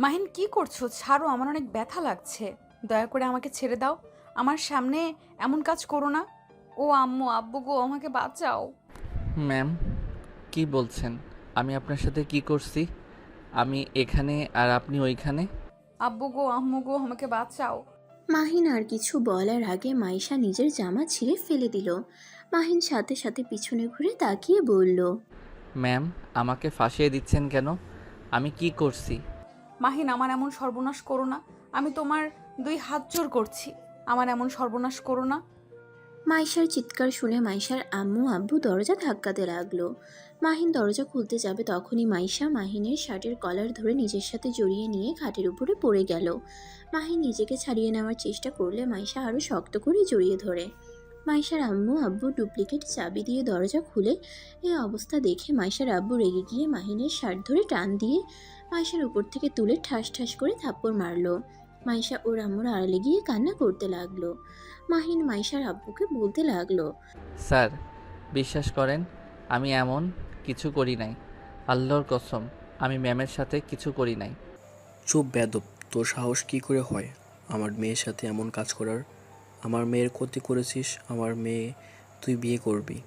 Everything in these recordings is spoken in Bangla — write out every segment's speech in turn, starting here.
মাহিন কি করছো? ছাড়ো, আমার অনেক ব্যথা লাগছে। দয়া করে আমাকে ছেড়ে দাও। আমার সামনে এমন কাজ করো না। ও আম্মু, আব্বু গো, আমাকে বাঁচাও। ম্যাম, কি বলছেন? আমি আপনার সাথে কি করছি? আমি এখানে আর আপনি ওইখানে? আব্বু গো, আম্মু গো, আমাকে বাঁচাও। মাহিন আর কিছু বলার আগে মাইশা নিজের জামা ছিঁড়ে ফেলে দিল। মাহিন সাথে সাথে পিছনে ঘুরে তাকিয়ে বলল, ম্যাম, আমাকে ফাঁসিয়ে দিচ্ছেন কেন? আমি কি করছি? মাহিন, আমার এমন সর্বনাশ করো না। আমি তোমার 2 হাত জোর করছি। আমার এমন সর্বনাশ করো না। মাইশার চিৎকার শুনে মাইশার আম্মু আব্বু দরজা ধাক্কাতে লাগলো। মাহিন দরজা খুলতে যাবে তখনই মাইশা মাহিনের শার্টের কলার ধরে নিজের সাথে জড়িয়ে নিয়ে খাটের উপরে পড়ে গেল। মাহিন নিজেকে ছাড়িয়ে নেওয়ার চেষ্টা করলে মাইশা আরও শক্ত করে জড়িয়ে ধরে। মাইশার আম্মু আব্বু ডুপ্লিকেট চাবি দিয়ে দরজা খুলে এই অবস্থা দেখে মাইশার আব্বু রেগে গিয়ে মাহিনের শার্ট ধরে টান দিয়ে মাইশার উপর থেকে তুলে ঠাস ঠাস করে থাপ্পড় মারলো। মাইশা ওর আম্মুর আড়ালে গিয়ে কান্না করতে লাগলো। মাহিন মাইশার আব্বুকে বলতে লাগলো, স্যার, বিশ্বাস করেন, আমি এমন কিছু করি নাই। আল্লাহর কসম, আমি ম্যামের সাথে কিছু করি নাই। চুপ বেয়াদব! তোর সাহস কি করে হয় আমার মেয়ের সাথে এমন কাজ করার? আমার মেয়ের ক্ষতি করেছিস, আমার মেয়ে তুই বিয়ে করবি?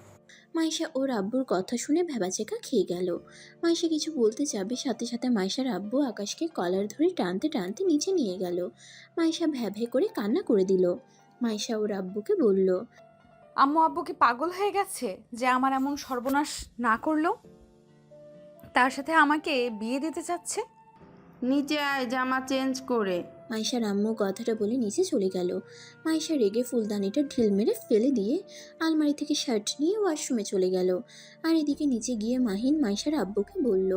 মাইশা ওর আব্বুর কথা শুনে ভ্যাবাচেকা খেয়ে গেল। মাইশা কিছু বলতে যাবে সাথে সাথে মাইশার আব্বু আকাশকে কলার ধরে টানতে টানতে নিচে নিয়ে গেল। মাইশা ভ্যা ভ্যা করে কান্না করে দিল। মাইশা ওর আব্বুকে বলল, আম্মু আব্বু কি পাগল হয়ে গেছে যে আমার এমন সর্বনাশ না করলো? তার সাথে আমাকে বিয়ে দিতে চাচ্ছে। নিচে আয় জামা চেঞ্জ করে। মাইশার আম্মু কথাটা বলে নিচে চলে গেল। মাইশা রেগে ফুলদানিটা ঢিল মেরে ফেলে দিয়ে আলমারি থেকে শার্ট নিয়ে ওয়াশরুমে চলে গেল। আর এদিকে নিচে গিয়ে মাহিন মাইশার আব্বুকে বলল,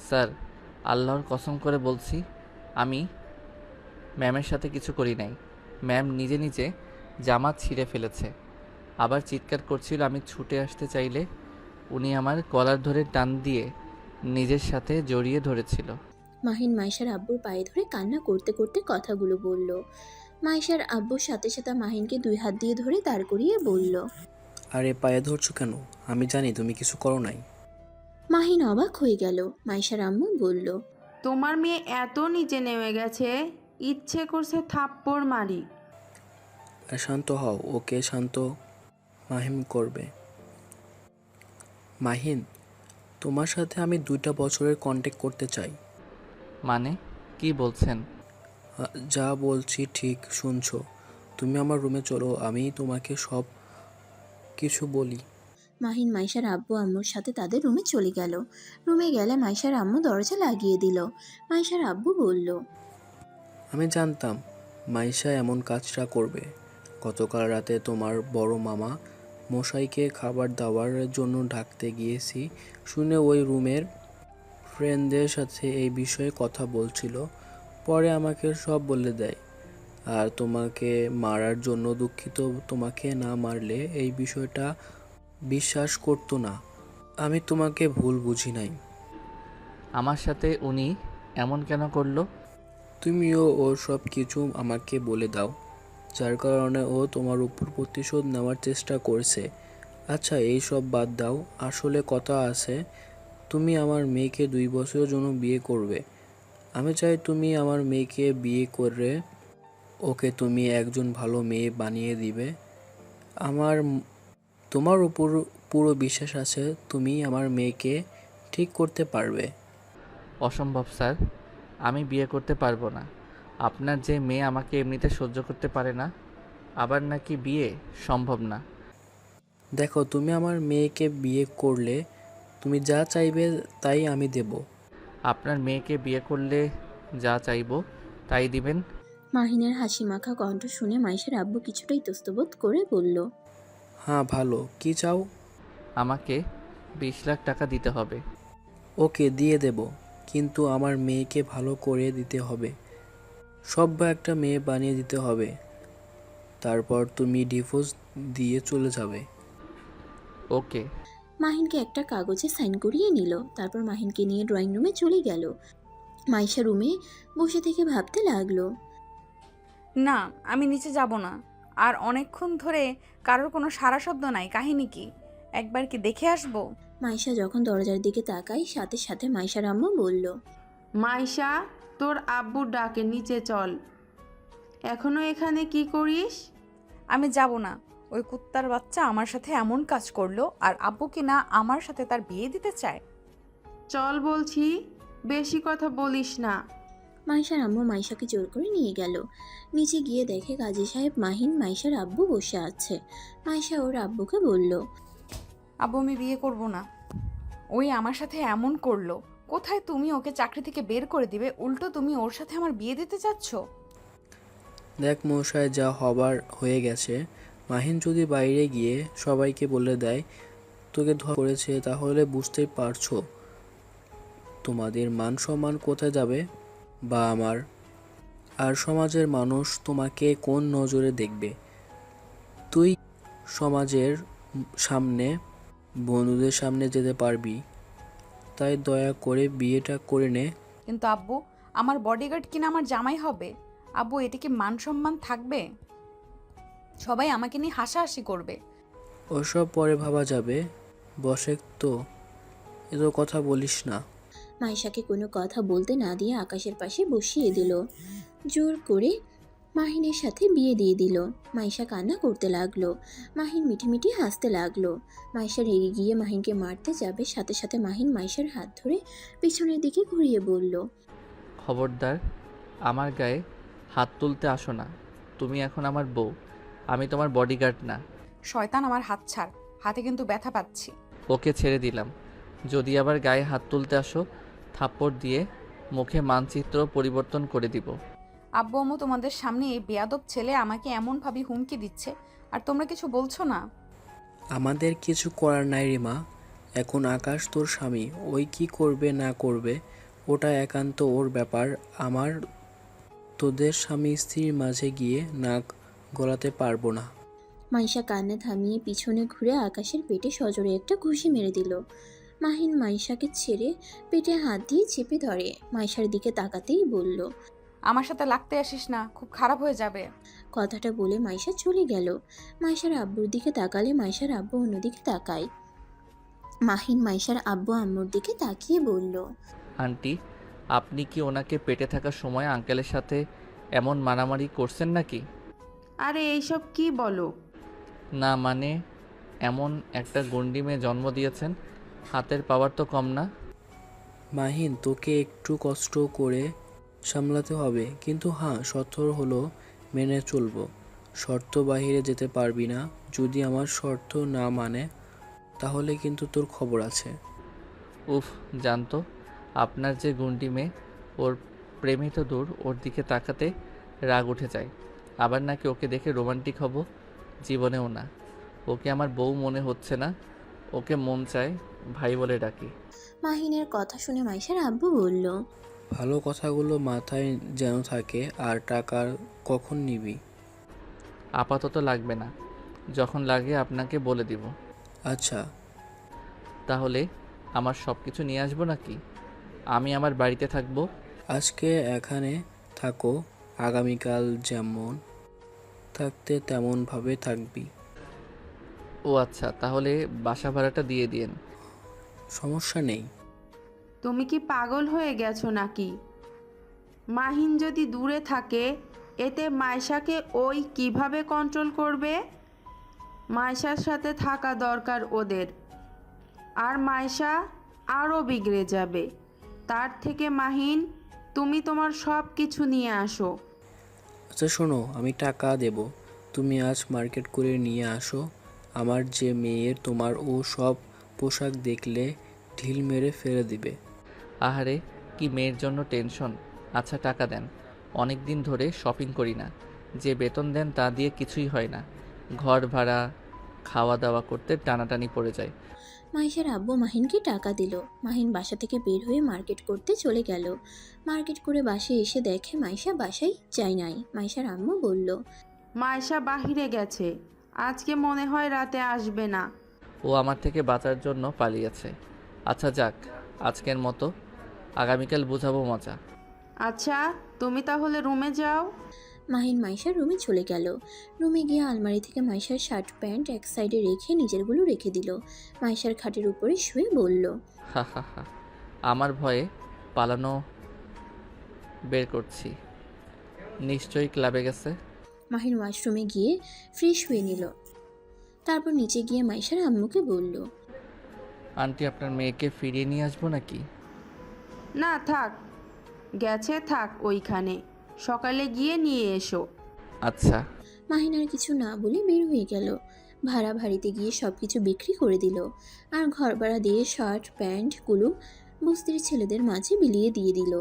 স্যার, আল্লাহর কসম করে বলছি, আমি ম্যামের সাথে কিছু করি নাই। ম্যাম নিজে নিজে জামা ছিঁড়ে ফেলেছে। আবার চিৎকার করছিল। আমি ছুটে আসতে চাইলে উনি আমার কলার ধরে টান দিয়ে নিজের সাথে জড়িয়ে ধরেছিল। মাহিন মাইশার আব্বুর পায়ে ধরে কান্না করতে করতে কথাগুলো বলল। মাইশার আব্বুর সাথে সাথে মাহিনকে 2 হাত দিয়ে ধরে দাঁড় করিয়ে বলল। আরে পায়ে ধরছো কেন? আমি জানি তুমি কিছু করো নাই। মাহিন অবাক হয়ে গেল। মাইশার আম্মু বলল, তোমার মেয়ে এত নিচে নেমে গেছে, ইচ্ছে করছে থাপ্পড় মারি। আর শান্ত হও, ওকে শান্ত। মাহিম করবে। মাহিন, তোমার সাথে আমি 2টা বছরের কন্ট্যাক্ট করতে চাই। মানে কি বলছেন? যা বলছি ঠিক শুনছো? তুমি আমার রুমে চলো, আমি তোমাকে সব কিছু বলি। মাহিন মাইশার আব্বু আম্মুর সাথে তাদের রুমে চলে গেল। রুমে গেলে মাইশার আম্মু দরজা লাগিয়ে দিল। মাইশার আব্বু বলল, আমি জানতাম মাইশা এমন কাজটা করবে। গতকাল রাতে তোমার বড় মামা মশাইকে খাবার দেওয়ার জন্য ডাকতে গিয়েছি শুনে ওই রুমের ফ্রেন্ডদের সাথে এই বিষয়ে কথা বলছিল। পরে আমাকে সব বলে দেয়। আর তোমাকে মারার জন্য দুঃখিত। তোমাকে না মারলে এই বিষয়টা বিশ্বাস করতো না। আমি তোমাকে ভুল বুঝি নাই। আমার সাথে উনি এমন কেন করলো? তুমিও ওর সব কিছু আমাকে বলে দাও, যার কারণে ও তোমার উপর প্রতিশোধ নেওয়ার চেষ্টা করছে। আচ্ছা, এই সব বাদ দাও, আসলে কথা আছে। তুমি আমার মেয়েকে 2 বছরের জন্য বিয়ে করবে। আমি চাই তুমি আমার মেয়েকে বিয়ে করে ওকে তুমি একজন ভালো মেয়ে বানিয়ে দিবে। আমার তোমার উপর পুরো বিশ্বাস আছে তুমি আমার মেয়েকে ঠিক করতে পারবে। অসম্ভব স্যার, আমি বিয়ে করতে পারবো না। আপনার যে মেয়ে আমাকে এমনিতে সহ্য করতে পারে না, আবার নাকি বিয়ে সম্ভব না। দেখো, তুমি আমার মেয়েকে বিয়ে করলে তুমি যা চাইবে তাই আমি দেব। আপনার মেয়েকে বিয়ে করলে যা চাইবো তাই দিবেন? মাহিনের হাসি মাখা কণ্ঠ শুনে মাইশার আব্বু কিছুটা ইতস্তত করে বলল, হ্যাঁ, ভালো, কি চাও? আমাকে 20 লাখ টাকা দিতে হবে। ওকে, দিয়ে দেব, কিন্তু আমার মেয়েকে ভালো করে দিতে হবে। সভ্য একটা মেয়ে বানিয়ে দিতে হবে। তারপর তুমি ডিভোর্স দিয়ে চলে যাবে। ওকে। মাহিনকে একটা কাগজে সাইন করিয়ে নিল। তারপর মাহিনকে নিয়ে ড্রয়িং রুমে চলে গেল। মাইশা রুমে বসে থেকে ভাবতে লাগলো, না, আমি নিচে যাব না। আর অনেকক্ষণ ধরে কারোর কোনো সাড়া শব্দ নাই। কাহিনী কি? একবার কি দেখে আসবো? মাইশা যখন দরজার দিকে তাকায় সাথে সাথে মাইশার আম্মু বলল, মাইশা, তোর আব্বুর ডাকে নিচে চল। এখনো এখানে কি করিস? আমি যাব না। ওই কুত্তার বাচ্চা আমার সাথে এমন কাজ করলো, আর আব্বু কি না আমার সাথে তার বিয়ে দিতে চায়? চল বলছি, বেশি কথা বলিস না। মাইশার আম্মু মাইশাকে জোর করে নিয়ে গেল। নিচে গিয়ে দেখে কাজী সাহেব, মাহিন, মাইশার আব্বু বসে আছে। মাইশা ওর আব্বুকে বলল, আব্বু আমি বিয়ে করব না। ওই আমার সাথে এমন করলো। কোথায় তুমি ওকে চাকরি থেকে বের করে দিবে, উল্টো তুমি ওর সাথে আমার বিয়ে দিতে চাচ্ছ? দেখ মশাই, যা হবার হয়ে গেছে। মাহিন যদি বাইরে গিয়ে সবাইকে বলে দেয় তোকে ধরা করেছে, তাহলে বুঝতেই পারছো তোমাদের মান সম্মান কোথায় যাবে, বা আমার। আর সমাজের মানুষ তোমাকে কোন নজরে দেখবে। তুই সমাজের সামনে, বন্ধুদের সামনে যেতে পারবি। তাই দয়া করে বিয়েটা করে নে। কিন্তু আব্বু, আমার বডিগার্ড কিনা আমার জামাই হবে। আব্বু, এটা কি মান সম্মান থাকবে? সবাই আমাকে নিয়ে হাসাহাসি করবে। ওসব পরে ভাবা যাবে। বসে তো, এত কথা বলিস না। মাইশাকে কোনো কথা বলতে না দিয়ে আকাশের পাশে বসিয়ে দিল। জোর করে মাহিনের সাথে বিয়ে দিয়ে দিল। মাইশা কান্না করতে লাগলো। মাহিন মিটিমিটি হাসতে লাগলো। মাইশা রেগে গিয়ে মাহিনকে মারতে যাবে, সাথে সাথে মাহিন মাইশার হাত ধরে পিছনের দিকে ঘুরিয়ে বলল, খবরদার আমার গায়ে হাত তুলতে আসো না। তুমি এখন আমার বউ, আমি তোমার বডিগার্ড না। শয়তান, আমার হাত ছাড়। হাতে কিন্তু ব্যথা পাচ্ছি। ওকে ছেড়ে দিলাম। যদি আবার গায়ে হাত তুলতে আসো, থাপ্পড় দিয়ে মুখে মানচিত্র পরিবর্তন করে দিব। আব্বু আম্মু, তোমাদের সামনে এই বেয়াদব ছেলে আমাকে এমনভাবে হুমকি দিচ্ছে, আর তোমরা কিছু বলছো না। আমাদের কিছু করার নাই রে মা। এখন আকাশ তোর স্বামী, ওই কি করবে না করবে ওটা একান্ত ওর ব্যাপার। আমার তোদের স্বামী স্ত্রীর মাঝে গিয়ে নাক গলাতে পারবো না। মাইশা কান্না থামিয়ে পিছনে ঘুরে আকাশের পেটে সজোরে একটা ঘুষি মেরে দিল। মাহিন মাইশাকে ছেড়ে পেটে হাত দিয়ে চেপে ধরে মাইশার দিকে তাকাতেই বলল, আমার সাথে লাগতে আসিস না, খুব খারাপ হয়ে যাবে। কথাটা বলে মাইশা চলে গেল। মাইশার আব্বুর দিকে তাকালে মাইশার আব্বু অন্যদিকে তাকায়। মাহিন মাইশার আব্বু আম্মুর দিকে তাকিয়ে বলল, আন্টি, আপনি কি ওনাকে পেটে থাকার সময় আঙ্কেলের সাথে এমন মারামারি করছেন নাকি? আরে এইসব কি বলো? না মানে, এমন একটা গন্ডি মেয়ে জন্ম দিয়েছেন, হাতের পাওয়ার তো কম না। মাহিন, তোকে একটু কষ্ট করে সামলাতে হবে, কিন্তু হ্যাঁ, শর্ত হলো মেনে চলবো। শর্ত বাহিরে যেতে পারবি না। যদি আমার শর্ত না মানে তাহলে কিন্তু তোর খবর আছে। উফ, জানতো আপনার যে গুন্ডি মেয়ে, ওর প্রেমে তো দূর, ওর দিকে তাকাতে রাগ উঠে যায়। আবার নাকি ওকে দেখে রোমান্টিক হব, জীবনেও না। ওকে আমার বউ মনে হচ্ছে না, ওকে মন চায় ভাই বলে ডাকি। মাহিনের কথা শুনে মাইশার আব্বু বলল, ভালো কথাগুলো মাথায় যেন থাকে। আর টাকা কখন নিবি? আপাতত লাগবে না, যখন লাগে আপনাকে বলে দিব। আচ্ছা। তাহলে আমার সব কিছু নিয়ে আসবো নাকি? আমি আমার বাড়িতে থাকবো। আজকে এখানে থাকো, আগামীকাল যেমন থাকতে তেমনভাবে থাকবি। ও আচ্ছা, তাহলে বাসা ভাড়াটা দিয়ে দিন। সমস্যা নেই। তুমি কি পাগল হয়ে গেছো নাকি? মাহিন যদি দূরে থাকে, এতে মাইশাকে ওই কিভাবে কন্ট্রোল করবে? মাইশার সাথে থাকা দরকার ওদের। আর মাইশা আরও বিগড়ে যাবে। তার থেকে মাহিন, তুমি তোমার সব কিছু নিয়ে আসো। আচ্ছা শোনো, আমি টাকা দেব, তুমি আজ মার্কেট করে নিয়ে আসো। আমার যে মেয়ের, তোমার ও সব পোশাক দেখলে ঢিল মেরে ফেলে দিবে। আহারে, কি মেয়ের জন্য টেনশন। আচ্ছা টাকা দেন, অনেক দিন ধরে শপিং করি না। যে বেতন দেন তা দিয়ে কিছুই হয় না। ঘর ভাড়া, খাওয়া দাওয়া করতে টানাটানি পড়ে যায়। মাইশার আব্বু মাহিনকে টাকা দিল। মাহিন বাসা থেকে বের হয়ে মার্কেট করতে চলে গেল। মার্কেট করে বাসায় এসে দেখে মাইশা বাসায় যায় নাই। মাইশার আম্মু বলল, মাইশা বাহিরে গেছে, আজকে মনে হয় রাতে আসবে না। ও আমার থেকে বাঁচার জন্য পালিয়েছে। আচ্ছা যাক, আজকের মতো, আগামীকাল বুঝাবো মজা। আচ্ছা, তুমি তাহলে রুমে যাও। মাহিন মাইশার রুমে চলে গেল। রুমে গিয়ে আলমারি থেকে মাইশার শার্ট প্যান্ট এক সাইডে রেখে নিজেরগুলো রেখে দিল। মাইশার খাটের উপরে শুয়ে বলল, হা হা হা, আমার ভয়ে পালানো বের করছি। নিশ্চয়ই ক্লাবে গেছে। মাহিন ওয়াশরুমে গিয়ে ফ্রেশ হয়ে নিল। তারপর নিচে গিয়ে মাইশার আম্মুকে বলল, আন্টি, আপনার মেয়েকে ফিরিয়ে নিয়ে আসবো নাকি? না থাক, গেছে থাক ওইখানে, সকালে গিয়ে নিয়ে এসো। আচ্ছা। মাহিন আর কিছু না বলে বের হয়ে গেল। ভাড়া বাড়িতে গিয়ে সব কিছু বিক্রি করে দিল আর ঘর ভাড়া দিয়ে শার্ট প্যান্টগুলো বস্তির ছেলেদের মাঝে বিলিয়ে দিয়ে দিল।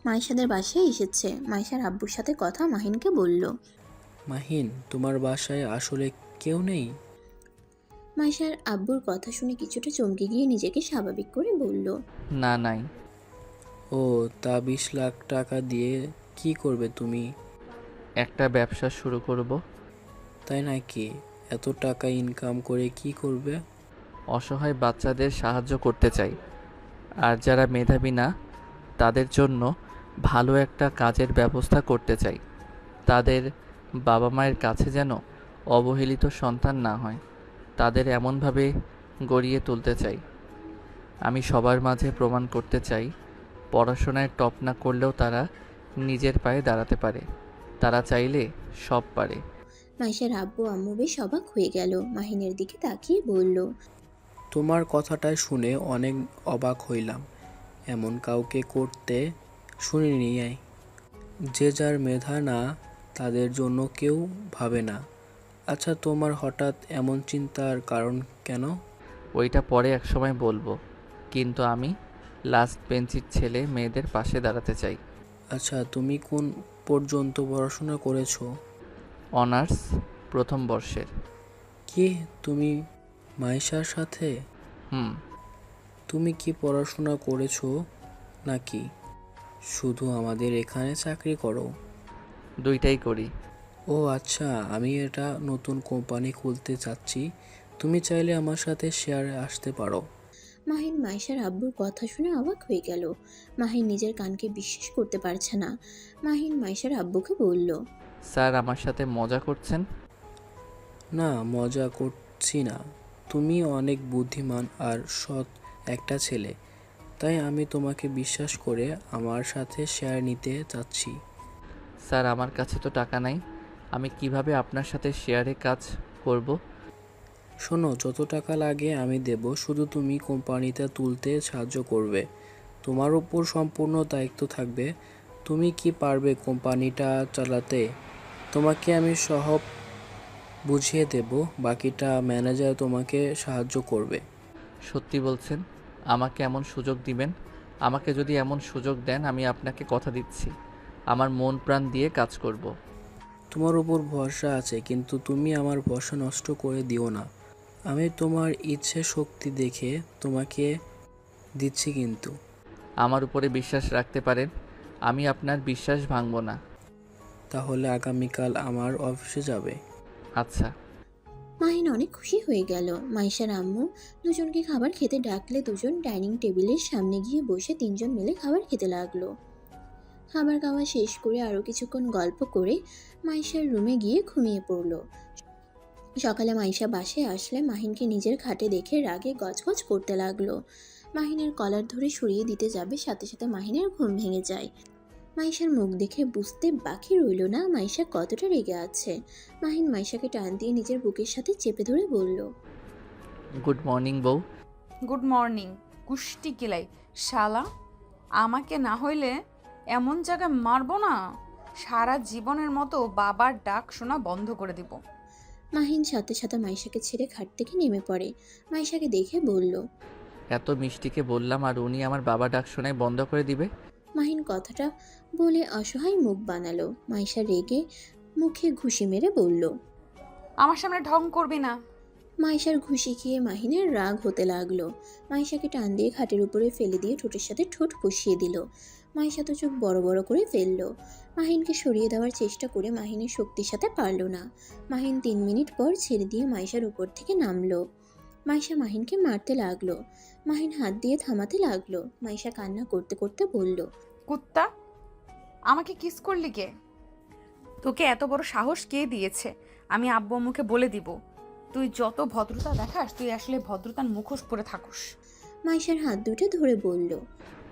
মাইশাদের বাসায় এসেছে। মাইশার আব্বুর সাথে কথা মাহিনকে বলল। মাহিন, তোমার বাসায় আসলে কেউ নেই? মাইশার আব্বুর কথা শুনে কিছুটা চমকে গিয়ে নিজেকে স্বাভাবিক করে বলল, না, নাই। ও, তা 20 লাখ টাকা দিয়ে কি করবে তুমি? একটা ব্যবসা শুরু করব। তাই নাকি? এত টাকা ইনকাম করে কি করবে? অসহায় বাচ্চাদের সাহায্য করতে চাই, আর যারা মেধাবী না তাদের জন্য ভালো একটা কাজের ব্যবস্থা করতে চাই। তাদের বাবা মায়ের কাছে যেন অবহেলিত সন্তান না হয়, তাদের এমনভাবে গড়িয়ে তুলতে চাই। আমি সবার মাঝে প্রমাণ করতে চাই, পড়াশোনায় টপ না করলেও তারা নিজের পায়ে দাঁড়াতে পারে। তারা চাইলে সব পারে। মাইশার আব্বু আম্মু বেশ অবাক হয়ে গেল। মাহিনের দিকে তাকিয়ে বলল, তোমার কথাটা শুনে অনেক অবাক হইলাম। এমন কাউকে করতে শুনিনি। যে যার মেধা না তাদের জন্য কেউ ভাবে না। আচ্ছা, তোমার হঠাৎ এমন চিন্তার কারণ কেন? ওইটা পরে একসময় বলবো, কিন্তু আমি লাস্ট বেঞ্চির ছেলে মেয়েদের পাশে দাঁড়াতে চাই। আচ্ছা, তুমি কোন পর্যন্ত পড়াশোনা করেছো? অনার্স প্রথম বর্ষের। কি, তুমি মাইশার সাথে? হুম। তুমি কি পড়াশোনা করেছো নাকি শুধু আমাদের এখানে চাকরি করো? দুইটাই করি। ও আচ্ছা, আমি এটা নতুন কোম্পানি খুলতে চাচ্ছি। তুমি চাইলে আমার সাথে শেয়ারে আসতে পারো। মাহিন মাইশার আব্বুর কথা শুনে অবাক হয়ে গেল। মাহিন নিজের কানকে বিশ্বাস করতে পারছে না। মাহিন মাইশার আব্বুকে বলল, স্যার আমার সাথে মজা করছেন? না, মজা করছি না। তুমি অনেক বুদ্ধিমান আর সৎ একটা ছেলে, তাই আমি তোমাকে বিশ্বাস করে আমার সাথে শেয়ার নিতে চাচ্ছি। স্যার আমার কাছে তো টাকা নাই, আমি কিভাবে আপনার সাথে শেয়ারে কাজ করব? শোনো, যত টাকা লাগে আমি দেব, শুধু তুমি কোম্পানিটা তুলতে সাহায্য করবে। তোমার উপর সম্পূর্ণ দায়িত্ব থাকবে। তুমি কি পারবে কোম্পানিটা চালাতে? তোমাকে আমি সব বুঝিয়ে দেব, বাকিটা ম্যানেজার তোমাকে সাহায্য করবে। সত্যি বলছেন? আমাকে এমন সুযোগ দিবেন? আমাকে যদি এমন সুযোগ দেন, আমি আপনাকে কথা দিচ্ছি আমার মন প্রাণ দিয়ে কাজ করব। তোমার উপর ভরসা আছে, কিন্তু তুমি আমার ভরসা নষ্ট করে দিও না। আমি তোমার ইচ্ছে শক্তি দেখে তোমাকে দিচ্ছি কিন্তু। আমার উপরে বিশ্বাস রাখতে পারেন, আমি আপনার বিশ্বাস ভাঙব না। তাহলে আগামীকাল আমার অফিসে যাবে। আচ্ছা। মাহিন অনেক খুশি হয়ে গেল। মাইশার আম্মু দুজনকে খাবার খেতে ডাকলে দুজন ডাইনিং টেবিলের সামনে গিয়ে বসে তিনজন মিলে খাবার খেতে লাগলো। খাবার খাওয়া শেষ করে আরও কিছুক্ষণ গল্প করে মাইশার রুমে গিয়ে ঘুমিয়ে পড়ল। সকালে মাইশা বাসায় আসলে মাহিনকে নিজের খাটে দেখে রাগে গজগজ করতে লাগলো। মাহিনের কলার ধরে সরিয়ে দিতে যাবে, সাথে সাথে মাহিনের ঘুম ভেঙে যায়। মাইশার মুখ দেখে বুঝতে বাকি রইল না মাইশা কতটা রেগে আছে। মাহিন মাইশাকে টান দিয়ে নিজের বুকের সাথে চেপে ধরে বলল, গুড মর্নিং বউ। গুড মর্নিং কুষ্টি কিলাই শালা, আমাকে না হইলে এমন জায়গায় মারবো না, সারা জীবনের মতো বাবার ডাক শোনা বন্ধ করে দিব। মাহিন সাথে সাথে মাইশাকে ছেড়ে খাট থেকে নেমে পড়ে। মাইশাকে দেখে বলল, এত মিষ্টিকে বললাম আর উনি আমার বাবা ডাক শোনায় বন্ধ করে দিবে? মাহিন কথাটা বলে অসহায় মুখ বানালো। মাইশা রেগে মুখে ঘুষি মেরে বলল, আমার সামনে ঢং করবি না। মাইশার ঘুষি খেয়ে মাহিনের রাগ হতে লাগলো। মাইশাকে টান দিয়ে খাটের উপরে ফেলে দিয়ে ঠোঁটের সাথে ঠোঁট কষিয়ে দিল। মাইশা তো চোখ বড় বড় করে ফেললো। মাহিনকে সরিয়ে দেওয়ার চেষ্টা করে মাহিনের শক্তির সাথে পারল না। মাহিন 3 মিনিট পর ছেড়ে দিয়ে মাইশার উপর থেকে নামলো। মাইশা মাহিনকে মারতে লাগলো। মাহিন হাত দিয়ে থামাতে লাগলো। মাইশা কান্না করতে করতে বলল, কুত্তা, আমাকে কিস করলি কে? তোকে এত বড় সাহস কে দিয়েছে? আমি আব্বু আম্মুকে বলে দিব। তুই যত ভদ্রতা দেখাস, তুই আসলে ভদ্রতার মুখোশ পরে থাকুস। মাইশার হাত দুটো ধরে বলল,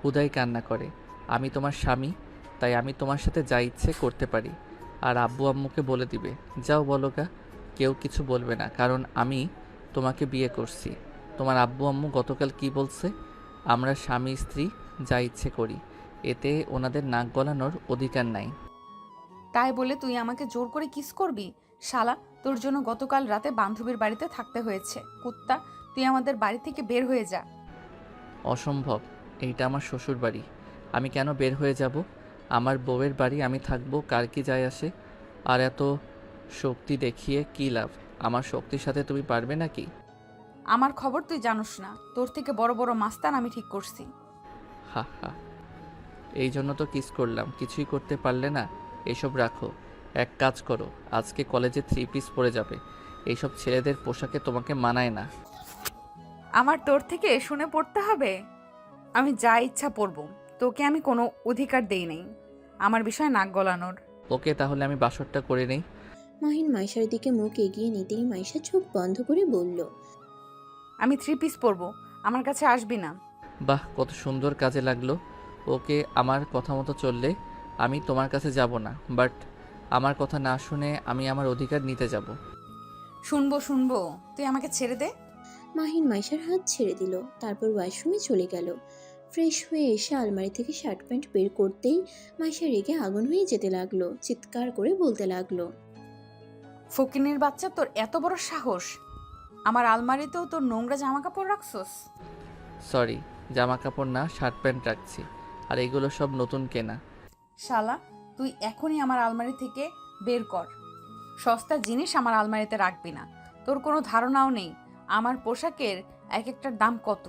হুদাই কান্না করে। আমি তোমার স্বামী, তাই আমি তোমার সাথে যা ইচ্ছে করতে পারি। আর আব্বু আম্মুকে বলে দিবে। যাও বলো গা, কেউ কিছু বলবে না, কারণ আমি তোমাকে বিয়ে করছি। তোমার আব্বু আম্মু গতকাল কি বলছে? আমরা স্বামী স্ত্রী যা ইচ্ছে করি, এতে ওনাদের নাক গলানোর অধিকার নাই। তাই বলে তুই আমাকে জোর করে কিস করবি? শালা, তোর জন্য গতকাল রাতে বান্ধবীর বাড়িতে থাকতে হয়েছে। কুত্তা, তুই আমাদের বাড়ি থেকে বের হয়ে যা। অসম্ভব, এইটা আমার শ্বশুর বাড়ি, আমি কেন বের হয়ে যাব? আমার বউয়ের বাড়ি, আমি থাকবো, কার কি যায় আসে? আর এত শক্তি দেখিয়ে কী লাভ? আমার শক্তির সাথে তুমি পারবে নাকি? আমার খবর তুই জানোস না, তোর থেকে বড় বড় মাস্তান আমি ঠিক করছি। হা হা, এই জন্য তো কিস করলাম, কিছুই করতে পারলে না। এসব রাখো, এক কাজ করো, আজকে কলেজে 3 পিস পরে যাবে। এইসব ছেলেদের পোশাকে তোমাকে মানায় না। আমার তোর থেকে শুনে পড়তে হবে? আমি যা ইচ্ছা পড়ব, তোকে আমি কোনো অধিকার দেই নাই আমার বিষয়ে নাক গলানোর। ওকে, তাহলে আমি বাসরটা করে নেই। মাহিন মাইশার দিকে মুখ এগিয়ে নিতেই মাইশা চোখ বন্ধ করে বলল, আমি 3 পিস পরবো, আমার কাছে আসবি না। বাহ, কত সুন্দর কাজে লাগলো। ওকে, আমার কথা মতো চললে আমি তোমার কাছে যাব না, বাট আমার কথা না শুনে আমি আমার অধিকার নিতে যাব। শুনবো শুনবো, তুই আমাকে ছেড়ে দে। মাহিন মাইশার হাত ছেড়ে দিল, তারপর ওয়াশরুমে চলে গেল। ফ্রেশ হয়ে এসে আলমারি থেকে শার্ট প্যান্ট বের করতেই মাইশা রেগে আগুন হয়ে যেতে লাগলো, চিৎকার করে বলতে লাগলো, ফকিনের বাচ্চা, তোর এত বড় সাহস! আমার আলমারিতেও তোর নোংরা জামা কাপড় রাখছস? সরি, জামা কাপড় না, শার্ট প্যান্ট রাখছি, আর এগুলো সব নতুন কেনা। শালা, তুই এখনই আমার আলমারি থেকে বের কর। সস্তা জিনিস আমার আলমারিতে রাখবি না। তোর কোনো ধারণাও নেই আমার পোশাকের এক একটার দাম কত।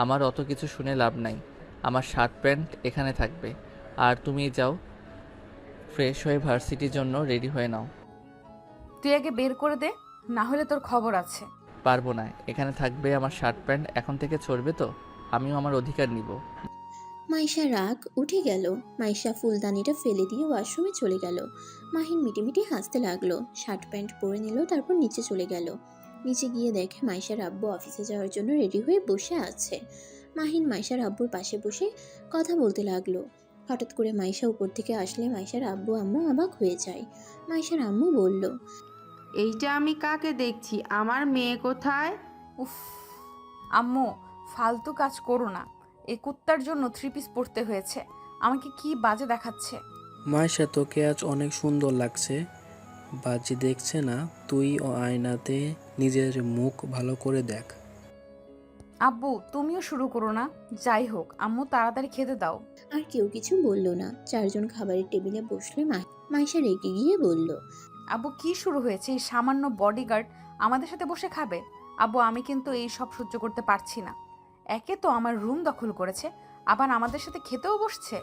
আমার অত কিছু শুনে লাভ নাই, আমার শার্ট প্যান্ট এখানে থাকবে। আর তুমি যাও, ফ্রেশ হয়ে ভার্সিটির জন্য রেডি হয়ে নাও। তুই আগে বের করে দে, না হলে তোর খবর আছে। পারবো না, এখানে থাকবে আমার শার্ট প্যান্ট। এখন থেকে চলবে তো, আমিও আমার অধিকার নিব। মাইশা রাগ উঠে গেল। মাইশা ফুলদানিটা ফেলে দিয়ে ওয়াশরুমে চলে গেল। মাহিন মিটিমিটি হাসতে লাগলো, শার্ট প্যান্ট পরে নিল, তারপর নিচে চলে গেল। নিচে গিয়ে দেখে মাইশার আব্বু অফিসে যাওয়ার জন্য রেডি হয়ে বসে আছে। মাহিন মাইশার আব্বুর পাশে বসে কথা বলতে লাগলো। হঠাৎ করে মাইশা উপর থেকে আসলে মাইশার আব্বু আম্মু অবাক হয়ে যায়। মাইশার আম্মু বলল, এইটা আমি কাকে দেখছি? আমার মেয়ে কোথায়? উফ, আম্মু ফালতু কাজ করো না। এই কুত্তার জন্য 3 পিস পরতে হয়েছে। আমাকে কি বাজে দেখাচ্ছে। মাইশা, তোকে আজ অনেক সুন্দর লাগছে। বাজি দেখছে না, তুই ও আয়নাতে নিজের মুখ ভালো করে দেখ। আব্বু তুমিও শুরু করো না। যাই হোক আম্মু, তাড়াতাড়ি খেতে দাও। আর কেউ কিছু বলল না। চারজন খাবারের টেবিলে বসলে মাইশা রেগে গিয়ে বলল, আব্বু কি শুরু হয়েছে? এই সামান্য বডিগার্ড আমাদের সাথে বসে খাবে? আব্বু আমি কিন্তু এই সব সহ্য করতে পারছি না। একে তো আমার রুম দখল করেছে, আবার আমাদের সাথে খেতেও বসছে।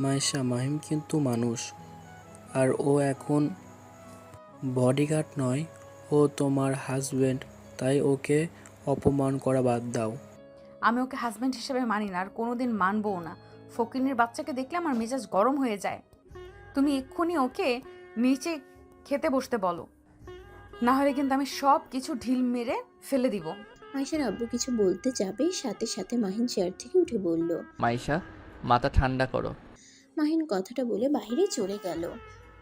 মাইশা, মাহিম কিন্তু মানুষ, আর ও এখন বডিগার্ড নয়, ও তোমার হাজবেন্ড, তাই ওকে অপমান করা বাদ দাও। আমি ওকে হাজব্যান্ড হিসেবে মানি না, আর কোনোদিন মানবও না। ফকিনের বাচ্চাকে দেখলে আমার মেজাজ গরম হয়ে যায়। তুমি এক্ষুনি ওকে নিচে খেতে বসতে বলো, না হলে কিন্তু আমি সব কিছু ঢিল মেরে ফেলে দিব। মাইশার আব্বু কিছু বলতে যাবে, সাথে সাথে মাহিন চেয়ার থেকে উঠে বলল। মাইশা, মাথা ঠান্ডা করো। মাহিন কথাটা বলে বাইরে চলে গেল।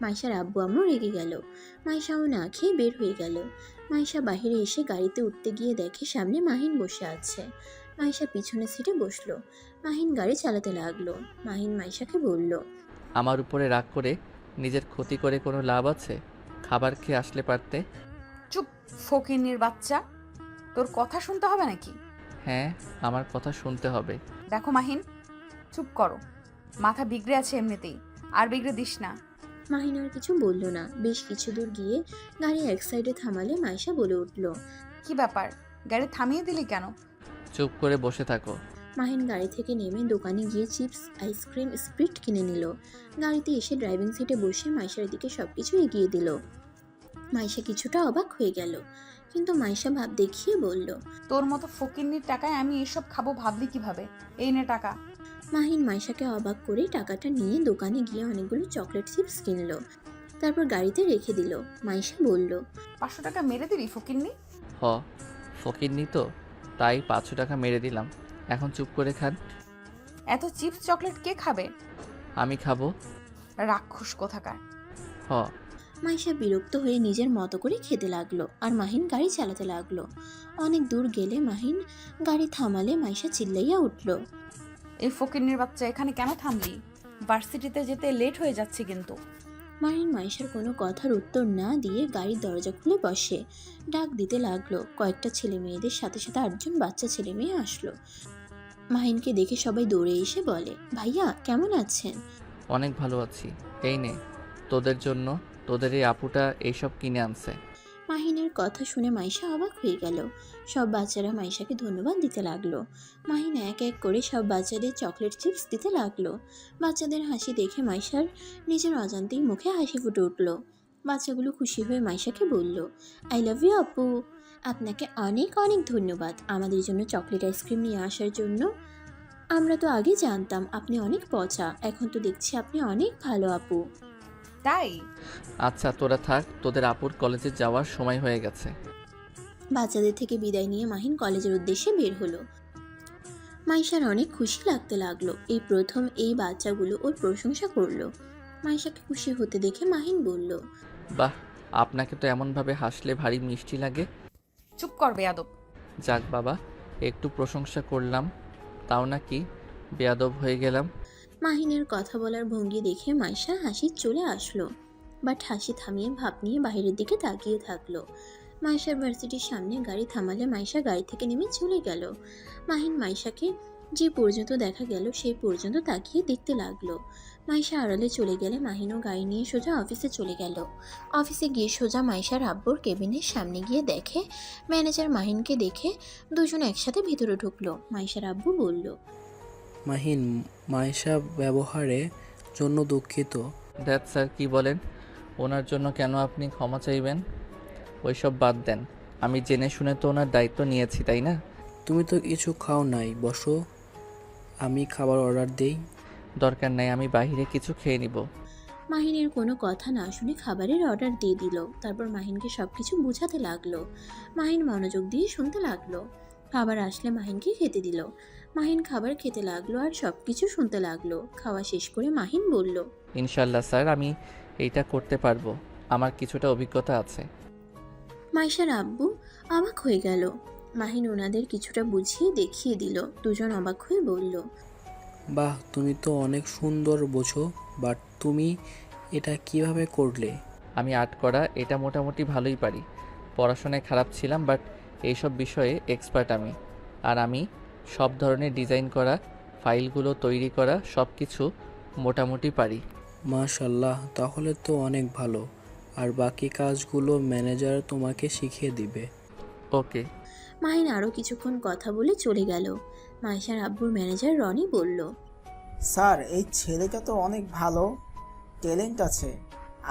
মাইশার আব্বু আম্মু রেগে গেল। মাইশাও না খেয়ে বের হয়ে গেল। মাইশা বাইরে এসে গাড়িতে উঠতে গিয়ে দেখে সামনে মাহিন বসে আছে। মাইশা পিছনের সিটে বসলো। মাহিন গাড়ি চালাতে লাগলো। মাহিন মাইশাকে বলল, আমার উপরে রাগ করে নিজের ক্ষতি করে কোনো লাভ আছে? খাবার খেয়ে আসলে পারতে। চুপ ফকিন্নির বাচ্চা, তোর কথা শুনতে হবে নাকি? হ্যাঁ, আমার কথা শুনতে হবে। দেখো মাহিন, চুপ করো। মাথা বিগড়ে আছে এমনিতেই, আর বিগড়ে দিস না। মাহিন আর কিছু বলল না। বেশ কিছু দূর গিয়ে গাড়ি এক সাইডে থামালে মাইশা বলে উঠল, কি ব্যাপার, গাড়ি থামিয়ে দিলি কেন? চুপ করে বসে থাকো। মাহিন গাড়ি থেকে নেমে দোকানে গিয়ে চিপস, আইসক্রিম, স্প্রিট কিনে নিল। গাড়িতে এসে ড্রাইভিং সিটে বসে মাইশার দিকে সবকিছু এগিয়ে দিল। মাইশা কিছুটা অবাক হয়ে গেল, কিন্তু মাইশা ভাব দেখিয়ে বলল, তোর মতো ফকিন্নির টাকায় আমি এসব খাবো ভাবলি কিভাবে? এই নে টাকা। মাহিন মাইশাকে অবাক করে টাকাটা নিয়ে দোকানে গিয়ে অনেকগুলো চকলেট চিপস কিনলো, তারপর গাড়িতে রেখে দিল। মাইশা বলল, 500 টাকা মেরে দিলি ফকিন্নি? হ, ফকিরনি তো, তাই 500 টাকা মেরে দিলাম। এখন চুপ করে খান। এত চিপস চকলেট কে খাবে? আমি খাবো। রাক্ষস কোথাকার। হ। মাইশা বিরক্ত হয়ে নিজের মতো করে খেতে লাগলো আর মাহিন গাড়ি চালাতে লাগলো। অনেক দূর গেলে মাহিন গাড়ি থামালে মাইশা চিল্লাইয়া উঠল। এই ফকিন্নির বাচ্চা, এখানে কেন থামলি? ভার্সিটিতে যেতে লেট হয়ে যাচ্ছে কিন্তু। মাহিন মাইশার কোনো কথার উত্তর না দিয়ে গাড়ির দরজা খুলে বসে। ডাক দিতে লাগলো। কয়েকটা ছেলে মেয়েদের সাথে সাথে 8জন বাচ্চা ছেলে মেয়ে আসলো। মাহিনকে দেখে সবাই দৌড়ে এসে বলে, ভাইয়া কেমন আছেন? অনেক ভালো আছি। এই নে, তোদের জন্য তোদের এই আপুটা এইসব কিনে আনছে। মাহিনের কথা শুনে মাইশা অবাক হয়ে গেল। সব বাচ্চারা মাইশাকে ধন্যবাদ দিতে লাগলো। মাহিন এক এক করে সব বাচ্চাদের চকলেট চিপস দিতে লাগলো। বাচ্চাদের হাসি দেখে মাইশার নিজের অজান্তেই মুখে হাসি ফুটে উঠল। বাচ্চাগুলো খুশি হয়ে মাইশাকে বলল, আই লাভ ইউ আপু। আপনাকে অনেক অনেক ধন্যবাদ আমাদের জন্য চকলেট আইসক্রিম নিয়ে আসার জন্য। আমরা তো আগে জানতাম আপনি অনেক পচা, এখন তো দেখছি আপনি অনেক ভালো আপু। তাই? আচ্ছা তোরা থাক, তোদের আপুর কলেজে যাওয়ার সময় হয়ে গেছে। বাচ্চাদের থেকে বিদায় নিয়ে মাহিন কলেজের উদ্দেশ্যে বের হলো। মাইশার অনেক খুশি লাগতে লাগলো। এই প্রথম এই বাচ্চাগুলো ওর প্রশংসা করলো। মাইশাকে খুশি হতে দেখে মাহিন বলল, বাহ, আপনাকে তো এমনভাবে হাসলে ভারী মিষ্টি লাগে। চুপ কর বেয়াদব। যাক বাবা, একটু প্রশংসা করলাম, তাও নাকি বেয়াদব হয়ে গেলাম। মাহিনের কথা বলার ভঙ্গি দেখে মাইশা হাসি চলে আসলো। বাট হাসি থামিয়ে ভাব নিয়ে বাইরের দিকে তাকিয়ে থাকলো। মাইশার ভার্সিটির সামনে গাড়ি থামালে মাইশা গাড়ি থেকে নেমে চলে গেল। মাহিন মাইশাকে যে পর্যন্ত দেখা গেল সেই পর্যন্ত তাকিয়ে দেখতে লাগলো। মাইশা আড়ালে চলে গেলে মাহিনও গাড়ি নিয়ে সোজা অফিসে চলে গেল। অফিসে গিয়ে সোজা মাইশার আব্বুর কেবিনের সামনে গিয়ে দেখে ম্যানেজার মাহিনকে দেখে দুজন একসাথে ভিতরে ঢুকলো। মাইশার আব্বু বলল, মাহিন, মাইশা ব্যবহারের জন্য দুঃখিত। দ্যাট স্যার কি বলেন? ওনার জন্য কেন আপনি ক্ষমা চাইবেন? ওইসব বাদ দেন, আমি জেনে শুনে তো ওনার দায়িত্ব নিয়েছি, তাই না? তুমি তো কিছু খাও নাই, বসো, আমি খাবার অর্ডার দেই। দরকার নাই, আমি বাইরে কিছু খেয়ে নিব। মাহিনের কোনো কথা না শুনে খাবারের অর্ডার দিয়ে দিল। তারপর মাহিনকে সবকিছু বোঝাতে লাগলো। মাহিন মনোযোগ দিয়ে শুনতে লাগলো। খাবার আসলে মাহিনকে খেতে দিল। মাহিন খাবার খেতে লাগলো আর সবকিছু শুনতে লাগলো। খাওয়া শেষ করে মাহিন বলল, ইনশাল্লাহ স্যার, আমি এইটা করতে পারবো, আমার কিছুটা অভিজ্ঞতা আছে। মাইশার আব্বু অবাক হয়ে গেল। মাহিন ওনাদের কিছুটা বুঝিয়ে দেখিয়ে দিল। দুজন অবাক হয়ে বলল, বাহ, তুমি তো অনেক সুন্দর বোঝো, বাট তুমি এটা কিভাবে করলে? আমি আর্ট করা এটা মোটামুটি ভালোই পারি। পড়াশোনায় খারাপ ছিলাম, বাট এইসব বিষয়ে এক্সপার্ট আমি। আর আমি সব ধরনের ডিজাইন করা, ফাইলগুলো তৈরি করা সব কিছু মোটামুটি পারি। মাশাল্লাহ, তাহলে তো অনেক ভালো। আর বাকি কাজগুলো ম্যানেজার তোমাকে শিখিয়ে দিবে। ওকে। মাহিন আরও কিছুক্ষণ কথা বলে চলে গেল। মাইশার আব্বুর ম্যানেজার রনি বলল, স্যার, এই ছেলেটা তো অনেক ভালো ট্যালেন্ট আছে।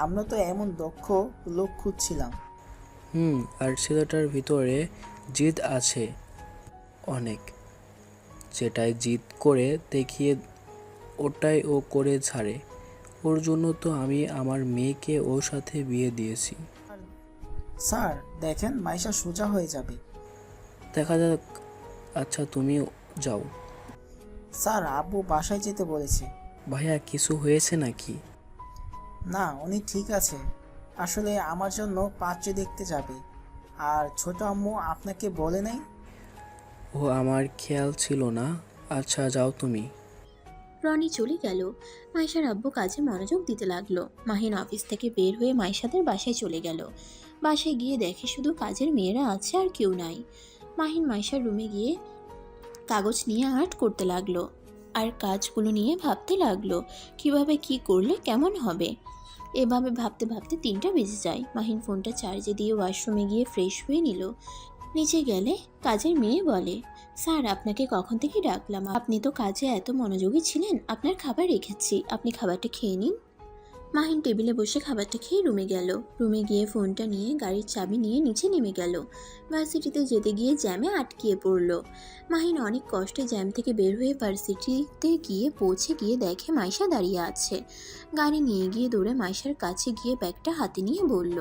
আমরা তো এমন দক্ষ লোক খুঁজছিলাম। আর ছেলেটার ভিতরে জিদ আছে অনেক, যেটাই জিদ করে দেখিয়ে ওটাই ও করে ছাড়ে। ওর জন্য তো আমি আমার মেয়েকে ওর সাথে বিয়ে দিয়েছি। স্যার দেখেন, মাইশা সোজা হয়ে যাবে। দেখা যাক। আচ্ছা তুমি যাও। স্যার, আব্বু বাসায় যেতে বলেছে। ভাইয়া, কিছু হয়েছে নাকি? না, উনি ঠিক আছে। আসলে আমার জন্য পাত্র দেখতে যাবে। আর ছোট আম্মু আপনাকে বলে নাই? ও আমার খেয়াল ছিল না। আচ্ছা যাও তুমি। রনি চলে গেল। মাইশার আব্বু কাজে মনোযোগ দিতে লাগলো। মাহিন অফিস থেকে বের হয়ে মাইশাদের বাসায় চলে গেল। বাসায় গিয়ে দেখে শুধু কাজের মেয়েরা আছে আর কেউ নাই। মাহিন মাইশার রুমে গিয়ে কাগজ নিয়ে আর্ট করতে লাগলো আর কাজগুলো নিয়ে ভাবতে লাগলো কিভাবে কি করলে কেমন হবে। এভাবে ভাবতে ভাবতে 3টা বেজে যায়। মাহিন ফোনটা চার্জে দিয়ে ওয়াশরুমে গিয়ে ফ্রেশ হয়ে নিল। নিচে গেলে কাজের মেয়ে বলে, স্যার আপনাকে কখন থেকে ডাকলাম, আপনি তো কাজে এত মনোযোগী ছিলেন। আপনার খাবার রেখেছি, আপনি খাবারটা খেয়ে নিন। মাহিন টেবিলে বসে খাবারটা খেয়ে রুমে গেল। রুমে গিয়ে ফোনটা নিয়ে গাড়ির চাবি নিয়ে নিচে নেমে গেল। ভার্সিটিতে যেতে গিয়ে জ্যামে আটকিয়ে পড়ল। মাহিন অনেক কষ্টে জ্যাম থেকে বের হয়ে ভার্সিটিতে গিয়ে পৌঁছে গিয়ে দেখে মাইশা দাঁড়িয়ে আছে। গাড়ি নিয়ে গিয়ে দৌড়ে মাইশার কাছে গিয়ে ব্যাগটা হাতে নিয়ে বলল,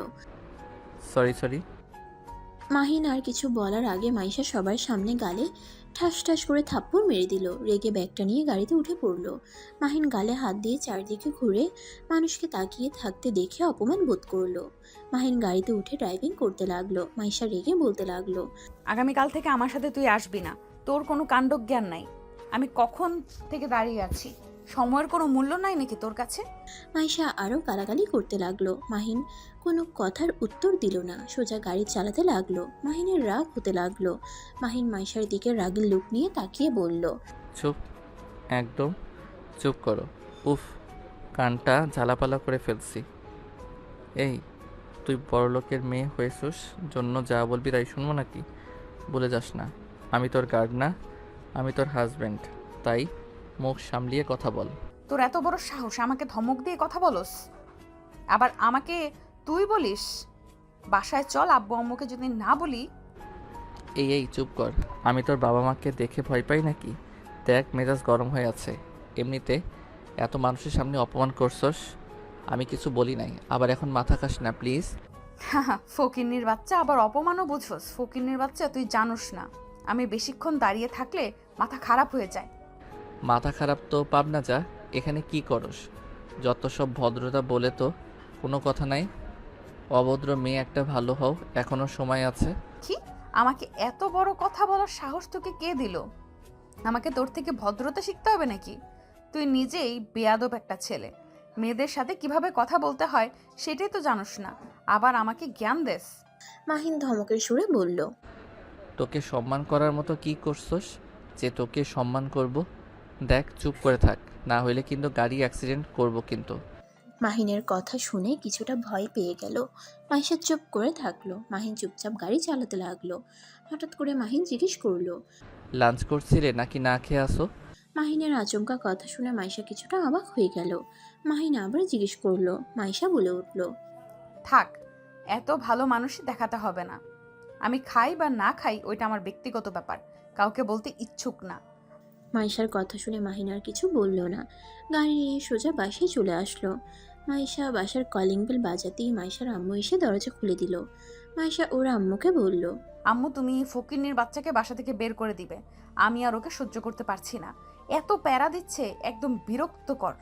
সরি। মাহিন আর কিছু বলার আগে মাইশা সবার সামনে গালে ঠাস ঠাস করে থাপ্পড় মেরে দিল। রেগে ব্যাগটা নিয়ে গাড়িতে উঠে পড়ল। মাহিন গালে হাত দিয়ে চারদিকে ঘুরে মানুষকে তাকিয়ে থাকতে দেখে অপমান বোধ করলো। মাহিন গাড়িতে উঠে ড্রাইভিং করতে লাগলো। মাইশা রেগে বলতে লাগলো, আগামীকাল থেকে আমার সাথে তুই আসবি না। তোর কোনো কাণ্ডজ্ঞান নাই। আমি কখন থেকে দাঁড়িয়ে আছি, সময়ের কোনো মূল্য নাই নাকি তোর কাছে? মাইশা আরও গালাগালি করতে লাগলো। মাহিন কোনো কথার উত্তর দিল না, সোজা গাড়ি চালাতে লাগলো। মাহিনের রাগ হতে লাগলো। মাহিন মাইশার দিকে রাগের লুক নিয়ে তাকিয়ে বলল, চুপ, একদম চুপ করো। উফ, কানটা ঝালাপালা করে ফেলছি। এই, তুই বড়লোকের মেয়ে হয়েছিস জন্য যা বলবি তাই শুনবো নাকি? বলে যাস না, আমি তোর গার্ড না, আমি তোর হাজব্যান্ড। তাই মুখ সামলিয়ে কথা বল। তোর এত বড় সাহস আমাকে ধমক দিয়ে কথা বলস, আবার আমাকে তুই বলিস? বাসায় চল, আব্বু আম্মুকে যদি না বলি। এই চুপ কর। আমি তোর বাবা মাকে দেখে ভয় পাই নাকি? দেখ, মেজাজ গরম হয়ে আছে। এমনিতে এত মানুষের সামনে অপমান করছস, আমি কিছু বলি নাই। আবার এখন মাথা খাস না প্লিজ। ফকিন্নির বাচ্চা, আবার অপমানও বুঝোস? ফকিন্নির বাচ্চা, তুই জানোস না আমি বেশিক্ষণ দাঁড়িয়ে থাকলে মাথা খারাপ হয়ে যায়। মাথা খারাপ তো পাবনা যা। এখানে কি করস? যত সব ভদ্রতা বলে তো কোনো কথা নাই। অভদ্র মেয়ে একটা ভালো হও, এখনো সময় আছে। কি? আমাকে এত বড় কথা বলার সাহস তোকে কে দিল? আমাকে তোর থেকে ভদ্রতা শিখতে হবে নাকি? তুই নিজেই বেয়াদব একটা ছেলে। মেয়েদের সাথে কিভাবে কথা বলতে হয় সেটাই তো জানোস না, আবার আমাকে জ্ঞান দেস। মাহিন ধমকের সুরে বলল, তোকে সম্মান করার মতো কি করছস যে তোকে সম্মান করব? দেখ, চুপ করে থাক, না হইলে কিন্তু গাড়ি অ্যাক্সিডেন্ট করব কিন্তু। মাহিনের কথা শুনে কিছুটা ভয় পেয়ে গেল। মাইশা চুপ করে থাকলো। মাহিন চুপচাপ গাড়ি চালাতে লাগলো। হঠাৎ করে মাহিন জিজ্ঞেস করলো, লাঞ্চ করছিলে নাকি না খেয়ে আসো? মাহিনের আচমকা কথা শুনে মাইশা কিছুটা অবাক হয়ে গেল। মাহিন আবার জিজ্ঞেস করলো। মাইশা বলে উঠল, থাক, এত ভালো মানুষই দেখাতে হবে না। আমি খাই বা না খাই ওইটা আমার ব্যক্তিগত ব্যাপার, কাউকে বলতে ইচ্ছুক না। মাইশার কথা শুনে মাহিন আর কিছু বলল না। গাড়ি নিয়ে সোজা বাসায় চলে আসলো। মাইশা বাসার কলিং বেল বাজাতেই মাইশার আম্মু এসে দরজা খুলে দিল। মাইশা ওর আম্মুকে বলল, আম্মু, তুমি এই ফকিন্নির বাচ্চাকে বাসা থেকে বের করে দিবে। আমি আর ওকে সহ্য করতে পারছি না। এত প্যারা দিচ্ছে, একদম বিরক্তকর।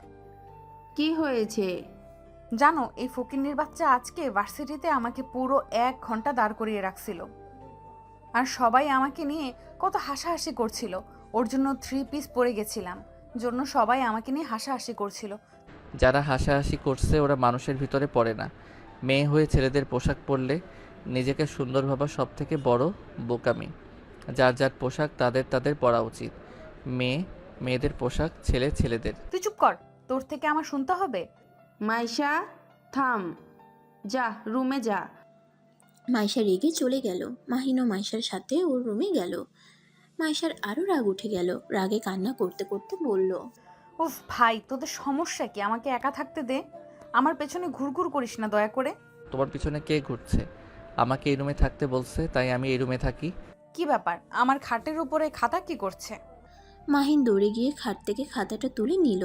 কি হয়েছে? জানো, এই ফকিন্নির বাচ্চা আজকে ভার্সিটিতে আমাকে পুরো 1 ঘন্টা দাঁড় করিয়ে রাখছিল। আর সবাই আমাকে নিয়ে কত হাসাহাসি করছিল। ওর জন্য 3 পিস পরে গেছিলাম, জন্য সবাই আমাকে নিয়ে হাসাহাসি করছিল। যারা হাসাহাসি করছে ওরা মানুষের ভিতরে পড়ে না। মেয়ে হয়ে ছেলেদের পোশাক পরলে নিজেকে সুন্দর ভাবা সব থেকে বড় বোকামি। যার যার পোশাক তাদের তাদের পরা উচিত। মেয়ে মেয়েদের পোশাক, ছেলে ছেলেদের। তুই চুপ কর, তোর থেকে আমার শুনতে হবে? মাইশা, থাম, যা রুমে যা। মাইশা রেগে চলে গেল। মাহিনও মাইশার সাথে ওর রুমে গেল। মাইশার আরও রাগ উঠে গেল। রাগে কান্না করতে করতে বলল, উফ ভাই, তোদের সমস্যা কি? আমাকে একা থাকতে দে। আমার পেছনে ঘুরঘুর করিস না দয়া করে। তোমার পিছনে কে ঘুরছে? আমাকে এই রুমে থাকতে বলছে, তাই আমি এই রুমে থাকি। কি ব্যাপার? আমার খাটের উপরে খাতা কি করছে? মাহিন দৌড়ে গিয়ে খাট থেকে খাতাটা তুলে নিল।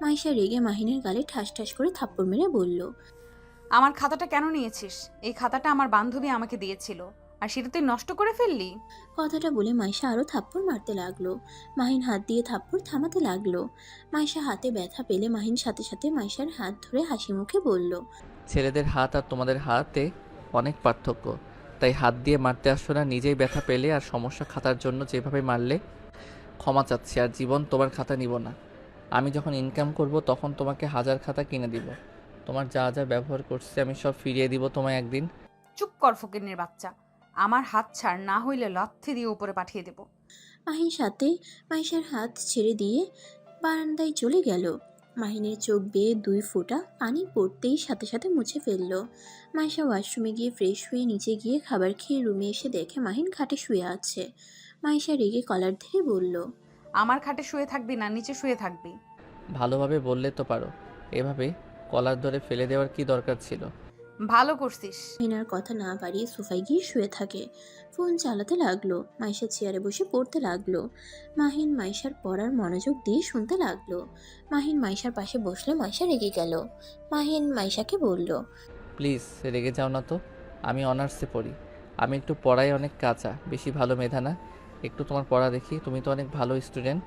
মাইশা রেগে মাহিনের গালে ঠাস ঠাস করে থাপ্পড় মেরে বলল, আমার খাতাটা কেন নিয়েছিস? এই খাতাটা আমার বান্ধবী আমাকে দিয়েছিল, আর সেটা তুই নষ্ট করে ফেললি। কথাটা বলে মাইশা আরও থাপ্পড় মারতে লাগলো। মাহিন হাত দিয়ে থাপ্পড় থামাতে লাগলো। মাইশা হাতে ব্যথা পেলে মাহিন সাথে সাথে মাইশার হাত ধরে হাসি মুখে বলল, ছেলেদের হাত আর তোমাদের হাতে অনেক পার্থক্য। তাই হাত দিয়ে মারতে আসছো না, নিজেই ব্যথা পেলে আর সমস্যা খাতার জন্য যেভাবে মারলে। ক্ষমা চাচ্ছি, আর জীবন তোমার খাতা নিব না। আমি যখন ইনকাম করব তখন তোমাকে 1000 খাতা কিনে দিব। তোমার যা যা ব্যবহার করছে আমি সব ফিরিয়ে দিব তোমায় একদিন। চুপ কর ফকিন্নির বাচ্চা, আমার হাত ছাড়, না হইলে লাথি দিয়ে উপরে পাঠিয়ে দেব। মাহিন সাথে মাইশার হাত ছেড়ে দিয়ে বারান্দায় চলে গেল। মাহিনের চোখ বেয়ে 2 ফোঁটা পানি পড়তেই সাথে সাথে মুছে ফেলল। মাইশা ওয়াশরুমে গিয়ে ফ্রেশ হয়ে নিচে গিয়ে খাবার খেয়ে রুমে এসে দেখে মাহিন খাটে শুয়ে আছে। মাইশা রেগে কলার ধরে বলল, আমার খাটে শুয়ে থাকবি না, নিচে শুয়ে থাকবি। ভালোভাবে বললে তো পারো, এভাবে কলার ধরে ফেলে দেওয়ার কি দরকার ছিল? ভালো করছিস। মাহিনার কথা না বাড়িয়ে সোফায় গিয়ে শুয়ে থাকে। ফোন চালাতে লাগলো। মাইশা চেয়ারে বসে পড়তে লাগলো। মাহিন মাইশার পড়ার মনোযোগ দিয়ে শুনতে লাগলো। মাহিন মাইশার পাশে বসলে মাইশা রেগে গেল। মাহিন মাইশাকে বলল, প্লিজ রেগে যাও না তো। আমি অনার্সে পড়ি, আমি একটু পড়াই অনেক কাঁচা, বেশি ভালো মেধা না। একটু তোমার পড়া দেখি, তুমি তো অনেক ভালো স্টুডেন্ট।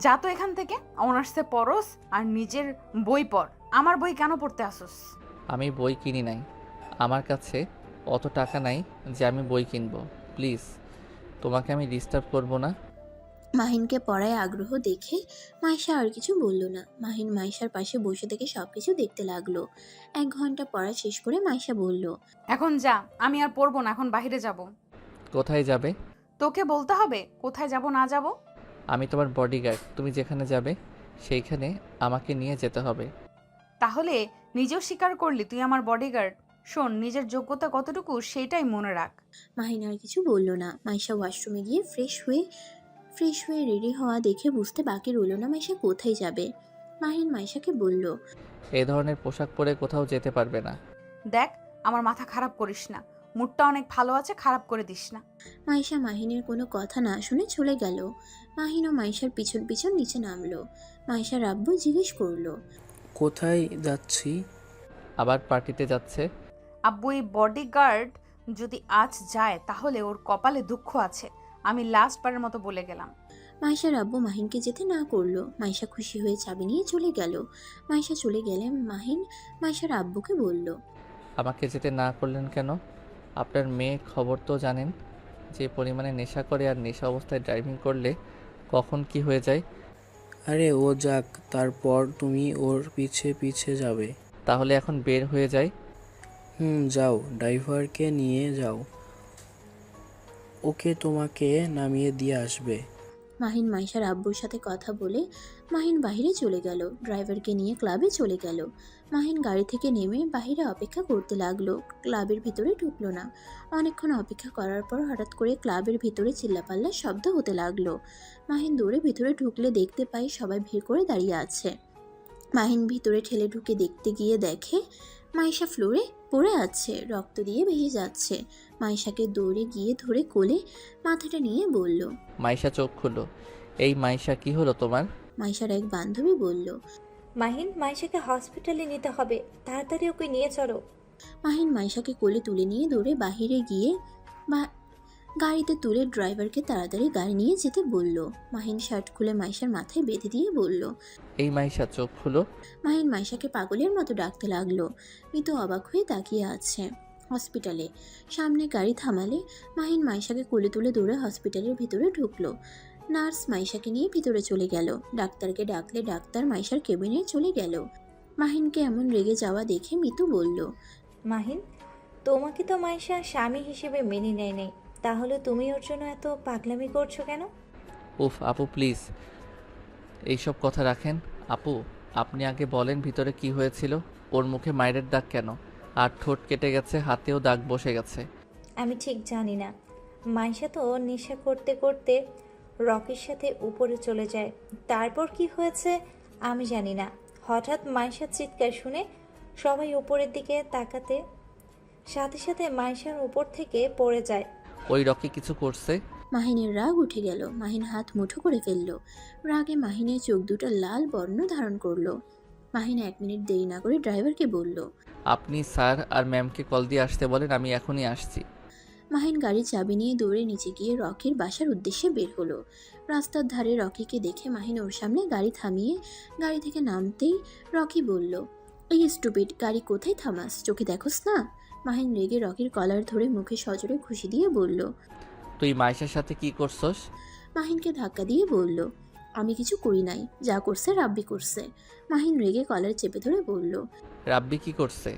যা তো এখান থেকে, অনার্সে পড়স আর নিজের বই পড়। আমার বই কেন পড়তে আসোস? আমি বই কিনি নাই, আমার কাছে অত টাকা নাই যে আমি বই কিনবো। প্লিজ, তোমাকে আমি ডিস্টার্ব করবো না। মাহিনকে পড়ায় আগ্রহ দেখে মাইশা আর কিছু বলল না। মাহিন মাইশার পাশে বসে থেকে সবকিছু দেখতে লাগলো। 1 ঘন্টা পড়া শেষ করে মাইশা বলল, এখন যা, আমি আর পড়বো না, এখন বাইরে যাব। কোথায় যাবে? তোকে বলতে হবে কোথায় যাব না যাব? আমি তোমার বডিগার্ড, তুমি যেখানে যাবে সেইখানে আমাকে নিয়ে যেতে হবে। তাহলে নিজেও স্বীকার করলি তুই আমার বডিগার্ড। শোন, নিজের যোগ্যতা কতটুকু সেটাই মনে রাখ। মাহিন আর কিছু বলল না। মাইশা ওয়াশরুমে গিয়ে ফ্রেশ হয়ে রেডি হওয়া দেখে বুঝতে বাকি রইল না মাইশা কোথায় যাবে। মাহিন মাইশাকে বলল, এই ধরনের পোশাক পরে কোথাও যেতে পারবে না। দেখ, আমার মাথা খারাপ করিস না, মুডটা অনেক ভালো আছে, খারাপ করে দিস না। মাইশা মাহিনের কোনো কথা না শুনে চলে গেল। মাহিন ও মাইশার পিছন পিছন নিচে নামলো। মাইশার আব্বু জিজ্ঞেস করলো, কোথায় যাচ্ছি? আবার পার্টিতে যাচ্ছে। আব্বু, এই বডিগার্ড যদি আজ যায় তাহলে ওর কপালে দুঃখ আছে। আমি লাস্ট বারের মতো বলে গেলাম। মাইশার আব্বু মাহিনকে যেতে না করলো। মাইশা খুশি হয়ে চাবি নিয়ে চলে গেল। মাইশা চলে গেলে মাহিন মাইশার আব্বুকে বলল, আমাকে যেতে না করলেন কেন? আপনার মেয়ে খবর তো জানেন, যে পরিমাণে নেশা করে আর নেশা অবস্থায় ড্রাইভিং করলে কখন কি হয়ে যায়। আরে ও যাক, তারপর তুমি ওর পিছে পিছে যাবে। তাহলে এখন বের হয়ে যায়। যাও, ড্রাইভারকে নিয়ে যাও, ওকে তোমাকে নামিয়ে দিয়ে আসবে। মাহিন মাইশার আব্বুর সাথে কথা বলে মাহিন বাইরে চলে গেল। ড্রাইভারকে নিয়ে ক্লাবে চলে গেল। মাহিন গাড়ি থেকে নেমে বাইরে অপেক্ষা করতে লাগলো। ক্লাবের ভিতরে ঢুকলো না। অনেকক্ষণ অপেক্ষা করার পর হঠাৎ করে ক্লাবের ভিতরে চিল্লাপাল্লার শব্দ হতে লাগলো। মাহিন দৌড়ে ভিতরে ঢুকলে দেখতে পাই সবাই ভিড় করে দাঁড়িয়ে আছে। মাহিন ভিতরে ঠেলে ঢুকে দেখতে গিয়ে দেখে মাইশা ফ্লোরে পড়ে আছে, রক্ত দিয়ে ভেসে যাচ্ছে। মাইশাকে দৌড়ে গিয়ে ধরে কোলে মাথাটা নিয়ে বলল, মাইশা চোখ খুলো। এই মাইশা, কি হলো তোমার? মাইশার এক বান্ধবী বলল। মাহিন, মাইশাকে হসপিটালে নিতে হবে, তাড়াতাড়ি ওকে নিয়ে চলো। মাহিন মাইশাকে কোলে তুলে নিয়ে দৌড়ে বাহিরে গিয়ে গাড়িতে তুলে ড্রাইভারকে তাড়াতাড়ি গাড়ি নিয়ে যেতে বলল। মাহিন শার্ট খুলে মাইশার মাথায় বেঁধে দিয়ে বলল। এই মাইশা, চোখ খুলো। মাহিন মাইশাকে পাগলের মতো ডাকতে লাগলো। মিতু অবাক হয়ে তাকিয়ে আছে। হসপিটালে সামনে গাড়ি থামালে মাহিন মাইশাকে কোলে তুলে দৌড়ে হসপিটালের ভিতরে ঢুকলো। নার্স মাইশাকে নিয়ে ভিতরে চলে গেল। ডাক্তারকে ডাকলে ডাক্তার মাইশার কেবিনে চলে গেল। মাহিনকে এমন রেগে যাওয়া দেখে মিতু বলল, মাহিন, তোমাকে তো মাইশা স্বামী হিসেবে মেনে নেয় নাই, তাহলে তুমি ওর জন্য এত পাগলামি করছো কেন? উফ আপু, প্লিজ এইসব কথা রাখেন। আপু, আপনি আগে বলেন ভিতরে কি হয়েছিল? ওর মুখে মায়ের দাগ কেন? আর ঠোঁট কেটে গেছে, হাতেও দাগ বসে গেছে। আমি ঠিক জানি না। মাইশা তো নেশা করতে করতে রকির সাথে উপরে চলে যায়, তারপর কি হয়েছে আমি জানি না। হঠাৎ মাইশার চিৎকার শুনে সবাই উপরের দিকে তাকাতে সাথে সাথে মাইশার উপর থেকে পড়ে যায়। ওই রকি কিছু করছে? মাহিনের রাগ উঠে গেল। মাহিন হাত মুঠো করে ফেলল। রাগে মাহিনের চোখ দুটো লাল বর্ণ ধারণ করলো। মাহিন 1 মিনিট দেরি না করে ড্রাইভারকে বলল, আপনি স্যার আর ম্যামকে কল দিয়ে আসতে বলেন, আমি এখনই আসছি। মাহিন গাড়ির চাবি নিয়ে দৌড়ে নিচে গিয়ে রকির বাসার উদ্দেশ্যে বের হলো। রাস্তার ধারে রকিকে দেখে মাহিন ওর সামনে গাড়ি থামিয়ে গাড়ি থেকে নামতেই রকি বলল, এই স্টুপিড, গাড়ি কোথায় থামাস, চোখে দেখোস না? মাহিন রেগে রকির কলার ধরে মুখে সজোরে খুশি দিয়ে বলল। তুই মাইশার সাথে কি করছস? মাহিনকে ধাক্কা দিয়ে বলল, আমি কিছু করি নাই, যা করছে রাব্বি করছে। মাহিন রেগে কলার চেপে ধরে বলল। রাব্বি কি করছে?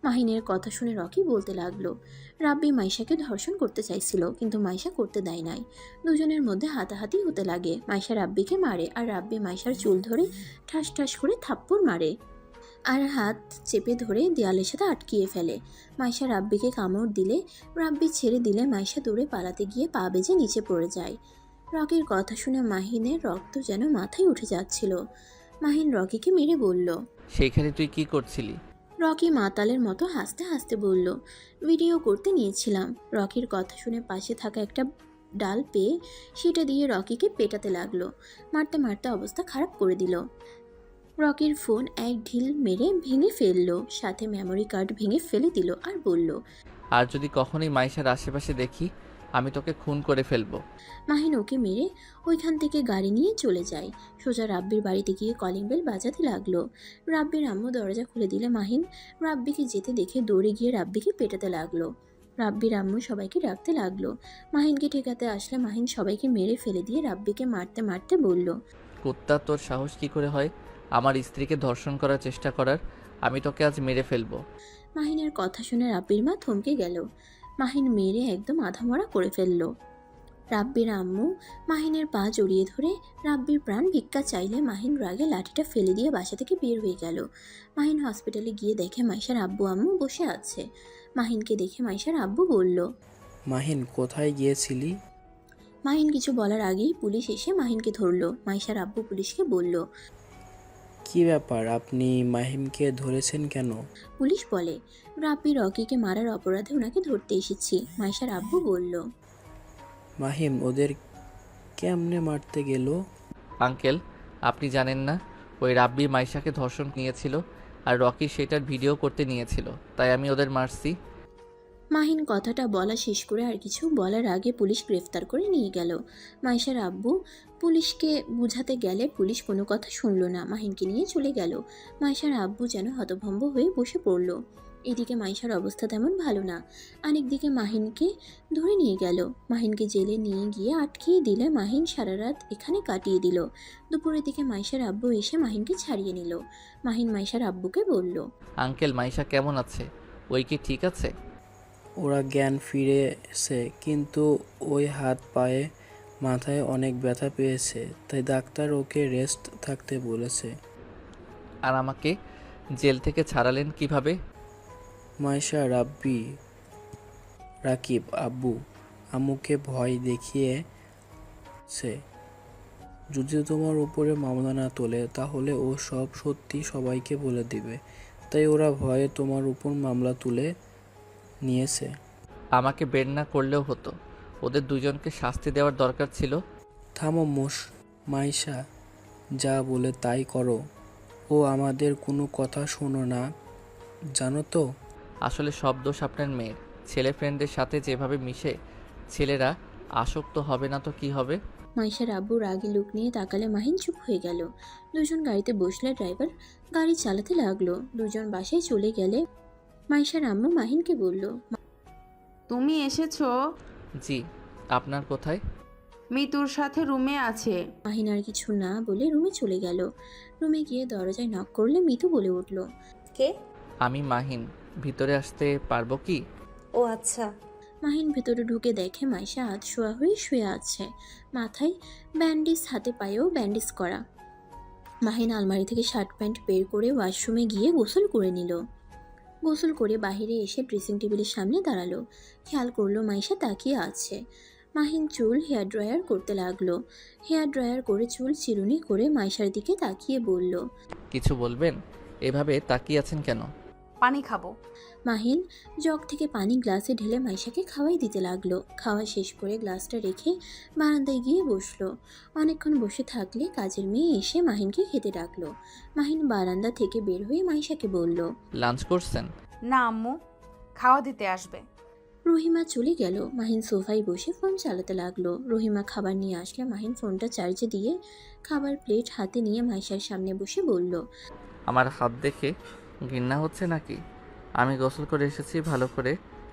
মাহিনের কথা শুনে রকি বলতে লাগলো, রাব্বি মাইশাকে ধর্ষণ করতে চাইছিল, কিন্তু মাইশা করতে দেয় নাই। দুজনের মধ্যে হাতাহাতি হতে লাগে। মাইশা রাব্বিকে মারে আর রাব্বি মাইশার চুল ধরে ঠাস ঠাস করে থাপ্পড় মারে আর হাত চেপে ধরে দেয়ালের সাথে আটকিয়ে ফেলে। মাইশা রাব্বিকে কামড় দিলে রাব্বি ছেড়ে দিলে মাইশা দৌড়ে পালাতে গিয়ে পা বেজে নিচে পড়ে যায়। রকির কথা শুনে মাহিনের রক্ত যেন মাথায় উঠে যাচ্ছিল। মাহিন রকিকে মেরে বলল। সেইখানে তুই কি করছিলি? রকি মাতালের মতো হাসতে হাসতে বলল, ভিডিও করতে নিয়েছিলাম। রকির কথা শুনে পাশে থাকা একটা ডাল পেয়ে সেটা দিয়ে রকিকে পেটাতে লাগলো। মারতে মারতে অবস্থা খারাপ করে দিল। রকির ফোন এক ঢিল মেরে ভেঙে ফেললো, সাথে মেমোরি কার্ড ভেঙে ফেলে দিল আর বলল, আর যদি কখনোই মাইশার আশেপাশে দেখি আমি তোকে খুন করে ফেলবো। মাহিন ওকে মেরে ওইখান থেকে গাড়ি নিয়ে চলে যায়। সোজা রাব্বির বাড়িতে গিয়ে কলিং বেল বাজাতে লাগলো। রাব্বির আম্মু দরজা খুলে দিলে মাহিন রাব্বিকে যেতে দেখে দৌড়ে গিয়ে রাব্বিকে পেটাতে লাগলো। রাব্বির আম্মু সবাইকে ডাকতে লাগলো। মাহিনকে ঠেকাতে আসলে মাহিন সবাইকে মেরে ফেলে দিয়ে রাব্বিকে মারতে মারতে বলল, কুত্তা, তোর সাহস কি করে হয় আমার স্ত্রীকে ধর্ষণ করার চেষ্টা করার? আমি তোকে আজ মেরে ফেলবো। মাহিনের কথা শুনে রাব্বির মা থমকে গেল। মাহিন মেরে একদম আধামরা করে ফেলল। রাব্বির আম্মু মাহিনের পা জড়িয়ে ধরে রাব্বির প্রাণ ভিক্ষা চাইলে মাহিন রাগে লাঠিটা ফেলে দিয়ে বাসা থেকে বের হয়ে গেল। মাহিন হসপিটালে গিয়ে দেখে মাইশার আব্বু আম্মু বসে আছে। মাহিনকে দেখে মাইশার আব্বু বলল, মাহিন কোথায় গিয়েছিলি? মাহিন কিছু বলার আগেই পুলিশ এসে মাহিনকে ধরলো। মাইশার আব্বু পুলিশকে বলল। কি ব্যাপার, আপনি মাহিমকে ধরেছেন কেন? পুলিশ বলে, রাব্বি রকিকে মারার অপরাধে ওনাকে ধরতে এসেছি। মাইশার আব্বু বলল, মাহিম ওদের কেমনে মারতে গেল? আঙ্কেল, আপনি জানেন না ওই রাব্বি মাইশাকে ধর্ষণ নিয়েছিল আর রকি সেটার ভিডিও করতে নিয়েছিল, তাই আমি ওদের মারছি। মাহিন কথাটা বলা শেষ করে আর কিছু বলার আগে পুলিশ গ্রেফতার করে নিয়ে গেল। মাইশার আব্বু পুলিশকে বুঝাতে গেলে পুলিশ কোনো কথা শুনল না, মাহিনকে নিয়ে চলে গেল। মাইশার আব্বু যেন হতভম্ব হয়ে বসে পড়ল। এদিকে মাইশার অবস্থা তেমন ভালো না। আরেকদিকে মাহিনকে ধরে নিয়ে গেল। মাহিনকে জেলে নিয়ে গিয়ে আটকিয়ে দিলে মাহিন সারা রাত এখানে কাটিয়ে দিল। দুপুরের দিকে মাইশার আব্বু এসে মাহিনকে ছাড়িয়ে নিল। মাহিন মাইশার আব্বুকে বলল, আঙ্কেল, মাইশা কেমন আছে? ওই কি ঠিক আছে? ওরা জ্ঞান ফিরেছে, কিন্তু ওই হাত পায়ে মাথায় অনেক ব্যথা পেয়েছে, তাই ডাক্তার ওকে রেস্ট থাকতে বলেছে। আর আমাকে জেল থেকে ছাড়ালেন কিভাবে? মাইশা, রাব্বি, রাকিব আব্বু আম্মুকে ভয় দেখিয়েছে। যদি তোমার উপরে মামলা না তোলে তাহলে ও সব সত্যি সবাইকে বলে দিবে, তাই ওরা ভয়ে তোমার উপর মামলা তুলে নিয়েছে। আমাকে বের না করলেও হতো, ওদের দুজনকে শাস্তি দেওয়ার দরকার ছিল। থামো মাইশা, যা বলে তাই করো। ও আমাদের কোনো কথা শোনো না, জানো তো। আসলে সব দোষ আপনার মেয়ের। ছেলে ফ্রেন্ডদের সাথে যেভাবে মিশে, ছেলেরা আসক্ত হবে না তো কি হবে? মাইশার আব্বু রাগী লুক নিয়ে তাকালে মাহিন চুপ হয়ে গেল। দুজন গাড়িতে বসলে ড্রাইভার গাড়ি চালাতে লাগলো। দুজন বাসায় চলে গেলে মাইশার আম্মু মাহিনকে বলল, তুমি এসেছো? জি, আপনার কোথায়? মিতুর সাথে রুমে আছে। মাহিন আর কিছু না বলে রুমে চলে গেল। রুমে গিয়ে দরজায় নক করলে মিতু বলে উঠল, কে? আমি মাহিন, ভিতরে আসতে পারবো কি? ও আচ্ছা। মাহিন ভেতরে ঢুকে দেখে মাইশা আধশোয়া হয়ে শুয়ে আছে, মাথায় ব্যান্ডেজ, হাতে পায়েও ব্যান্ডেজ করা। মাহিন আলমারি থেকে শার্ট প্যান্ট বের করে ওয়াশরুমে গিয়ে গোসল করে নিল। গোসল করে বাইরে এসে ড্রেসিং টেবিলের সামনে দাঁড়ালো। খেয়াল করলো মাইশা তাকিয়ে আছে। মাহিন চুল হেয়ার ড্রায়ার করতে লাগলো। হেয়ার ড্রায়ার করে চুল চিরুনি করে মাইশার দিকে তাকিয়ে বলল, কিছু বলবেন? এভাবে তাকিয়ে আছেন কেন? পানি খাবো। মাহিন জগ থেকে পানি গ্লাসে ঢেলে মাইশাকে খাওয়াই দিতে লাগলো। খাওয়া শেষ করে গ্লাসটা রেখে বারান্দায় গিয়ে বসলো। অনেকক্ষণ বসে থাকলে কাজের মেয়ে এসে মাহিনকে খেতে ডাকলো। মাহিন বারান্দা থেকে বের হয়ে মাইশাকে বলল, লাঞ্চ করছেন? না আম্মু, খাওয়া দিতে আসবে। রহিমা চলে গেল। মাহিন সোফায় বসে ফোন চালাতে লাগলো। রহিমা খাবার নিয়ে আসলে মাহিন ফোনটা চার্জে দিয়ে খাবার প্লেট হাতে নিয়ে মাইশার সামনে বসে বলল, আমার হাত দেখে ঘৃণা হচ্ছে নাকি? আমি গোসল করে এসেছি, ভালো করে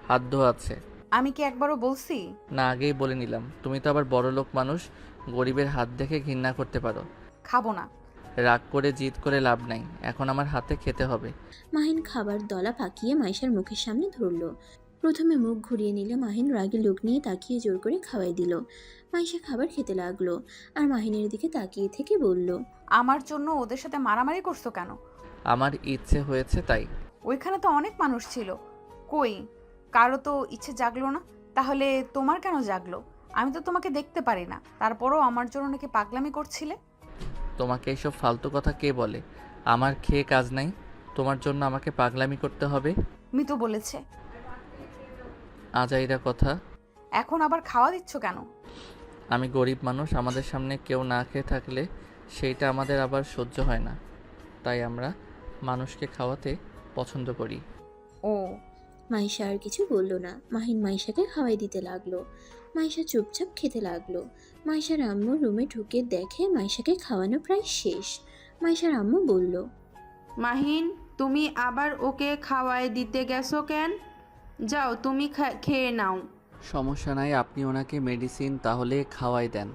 হাত ধোয়া আছে। আমি কি একবারও বলছি? না, আগেই বলে নিলাম, তুমি তো আবার বড় লোক মানুষ, গরিবের হাত দেখে ঘৃণা করতে পারো। খাবো না। রাগ করে জিদ করে লাভ নাই, এখন আমার হাতে খেতে হবে। মাহিন খাবার দলা পাকিয়ে মাইশার মুখের সামনে ধরলো। প্রথমে মুখ ঘুরিয়ে নিলে মাহিন রাগী লোক নিয়ে তাকিয়ে জোর করে খাওয়াই দিল। মাইশা খাবার খেতে লাগলো আর মাহিনের দিকে তাকিয়ে থেকে বলল, আমার জন্য ওদের সাথে মারামারি করছো কেন? আমার ইচ্ছে হয়েছে তাই। ওইখানে তো অনেক মানুষ ছিল, কই কারো তো ইচ্ছে জাগলো না? তাহলে তোমার কেন জাগলো? আমি তো তোমাকে দেখতে পারি না, তারপরও আমার জন্য নাকি পাগলামি করছিলে। তোমাকে এইসব ফালতু কথা কে বলে? আমার খেয়ে কাজ নাই, তোমার জন্য আমাকে পাগলামি করতে হবে? মিতু বলেছে। আজাইরা কথা। এখন আবার খাওয়া দিচ্ছ কেন? আমি গরিব মানুষ, আমাদের সামনে কেউ না খেয়ে থাকলে সেইটা আমাদের আবার সহ্য হয় না, তাই আমরা মানুষকে খাওয়াতে পছন্দ করি। ও, মাইশা আর কিছু বলল না। মাহিন মাইশাকে খাওয়াই দিতে লাগলো। মাইশা চুপচাপ খেতে লাগলো। মাইশার আম্মু রুমে ঢুকে দেখে মাইশাকে খাওয়ানো প্রায় শেষ। মাইশার আম্মু বলল, মাহিন, তুমি আবার ওকে খাওয়াই দিতে গেছো কেন? যাও, তুমি খেয়ে নাও। সমস্যা নাই, আপনি ওনাকে মেডিসিন তাহলে খাওয়াই দেন।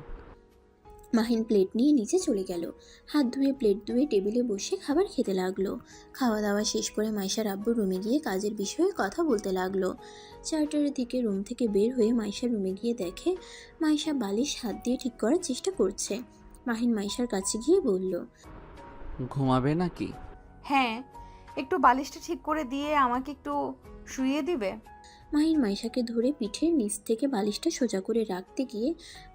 মাহিন প্লেট নিয়ে নিচে চলে গেল। হাত ধুয়ে প্লেট ধুয়ে টেবিলে বসে খাবার খেতে লাগলো। খাওয়া দাওয়া শেষ করে মাইশার আব্বু রুমে গিয়ে কাজের বিষয়ে কথা বলতে লাগলো। 4টার দিকে রুম থেকে বের হয়ে মাইশা রুমে গিয়ে দেখে মাইশা বালিশ হাত দিয়ে ঠিক করার চেষ্টা করছে। মাহিন মাইশার কাছে গিয়ে বলল, ঘুমাবে নাকি? হ্যাঁ, একটু বালিশটা ঠিক করে দিয়ে আমাকে একটু শুইয়ে দিবে? মাহিন মাইশাকে ধরে পিঠের নিচ থেকে বালিশটা সোজা করে রাখতে গিয়ে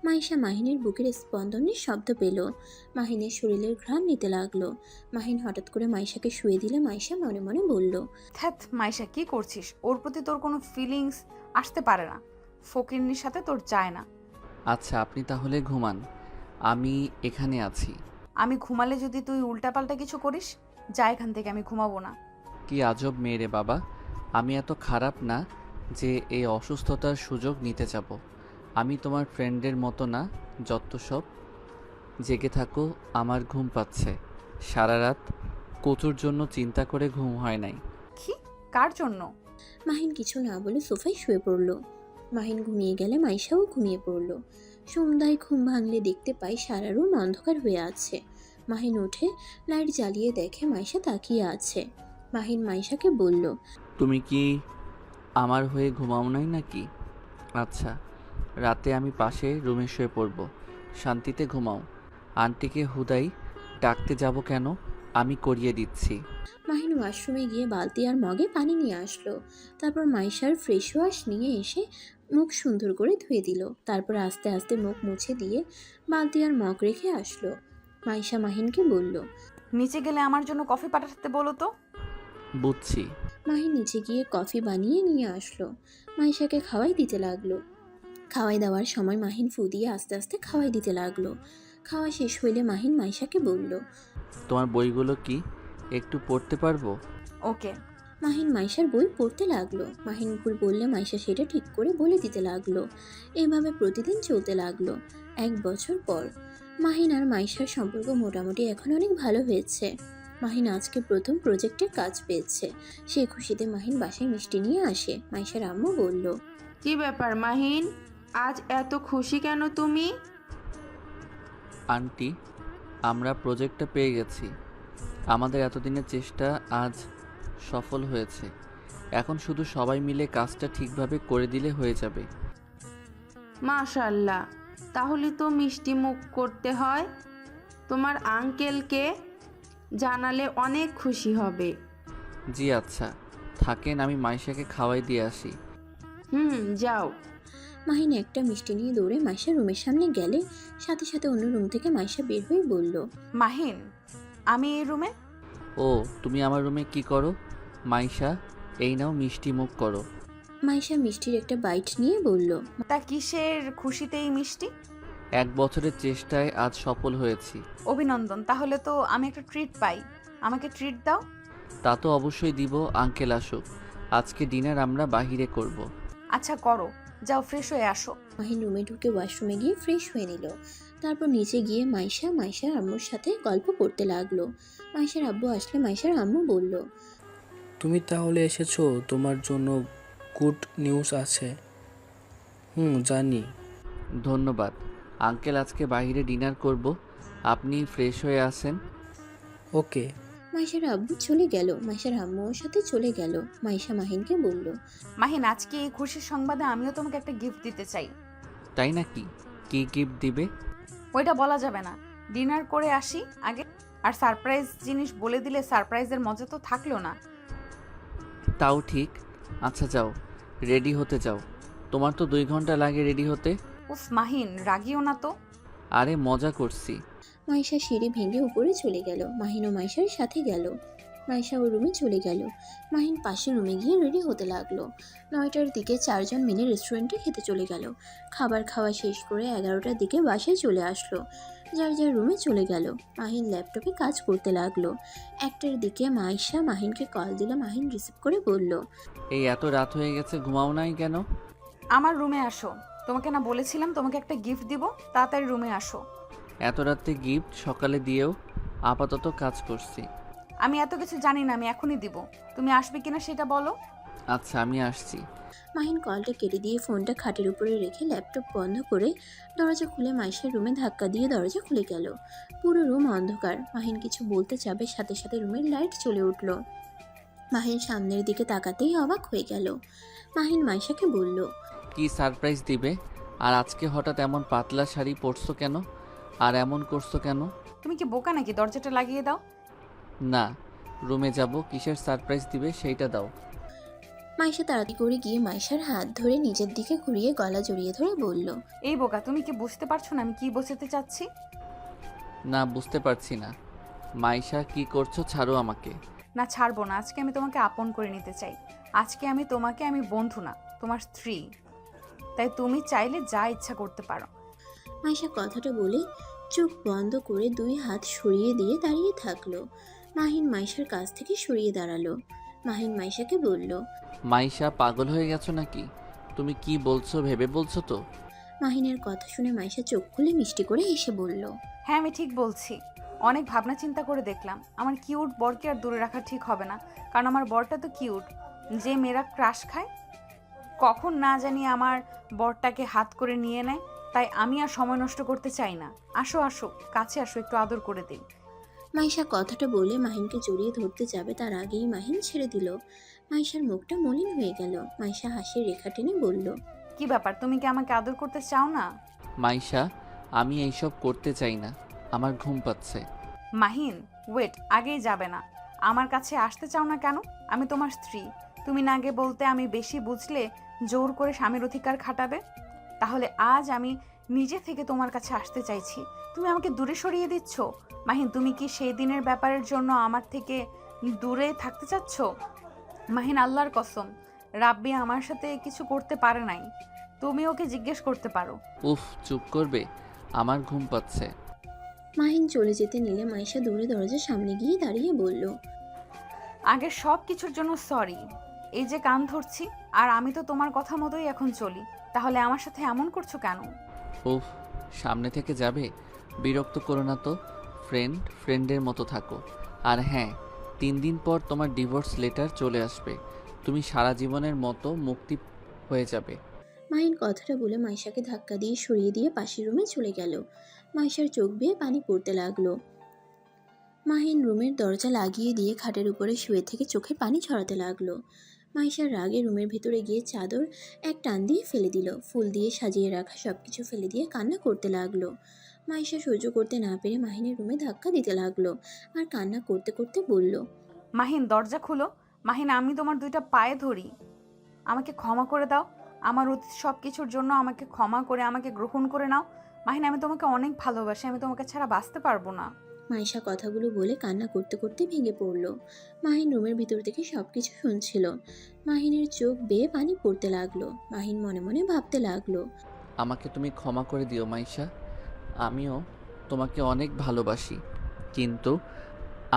মাইশা মাহিনের বুকের স্পন্দনের শব্দ পেল। মাহিনের শরীরের ঘ্রাণ নিতে লাগলো। মাহিন হঠাৎ করে মাইশাকে শুয়ে দিলে মাইশা মনে মনে বলল, ধ্যাত মাইশা, কি করছিস? ওর প্রতি তোর কোনো ফিলিংস আসতে পারে না। ফকিন্নির সাথে তোর যায় না। আচ্ছা, আপনি তাহলে ঘুমান, আমি এখানে আছি। আমি ঘুমালে যদি তুই উল্টাপাল্টা কিছু করিস, যা এখান থেকে, আমি ঘুমাবো না। কি আজব মেয়ে রে বাবা, আমি এত খারাপ না যে এই অসুস্থতার সুযোগ নিতে যাব। আমি তোমার ফ্রেন্ডের মতো না, যত সব। জেগে থাকো, আমার ঘুম পাচ্ছে। সারা রাত কচুর জন্য চিন্তা করে ঘুম হয় নাই। কি? কার জন্য? মাহিন কিছু না বলে সোফায় শুয়ে পড়ল। মাহিন ঘুমিয়ে গেলে মাইশাও ঘুমিয়ে পড়ল। সন্ধ্যায় ঘুম ভাঙলে দেখতে পাই সারা রুম অন্ধকার হয়ে আছে। মাহিন উঠে লাইট জ্বালিয়ে দেখে মাইশা তাকিয়ে আছে। মাহিন মাইশাকে বলল, তুমি কি আমার হয়ে ঘুমাও নাই নাকি? আচ্ছা, রাতে আমি পাশে রুমে শুয়ে পড়ব, শান্তিতে ঘুমাও। আন্টিকে হুদাই ডাকতে যাব কেন? আমি করিয়ে দিচ্ছি। মাহিন ওয়াশরুমে গিয়ে বালতি আর মগে পানি নিয়ে আসলো। তারপর মাইশার ফ্রেশ ওয়াশ নিয়ে এসে মুখ সুন্দর করে ধুয়ে দিল। তারপর আস্তে আস্তে মুখ মুছে দিয়ে বালতি আর মগ রেখে আসলো। মাইশা মাহিনকে বলল, নিচে গেলে আমার জন্য কফি পাঠাতে বলো তো। বুঝছি। মাহিন নিচে গিয়ে কফি বানিয়ে নিয়ে আসলো। মাইশাকে খাওয়াই দিতে লাগলো। খাওয়াই দেওয়ার সময় মাহিন ফু দিয়ে আস্তে আস্তে খাওয়াই দিতে লাগলো। খাওয়া শেষ হইলে মাহিন মাইশাকে বলল, তোমার বইগুলো কি একটু পড়তে পারবো? ওকে। মাহিন মাইশার বই পড়তে লাগলো। মাহিন ভুল বললে মাইশা সেটা ঠিক করে বলে দিতে লাগলো। এইভাবে প্রতিদিন চলতে লাগলো। 1 বছর পর মাহিন আর মাইশার সম্পর্ক মোটামুটি এখন অনেক ভালো হয়েছে। মাহিন আজকে প্রথম প্রজেক্টের কাজ পেয়েছে। সেই খুশিতে মাহিন বাসায় মিষ্টি নিয়ে আসে। মাইশার আম্মু বলল, কি ব্যাপার মাহিন, আজ এত খুশি কেন তুমি? আন্টি, আমরা প্রজেক্টটা পেয়ে গেছি। আমাদের এতদিনের চেষ্টা আজ সফল হয়েছে। এখন শুধু সবাই মিলে কাজটা ঠিকভাবে করে দিলে হয়ে যাবে। মাশাল্লাহ, তাহলে তো মিষ্টি মুখ করতে হয়। তোমার আঙ্কেলকে জানালে অনেক খুশি হবে। জি আচ্ছা, থাকেন, আমি মাইশাকে খাওয়াই দিয়ে আসি। যাও। মাহিন একটা মিষ্টি নিয়ে দৌড়ে মাইশার রুমের সামনে গেলে সাথে সাথে অন্য রুম থেকে মাইশা বের হয়ে বলল, মাহিন, আমি এই রুমে। ও, তুমি আমার রুমে কি করো? মাইশা, এই নাও মিষ্টি মুখ করো। মাইশা মিষ্টির একটা বাইট নিয়ে বলল, তা কিসের খুশিতে এই মিষ্টি? 1 বছরের চেষ্টায় আজ সফল হয়েছি। অভিনন্দন। তাহলে তো আমি একটা ট্রিট পাই। আমাকে ট্রিট দাও। তা তো অবশ্যই দিব, আঙ্কেল আসুক। আজকে ডিনার আমরা বাহিরে করব। আচ্ছা করো, যাও ফ্রেশ হয়ে আসো। মাহিন রুমে ঢুকে ওয়াশরুমে গিয়ে ফ্রেশ হয়ে নিল। তারপর নিচে গিয়ে মাইশার আম্মুর সাথে গল্প করতে লাগলো। মাইশার আব্বু আসলে মাইশার আম্মু বলল, তুমি তাহলে এসেছো, তোমার জন্য গুড নিউজ আছে। জানি। ধন্যবাদ আঙ্কেল, আজকে বাইরে ডিনার করব, আপনি ফ্রেশ হয়ে আসেন। ওকে। মাইশার আব্বু চলে গেল। মাইশার আম্মু ওর সাথে চলে গেল। মাইশা মাহিনকে বলল, মাহিন, আজকে এই খুশির সংবাদে আমিও তোমাকে একটা গিফট দিতে চাই। তাই নাকি? কি গিফট দিবে? ওইটা বলা যাবে না, ডিনার করে আসি আগে। আর সারপ্রাইজ জিনিস বলে দিলে সারপ্রাইজের মজা তো থাকলো না। তাও ঠিক। আচ্ছা যাও, রেডি হতে যাও। তোমার তো 2 ঘন্টা লাগে রেডি হতে। উফ মাহিন, রাগিও না তো। আরে মজা করছি। মাইশা সিঁড়ি ভেঙে উপরে চলে গেল। মাহিন ও মাইশার সাথে গেল। মাইশা ওর রুমে চলে গেল। মাহিন পাশের রুমে গিয়ে রেডি হতে লাগলো। 9টার দিকে 4জন মিলে রেস্টুরেন্টে খেতে চলে গেল। খাবার খাওয়া শেষ করে 11টার দিকে বাসায় চলে আসলো। যার যার রুমে চলে গেল। মাহিন ল্যাপটপে কাজ করতে লাগলো। 1টার দিকে মাইশা মাহিনকে কল দিল। মাহিন রিসিভ করে বলল, এই এত রাত হয়ে গেছে, ঘুমাও নাই কেন? আমার রুমে আসো। তোমাকে না বলেছিলাম তোমাকে একটা গিফট দিব? তাড়াতাড়ি রুমে আসো। এত রাতে গিফট সকালে দিয়েও আপাতত কাজ করছি। আমি এত কিছু জানি না, আমি এখনই দিব। তুমি আসবে কিনা সেটা বলো। আচ্ছা, আমি আসছি। মাহিন কলটা কেটে দিয়ে ফোনটা খাটের উপরে রেখে ল্যাপটপ বন্ধ করে দরজা খুলে মাইশার রুমে ধাক্কা দিয়ে দরজা খুলে গেল। পুরো রুম অন্ধকার। মাহিন কিছু বলতে যাবে, সাথে সাথে রুমের লাইট জ্বলে উঠল। মাহিন সামনের দিকে তাকাতেই অবাক হয়ে গেল। মাহিন মাইশাকে বলল, কি সারপ্রাইজ দিবে? আর আজকে হঠাৎ এমন পাতলা শাড়ি পরছো কেন? আর এমন করছো কেন? তুমি কি বোকা নাকি? দরজাটা লাগিয়ে দাও। না, রুমে যাব, কিসের সারপ্রাইজ দিবে সেইটা দাও। মাইশা তাড়াতাড়ি করে গিয়ে মাইশার হাত ধরে নিজের দিকে ঘুরিয়ে গলা জড়িয়ে ধরে বলল, এই বোকা, তুমি কি বুঝতে পারছো না আমি কি বোঝাতে চাচ্ছি? না, বুঝতে পারছি না। মাইশা, কি করছো? ছাড়ো আমাকে। না, ছাড়বো না। আজকে আমি তোমাকে আপন করে নিতে চাই। আজকে আমি বন্ধু না, তোমার স্ত্রী। তাই তুমি চাইলে যা ইচ্ছা করতে পারো। মাইশা কথাটা বলে চোখ বন্ধ করে 2 হাত সরিয়ে দিয়ে দাঁড়িয়ে থাকলো। মাহিন মাইশার কাছ থেকে সরিয়ে দাঁড়ালো। মাহিন মাইশাকে বলল, মাইশা, পাগল হয়ে গেছো নাকি? তুমি কি বলছো ভেবে বলছো তো? মাহিনের কথা শুনে মাইশা চোখ খুলে মিষ্টি করে হেসে বলল, হ্যাঁ, আমি ঠিক বলছি। অনেক ভাবনা চিন্তা করে দেখলাম আমার কিউট বরকে আর দূরে রাখা ঠিক হবে না। কারণ আমার বরটা তো কিউট, যে মেয়েরা ক্রাশ খায়। কখন না জানি আমার বরটাকে হাত করে নিয়ে নেয়। তাই আমি আর সময় নষ্ট করতে চাই না। আসো আসো, কাছে আসো, একটু আদর করে দিই। মাইশা কথাটা বলে মাহিনকে জড়িয়ে ধরতে যাবে, তার আগেই মাহিন ছেড়ে দিল। মাইশার মুখটা মলিন হয়ে গেল। মাইশা হাসির রেখা টেনে বলল, কি ব্যাপার, তুমি কি আমাকে আদর করতে চাও না? মাইশা, আমি এইসব করতে চাই না, আমার ঘুম পাচ্ছে। মাহিন, ওয়েট, আগেই যাবে না। আমার কাছে আসতে চাও না কেন? আমি তোমার স্ত্রী। তুমি না আগে বলতে আমি বেশি বুঝলে জোর করে স্বামীর অধিকার খাটাবে। তাহলে আজ আমি নিজে থেকে তোমার কাছে আসতে চাইছি, তুমি আমাকে দূরে সরিয়ে দিচ্ছ। মাহিন, তুমি কি সেই দিনের ব্যাপারের জন্য আমার থেকে দূরে থাকতে চাচ্ছ? মাহিন, আল্লাহর কসম, রাব্বি আমার সাথে কিছু করতে পারে নাই। তুমি ওকে জিজ্ঞেস করতে পারো। উফ, চুপ করবে? আমার ঘুম পাচ্ছে। মাহিন চলে যেতে নিলে মাইশা দৌড়ে দরজার সামনে গিয়ে দাঁড়িয়ে বলল, আগে সব কিছুর জন্য সরি। এই যে কান ধরছি, আর আমি তো তোমার কথা মতোই এখন চলি। তাহলে আমার সাথে এমন করছো কেন? উফ, সামনে থেকে যাবে? বিরক্ত করো না তো। ফ্রেন্ডের মতো থাকো। আর হ্যাঁ, 3 দিন পর তোমার ডিভোর্স লেটার চলে আসবে। তুমি সারা জীবনের মতো মুক্তি হয়ে যাবে। মাহিন কথাটা বলে মাইশাকে ধাক্কা দিয়ে সরিয়ে দিয়ে পাশের রুমে চলে গেল। মাইশার চোখ বেয়ে পানি পড়তে লাগলো। মাহিন রুমের দরজা লাগিয়ে দিয়ে খাটের উপরে শুয়ে থেকে চোখে পানি ঝরাতে লাগলো। মাইশার রাগে রুমের ভেতরে গিয়ে চাদর এক টান দিয়ে ফেলে দিল। ফুল দিয়ে সাজিয়ে রাখা সবকিছু ফেলে দিয়ে কান্না করতে লাগলো। মাইশা সহ্য করতে না পেরে মাহিনের রুমে ধাক্কা দিতে লাগলো আর কান্না করতে করতে বলল, মাহিন, দরজা খুলো। মাহিন, আমি তোমার 2টা পায়ে ধরি, আমাকে ক্ষমা করে দাও। আমার অতীত সব কিছুর জন্য আমাকে ক্ষমা করে আমাকে গ্রহণ করে নাও। মাহিন, আমি তোমাকে অনেক ভালোবাসি, আমি তোমাকে ছাড়া বাঁচতে পারবো না। মাইশা কথাগুলো বলে কান্না করতে করতে ভেঙে পড়ল। মাহিন রুমের ভিতর থেকে সবকিছু শুনছিল। মাহিনের চোখ বেয়ে পানি পড়তে লাগলো। মাহিন মনে মনে ভাবতে লাগলো, আমাকে তুমি ক্ষমা করে দিও মাইশা। আমিও তোমাকে অনেক ভালোবাসি, কিন্তু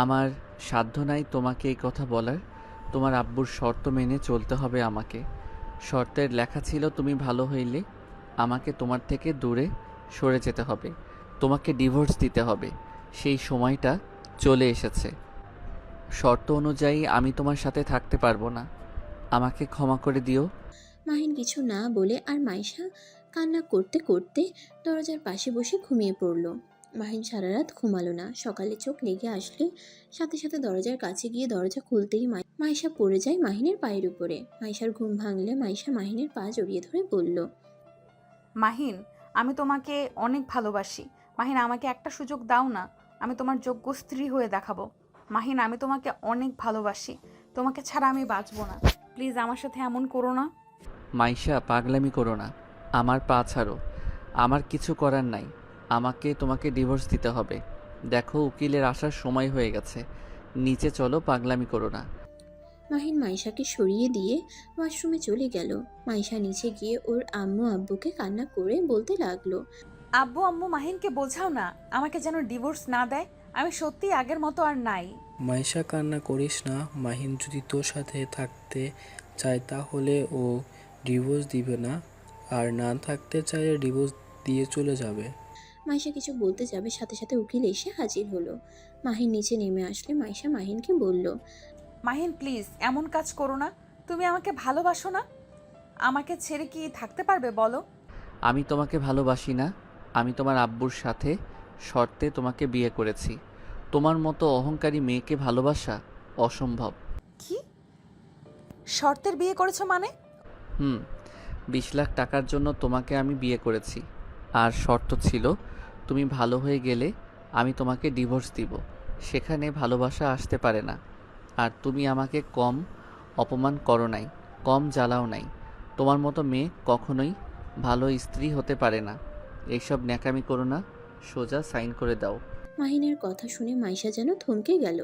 আমার সাধ্য নাই তোমাকে এই কথা বলার। তোমার আব্বুর শর্ত মেনে চলতে হবে আমাকে। শর্তের লেখা ছিল, তুমি ভালো হইলে আমাকে তোমার থেকে দূরে সরে যেতে হবে, তোমাকে ডিভোর্স দিতে হবে। সেই সময়টা চলে এসেছে। শর্ত অনুযায়ী আমি তোমার সাথে থাকতে পারবো না। আমাকে ক্ষমা করে দিও। মাহিন কিছু না বলে আর মাইশা কান্না করতে করতে দরজার পাশে বসে ঘুমিয়ে পড়ল। মাহিন সারা রাত ঘুমালো না। সকালে চোখ লেগে আসলে সাথে সাথে দরজার কাছে গিয়ে দরজা খুলতেই মাইশা পড়ে যায় মাহিনের পায়ের উপরে। মাইশার ঘুম ভাঙলে মাইশা মাহিনের পা জড়িয়ে ধরে বলল, মাহিন, আমি তোমাকে অনেক ভালোবাসি। মাহিন, আমাকে একটা সুযোগ দাও না, আমি তোমার যোগ্য স্ত্রী হয়ে দেখাবো। মাহিন, আমি তোমাকে অনেক ভালোবাসি, তোমাকে ছাড়া আমি বাঁচবো না। প্লিজ আমার সাথে এমন করো না। মাইশা, পাগলামি করো না। আমার পা ছাড়ো। আমার কিছু করার নাই। আমাকে তোমাকে ডিভোর্স দিতে হবে। দেখো, উকিলের আসার সময় হয়ে গেছে। নিচে চলো, পাগলামি করো না। মাহিন মাইশাকে সরিয়ে দিয়ে ওয়াশরুমে চলে গেল। মাইশা নিচে গিয়ে ওর আম্মু আব্বুকে কান্না করে বলতে লাগলো, আব্বু আম্মু মাহিনকে বোঝাও না আমাকে যেন ডিভোর্স না দেয়। আমি সত্যি আগের মতো আর নাই। মাইশা, কান্না করিস না। মাহিন যদি তোর সাথে থাকতে চায় তাহলে ও ডিভোর্স দিবে না, আর না থাকতে চাইলে ডিভোর্স দিয়ে চলে যাবে। মাইশা কিছু বলতে যাবে, সাথে সাথে উকিল এসে হাজির হলো। মাহিন নিচে নেমে আসলে মাইশা মাহিনকে বলল, মাহিন প্লিজ এমন কাজ করো না। তুমি আমাকে ভালোবাসো না? আমাকে ছেড়ে কি থাকতে পারবে বলো? আমি তোমাকে ভালোবাসি না। আমি তোমার আব্বুর সাথে শর্তে তোমাকে বিয়ে করেছি। তোমার মতো অহংকারী মেয়েকে ভালোবাসা অসম্ভব। কি শর্তের বিয়ে করেছো মানে? 20 লাখ টাকার জন্য তোমাকে আমি বিয়ে করেছি। আর শর্ত ছিল, তুমি ভালো হয়ে গেলে আমি তোমাকে ডিভোর্স দিব। সেখানে ভালোবাসা আসতে পারে না। আর তুমি আমাকে কম অপমান করো নাই, কম জ্বালাও নাই। তোমার মতো মেয়ে কখনোই ভালো স্ত্রী হতে পারে না। এইসব ন্যাকামি করো না, সোজা সাইন করে দাও। মাহিনের কথা শুনে মাইশা যেন থমকে গেল।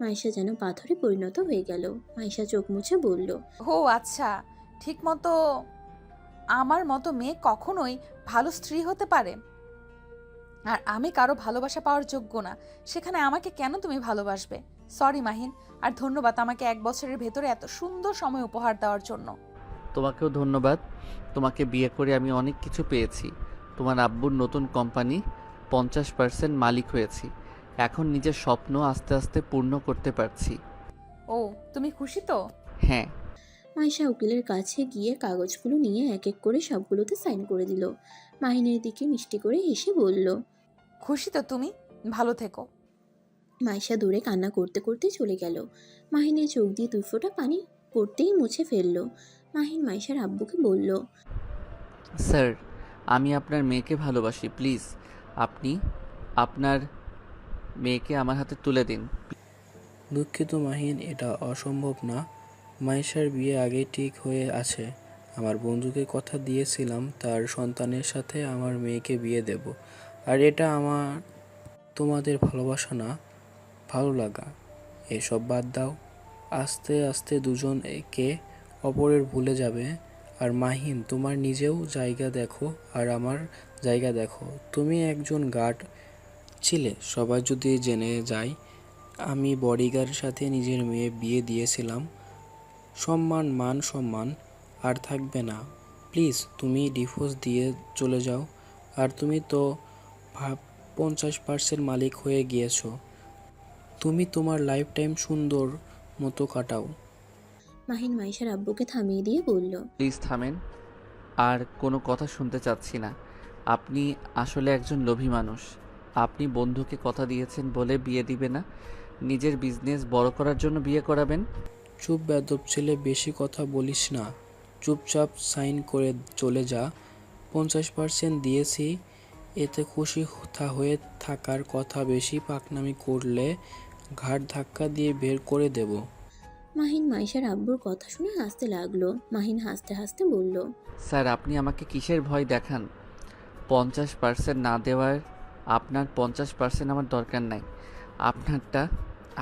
মাইশা যেন পাথরে পরিণত হয়ে গেল। মাইশা চোখ মুছে বলল, ও আচ্ছা, ঠিক মতো আমার মতো মেয়ে কখনোই ভালো স্ত্রী হতে পারে? আর আমি কারো ভালোবাসা পাওয়ার যোগ্য না, সেখানে আমাকে কেন তুমি ভালোবাসবে? সরি মাহিন, আর ধন্যবাদ আমাকে 1 বছরের ভেতরে এত সুন্দর সময় উপহার দেওয়ার জন্য। তোমাকেও ধন্যবাদ। তোমাকে বিয়ে করে আমি অনেক কিছু পেয়েছি। তোমার আব্বুর নতুন কোম্পানি 50% মালিক হয়েছি। এখন নিজের স্বপ্ন আস্তে আস্তে পূর্ণ করতে পারছি। ও তুমি খুশি তো? হ্যাঁ। মাইশা উকিলের কাছে গিয়ে কাগজগুলো নিয়ে এক এক করে সবগুলোতে সাইন করে দিল। মাহিনের দিকে মিষ্টি করে হেসে বলল, খুশি তো তুমি? ভালো থেকো। মাইশা দূরে কান্না করতে করতে চলে গেল। মাহিনের চোখ দিয়ে 2 ফোঁটা পানি পড়তেই মুছে ফেলল। মাহিন মাইশার আব্বুকে বলল, স্যার, আমি আপনার মেয়েকে ভালোবাসি। প্লিজ আপনি আপনার মেয়েকে আমার হাতে তুলে দিন। দুঃখিত মাহিন, এটা অসম্ভব না। মাইশার বিয়ে আগে ঠিক হয়ে আছে। আমার বন্ধুকে কথা দিয়েছিলাম তার সন্তানের সাথে আমার মেয়েকে বিয়ে দেব। আর এটা আমার তোমাদের ভালোবাসা না, ভালো লাগা। এসব বাদ দাও। আস্তে আস্তে দুজন একে অপরের ভুলে যাবে। আর মাহিন, তোমার নিজেও জায়গা দেখো আর আমার জায়গা দেখো। তুমি একজন গার্ড ছিলে, সবাই যদি জেনে যায় আমি বডিগার্ডের সাথে নিজের মেয়ে বিয়ে দিয়েছিলাম। সম্মান, মান সম্মান আর থাকবে না। প্লিজ তুমি ডিভোর্স দিয়ে চলে যাও। আর তুমি তো 50% মালিক হয়ে গিয়েছো। তুমি তোমার লাইফ টাইম সুন্দর মতো কাটাও। মাহিন মাইশার আব্বুকে থামিয়ে দিয়ে বলল, প্লিজ থামেন। আর কোনো কথা শুনতে চাচ্ছি না। আপনি আসলে একজন লোভী মানুষ। আপনি বন্ধুকে কথা দিয়েছেন বলে বিয়ে দিবে না, নিজের বিজনেস বড় করার জন্য বিয়ে করাবেন। চুপ বেদব ছেলে, বেশি কথা বলিস না। চুপচাপ সাইন করে চলে যা। 50% দিয়েছি, এতে খুশি হয়ে থাকার কথা। বেশি পাকনামি করলে ঘাড় ধাক্কা দিয়ে বের করে দেব। মাহিন মাইশার আব্বুর কথা শুনে হাসতে লাগলো। মাহিন হাসতে হাসতে বলল, স্যার, আপনি আমাকে কিসের ভয় দেখান? 50% না দেওয়ার আপনার 50% আমার দরকার নাই। আপনারটা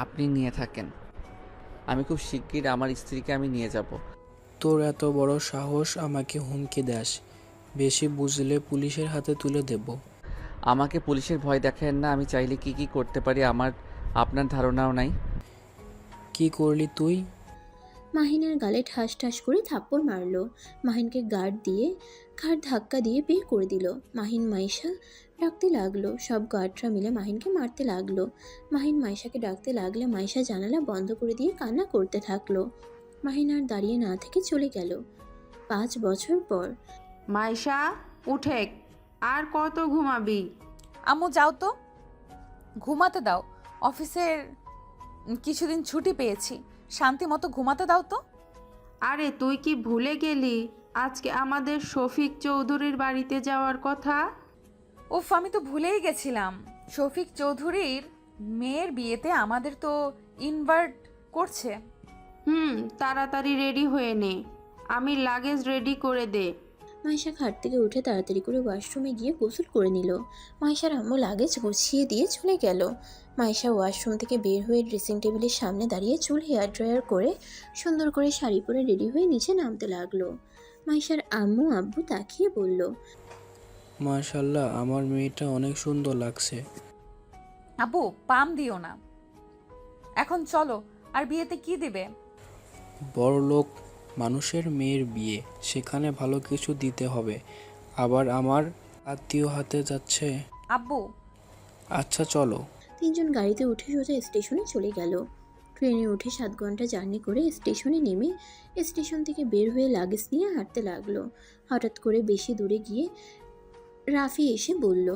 আপনি নিয়ে থাকেন। আমি খুব শিগগির আমার স্ত্রীকে আমি নিয়ে যাব। তোর এত বড় সাহস আমাকে হুমকি দাস? বেশি বুঝলে পুলিশের হাতে তুলে দেব। আমাকে পুলিশের ভয় দেখান না। আমি চাইলে কি কি করতে পারি আপনার ধারণাও নাই। কি করলি তুই? মাহিনের গালে ঠাস ঠাস করে থাপ্পড় মারলো। মাহিনকে গার্ড দিয়ে ঘাড় ধাক্কা দিয়ে বের করে দিল। মাহিন মাইশা ডাকতে লাগলো। সব গার্ডরা মিলে মাহিনকে মারতে লাগলো। মাহিন মাইশাকে ডাকতে লাগলে মাইশা জানালা বন্ধ করে দিয়ে কান্না করতে থাকলো। মাহিন আর দাঁড়িয়ে না থেকে চলে গেল। 5 বছর পর। মাইশা, উঠেক, আর কত ঘুমাবি? আম্মু যাও তো, ঘুমাতে দাও। অফিসের কিছুদিন ছুটি পেয়েছি, শান্তি মতো ঘুমাতে দাও তো। আরে তুই কি ভুলে গেলি আজকে আমাদের শফিক চৌধুরীর বাড়িতে যাওয়ার কথা? উফ, আমি তো ভুলেই গেছিলাম। শফিক চৌধুরীর মেয়ের বিয়েতে আমাদের তো ইনভাইট করছে। তাড়াতাড়ি রেডি হয়ে নে, আমি লাগেজ রেডি করে দে। মাইশা খাট থেকে উঠে তাড়াতাড়ি করে ওয়াশরুমে গিয়ে গোসল করে নিল। মাইশার আম্মু লাগেজ গুছিয়ে দিয়ে চলে গেল। মাইশা ওয়াশরুম থেকে বের হয়ে ড্রেসিং টেবিলের সামনে দাঁড়িয়ে চুল হেয়ার ড্রায়ার করে সুন্দর করে শাড়ি পরে রেডি হয়ে নিচে নামতে লাগলো। মাইশার আম্মু আব্বু তাকিয়ে বলল, মাশাল্লাহ, আমার মেয়েটা অনেক সুন্দর লাগছে। আব্বু পাম দিও না, এখন চলো। আর বিয়েতে কি দিবে? বড়লোক মানুষের মেয়ের বিয়ে, সেখানে ভালো কিছু দিতে হবে। আবার আমার আত্মীয় হাতে যাচ্ছে। আব্বু আচ্ছা চলো। তিনজন গাড়িতে উঠে সোজা স্টেশনে চলে গেল। ট্রেনে উঠে 7 ঘন্টা জার্নি করে স্টেশনে নেমে স্টেশন থেকে বের হয়ে লাগেজ নিয়ে হাঁটতে লাগলো। হঠাৎ করে বেশি দূরে গিয়ে রাফি এসে বলল,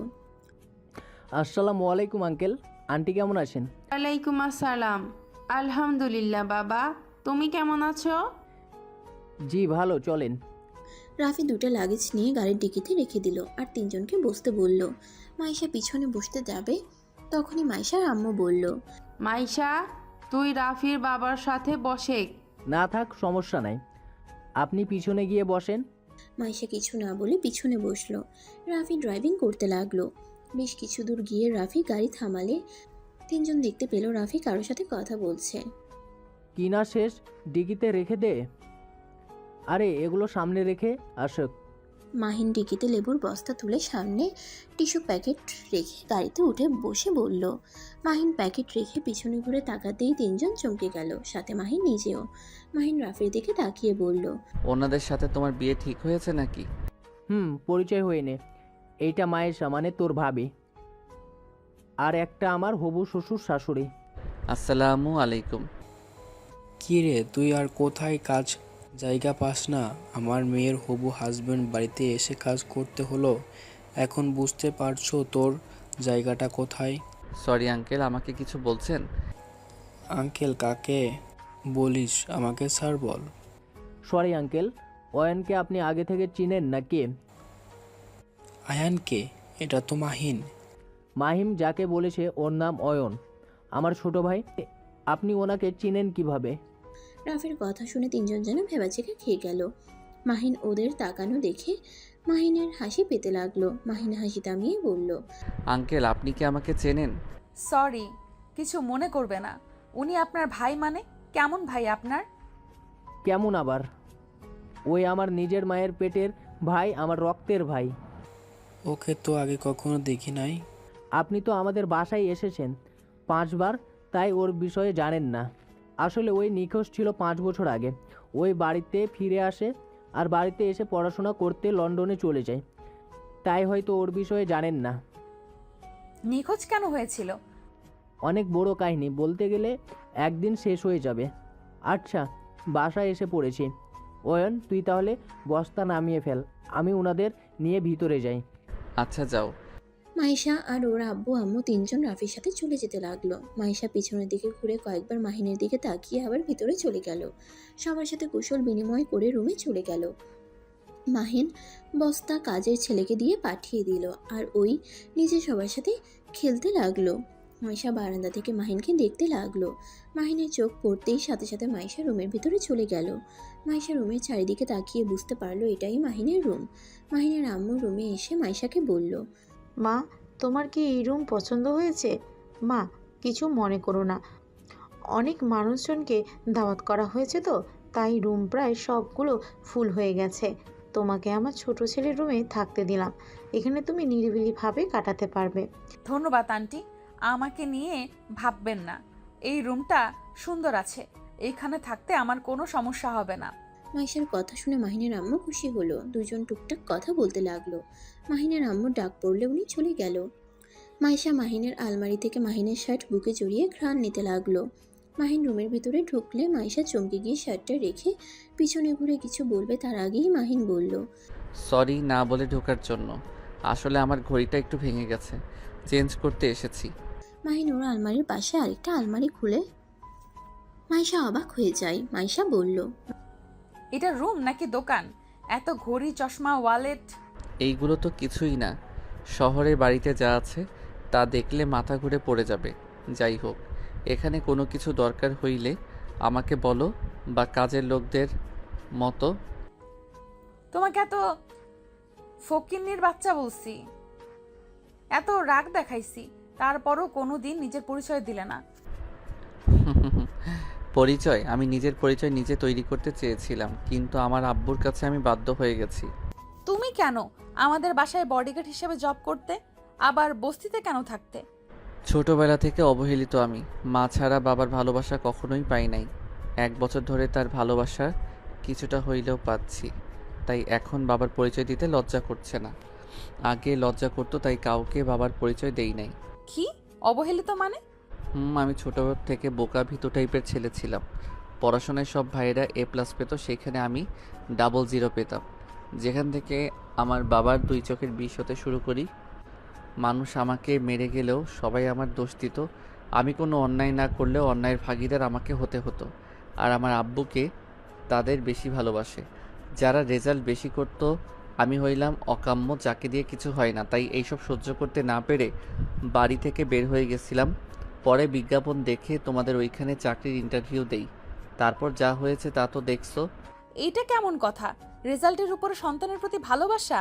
আসসালামু আলাইকুম আঙ্কেল, আন্টি কেমন আছেন? ওয়ালাইকুম আসসালাম। আলহামদুলিল্লাহ বাবা, তুমি কেমন আছো? জি ভালো, চলেন। রাফি 2টা লাগেজ নিয়ে গাড়ির ডিকিতে রেখে দিল আর তিনজনকে বসতে বলল। মাইশা পিছনে বসতে যাবে, তখনই মাইশার আম্মু বলল, মাইশা, তুই রাফির বাবার সাথে বসে। না থাক, সমস্যা নাই, আপনি পিছনে গিয়ে বসেন। মাইশা কিছু না বলে পিছনে বসলো। রাফি ড্রাইভিং করতে লাগলো। বেশ কিছু দূর গিয়ে রাফি গাড়ি থামালে তিনজন দেখতে পেল রাফি কারোর সাথে কথা বলছে। কিনা শেষ, ডিকিতে রেখে দে। আরে এগুলো সামনে রেখে আসক। মাহিন ডিকিতে লেবুর বস্তা তুলে সামনে টিস্যু প্যাকেট রেখে গাড়িতে উঠে বসে বলল। মাহিন প্যাকেট রেখে পিছনে ঘুরে তাকাতেই তিনজন চমকে গেল, সাথে মাহিন নিজেও। মাহিন রাফির দিকে তাকিয়ে বলল, ওনাদের সাথে তোমার বিয়ে ঠিক হয়েছে নাকি? পরিচয় হয়ে নে। এইটা মায়েশা, মানে তোর ভাবি, আর একটা আমার হবু শ্বশুর শাশুড়ি। আসসালামু আলাইকুম। কি রে, তুই আর কোথায় কাজ জায়গা পাস না? আমার মেয়ের হবু হাজবেন্ড বাড়িতে এসে কাজ করতে হলো। এখন বুঝতে পারছো তোর জায়গাটা কোথায়? সরি আঙ্কেল, আমাকে কিছু বলছেন? আঙ্কেল কাকে বলিস? আমাকে স্যার বল। সরি আঙ্কেল, অয়নকে আপনি আগে থেকে চিনেন নাকি? আয়ানকে? এটা তো মাহিন। মাহিম যাকে বলেছে ওর নাম অয়ন, আমার ছোট ভাই। আপনি ওনাকে চিনেন কিভাবে? রাফির কথা শুনে তিনজন যেন ভেবাচেকে খেয়ে গেল। মাহিন ওদের তাকানো দেখে মাহিনের হাসি পেতে লাগলো। মাহিন হাসি থামিয়ে বলল, আঙ্কেল, আপনি কি আমাকে চেনেন? সরি, কিছু মনে করবে না। উনি আপনার ভাই? মানে কেমন ভাই আপনার? কেমন আবার? ওই আমার নিজের মায়ের পেটের ভাই, আমার রক্তের ভাই। ওকে তো আগে কখনো দেখি নাই। আপনি তো আমাদের বাসায় এসেছেন 5 বার, তাই ওর বিষয়ে জানেন না। আসলে ওই নিখোঁজ ছিল 5 বছর আগে। ওই বাড়িতে ফিরে আসে আর বাড়িতে এসে পড়াশোনা করতে লন্ডনে চলে যায়, তাই হয়তো ওর বিষয়ে জানেন না। নিখোঁজ কেন হয়েছিল? অনেক বড় কাহিনী, বলতে গেলে একদিন শেষ হয়ে যাবে। আচ্ছা, বাসায় এসে পড়েছি। অয়ন, তুই তাহলে বস্তা নামিয়ে ফেল, আমি ওনাদের নিয়ে ভিতরে যাই। আচ্ছা যাও। মাইশা আর ওর আব্বু আম্মু তিনজন রাফির সাথে চলে যেতে লাগলো। মাইশা পিছনের দিকে ঘুরে কয়েকবার মাহিনের দিকে তাকিয়ে আবার ভিতরে চলে গেল। সবার সাথে কুশল বিনিময় করে রুমে চলে গেল। মাহিন বস্তা কাজের ছেলেকে দিয়ে পাঠিয়ে দিল আর ওই নিজে সবার সাথে খেলতে লাগলো। মাইশা বারান্দা থেকে মাহিনকে দেখতে লাগলো। মাহিনের চোখ পড়তেই সাথে সাথে মাইশা রুমের ভিতরে চলে গেল। মাইশা রুমের চারিদিকে তাকিয়ে বুঝতে পারলো এটাই মাহিনের রুম। মাহিনের আম্মু রুমে এসে মাইশাকে বলল, মা, তোমার কি এই রুম পছন্দ হয়েছে? মা, কিছু মনে করো না, অনেক মানুষজনকে দাওয়াত করা হয়েছে তো, তাই রুম প্রায় সবগুলো ফুল হয়ে গেছে। তোমাকে আমার ছোট ছেলের রুমে থাকতে দিলাম, এখানে তুমি নিরিবিলিভাবে কাটাতে পারবে। ধন্যবাদ আন্টি, আমাকে নিয়ে ভাববেন না। এই রুমটা সুন্দর আছে, এইখানে থাকতে আমার কোনো সমস্যা হবে না। মাইশার কথা শুনে মাহিনের আম্মু খুশি হলো। দুজন টুকটাক কথা বলতে লাগলো। মাহিনের আম্মু ডাক পড়লে উনি চলে গেল। মাইশা মাহিনের আলমারি থেকে মাহিনের শার্ট বুকে জড়িয়ে ঘ্রাণ নিতে লাগলো। মাহিন রুমের ভিতরে ঢুকলে মাইশা চমকে গিয়ে শার্টটা রেখে পিছনে ঘুরে কিছু বলবে তার আগেই মাহিন বলল, সরি না বলে ঢোকার জন্য। আসলে আমার ঘড়িটা একটু ভেঙে গেছে, চেঞ্জ করতে এসেছি। মাহিন ওর আলমারির পাশে আরেকটা আলমারি খুলে মাইশা অবাক হয়ে যায়। মাইশা বলল, এটা রুম নাকি দোকান? এত ঘড়ি, চশমা, ওয়ালেট। এইগুলো তো কিছুই না, শহরের বাড়িতে যা আছে তা দেখলে মাথা ঘুরে পড়ে যাবে। যাই হোক, এখানে কোনো কিছু দরকার হইলে আমাকে বলো, বা কাজের লোকদের মতো। তোমাকে এত ফকিন্নির বাচ্চা বলছি। এত রাগ দেখাইছি, তারপরও কোনোদিন নিজের পরিচয় দিলে না। পরিচয়? আমি নিজের পরিচয় নিজে তৈরি করতে চেয়েছিলাম, কিন্তু আমার আব্বুর কাছে আমি বাধ্য হয়ে গেছি। তুমি কেন আমাদের বাসায় বডিগার্ড হিসেবে জব করতে, আবার বস্তিতে কেন থাকতে? ছোটবেলা থেকে অবহেলিত আমি। মা ছাড়া বাবার ভালোবাসা কখনোই পাই নাই। 1 বছর ধরে তার ভালোবাসার কিছুটা হইলেও পাচ্ছি, তাই এখন বাবার পরিচয় দিতে লজ্জা করছে না। আগে লজ্জা করতো, তাই কাউকে বাবার পরিচয় দেই নাই। কি অবহেলিত মানে? আমি ছোট থেকে বোকা ভীতু টাইপের ছেলে ছিলাম। পড়াশোনায় সব ভাইয়েরা A+ পেত, সেখানে আমি 00 পেতাম। যেখান থেকে আমার বাবার 2 চোখের বিষ হতে শুরু করি। মানুষ আমাকে মেরে গেলেও সবাই আমার দোষ দিত। আমি কোনো অন্যায় না করলেও অন্যায়ের ভাগীদার আমাকে হতে হতো। আর আমার আব্বুকে তাদের বেশি ভালোবাসে, যারা রেজাল্ট বেশি করতো। আমি হইলাম অকাম্য, যাকে দিয়ে কিছু হয় না। তাই এইসব সহ্য করতে না পেরে বাড়ি থেকে বের হয়ে গেছিলাম। পরে বিজ্ঞাপন দেখে তোমাদের ওইখানে চাকরির ইন্টারভিউ দেই। তারপর যা হয়েছে তা তো দেখছো। এইটা কেমন কথা? রেজাল্টের উপরে সন্তানের প্রতি ভালোবাসা?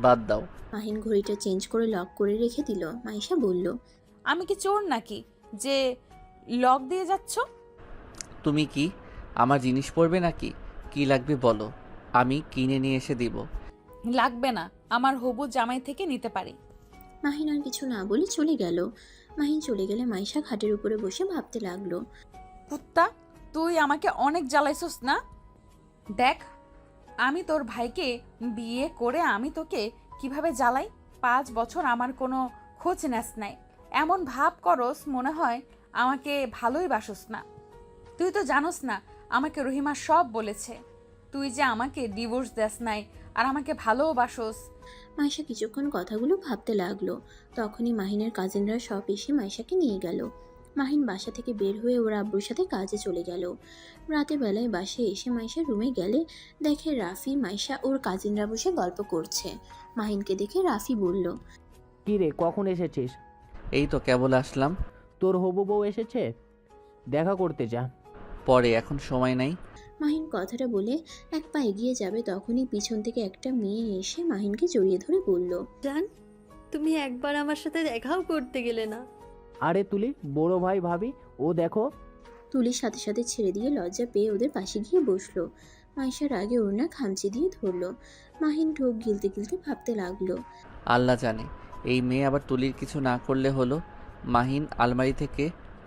বাদ দাও। মাহিন ঘড়িটা চেঞ্জ করে লক করে রেখে দিল। মাইশা বলল, আমি কি চোর নাকি যে লক দিয়ে যাচ্ছ? তুমি কি আমার জিনিস পড়বে নাকি? কি লাগবে বলো, আমি কিনে নিয়ে এসে দিব। লাগবে না, আমার হবু জামাই থেকে নিতে পারি। মাহিন আর কিছু না বলে চলে গেল। মাহিন চলে গেলে মাইশা খাটের উপরে বসে ভাবতে লাগলো। কুত্তা, তুই আমাকে অনেক জ্বালাইছস না? দেখ, আমি তোর ভাইকে বিয়ে করে আমি তোকে কিভাবে জ্বালাই। 5 বছর আমার কোনো খোঁজ নেস নাই। এমন ভাব করস মনে হয় আমাকে ভালোই বাসস না। তুই তো জানোস না আমাকে রহিমা সব বলেছে। তুই যে আমাকে ডিভোর্স দেস নাই আর আমাকে ভালোও বাসস। মাইশা কিছুক্ষণ কথাগুলো ভাবতে লাগলো। তখনই মাহিনের কাজিনরা সব এসে মাইশাকে নিয়ে গেল। মাহিন বাসা থেকে বের হয়ে ওর আব্বুর সাথে কাজে চলে গেল। রাতের বেলায় বাসায় এসে মাইশা রুমে গেলে দেখে রাফি, মাইশা ওর কাজিনরা বসে গল্প করছে। মাহিনকে দেখে রাফি বলল, কি রে, কখন এসেছিস? এই তো কেবল আসলাম। তোর হবু বউ এসেছে? দেখা করতে যা। পরে, এখন সময় নাই। মাহিন কথাটা বলে এক পা এগিয়ে যাবে, তখনই পিছন থেকে একটা মেয়ে এসে মাহিনকে জড়িয়ে ধরে বলল, জান, তুমি একবার আমার সাথে দেখাও করতে গেলে না। আরে তুলি, বড় ভাই ভাবি, ও দেখো। তুলির সাথে সাথে ছেড়ে দিয়ে লজ্জা পেয়ে ওদের পাশে গিয়ে বসলো। মাইশার আগে ওড়না খামচি দিয়ে ধরলো। মাহিন ঢোক গিলতে গিলতে ভাবতে লাগলো, আল্লাহ জানে এই মেয়ে আবার তুলির কিছু না করলে হলো। মাহিন আলমারি থেকে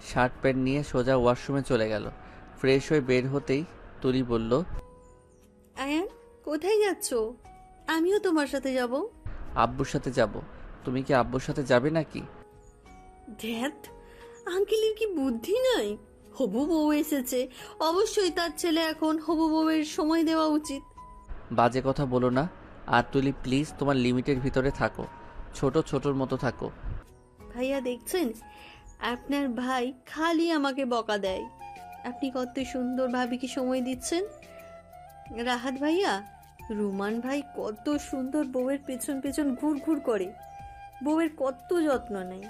শার্ট প্যান্ট নিয়ে সোজা ওয়াশরুমে চলে গেল। ফ্রেশ হয়ে বের হতেই তুলি বলল, আয়ান, কোথায় যাচ্ছ? আমিও তোমার সাথে যাব। আব্বুর সাথে যাব। তুমি কি আব্বুর সাথে যাবে নাকি? ধ্যাত, আঙ্কেলের কি বুদ্ধি নাই? হবু বউ এসেছে, অবশ্যই তার ছেলে এখন হবু বউয়ের সময় দেওয়া উচিত। বাজে কথা বলো না। আর তুলি প্লিজ তোমার লিমিটের ভিতরে থাকো, ছোটর মতো থাকো। ভাইয়া দেখছেন, আপনার ভাই খালি আমাকে বকা দেয়। আপনি কত সুন্দর ভাবিকে সময় দিচ্ছেন। রাহাত ভাইয়া, রুমান ভাই কত সুন্দর বউয়ের পেছন পেছন ঘুর ঘুর করে, বউয়ের কত যত্ন নেয়।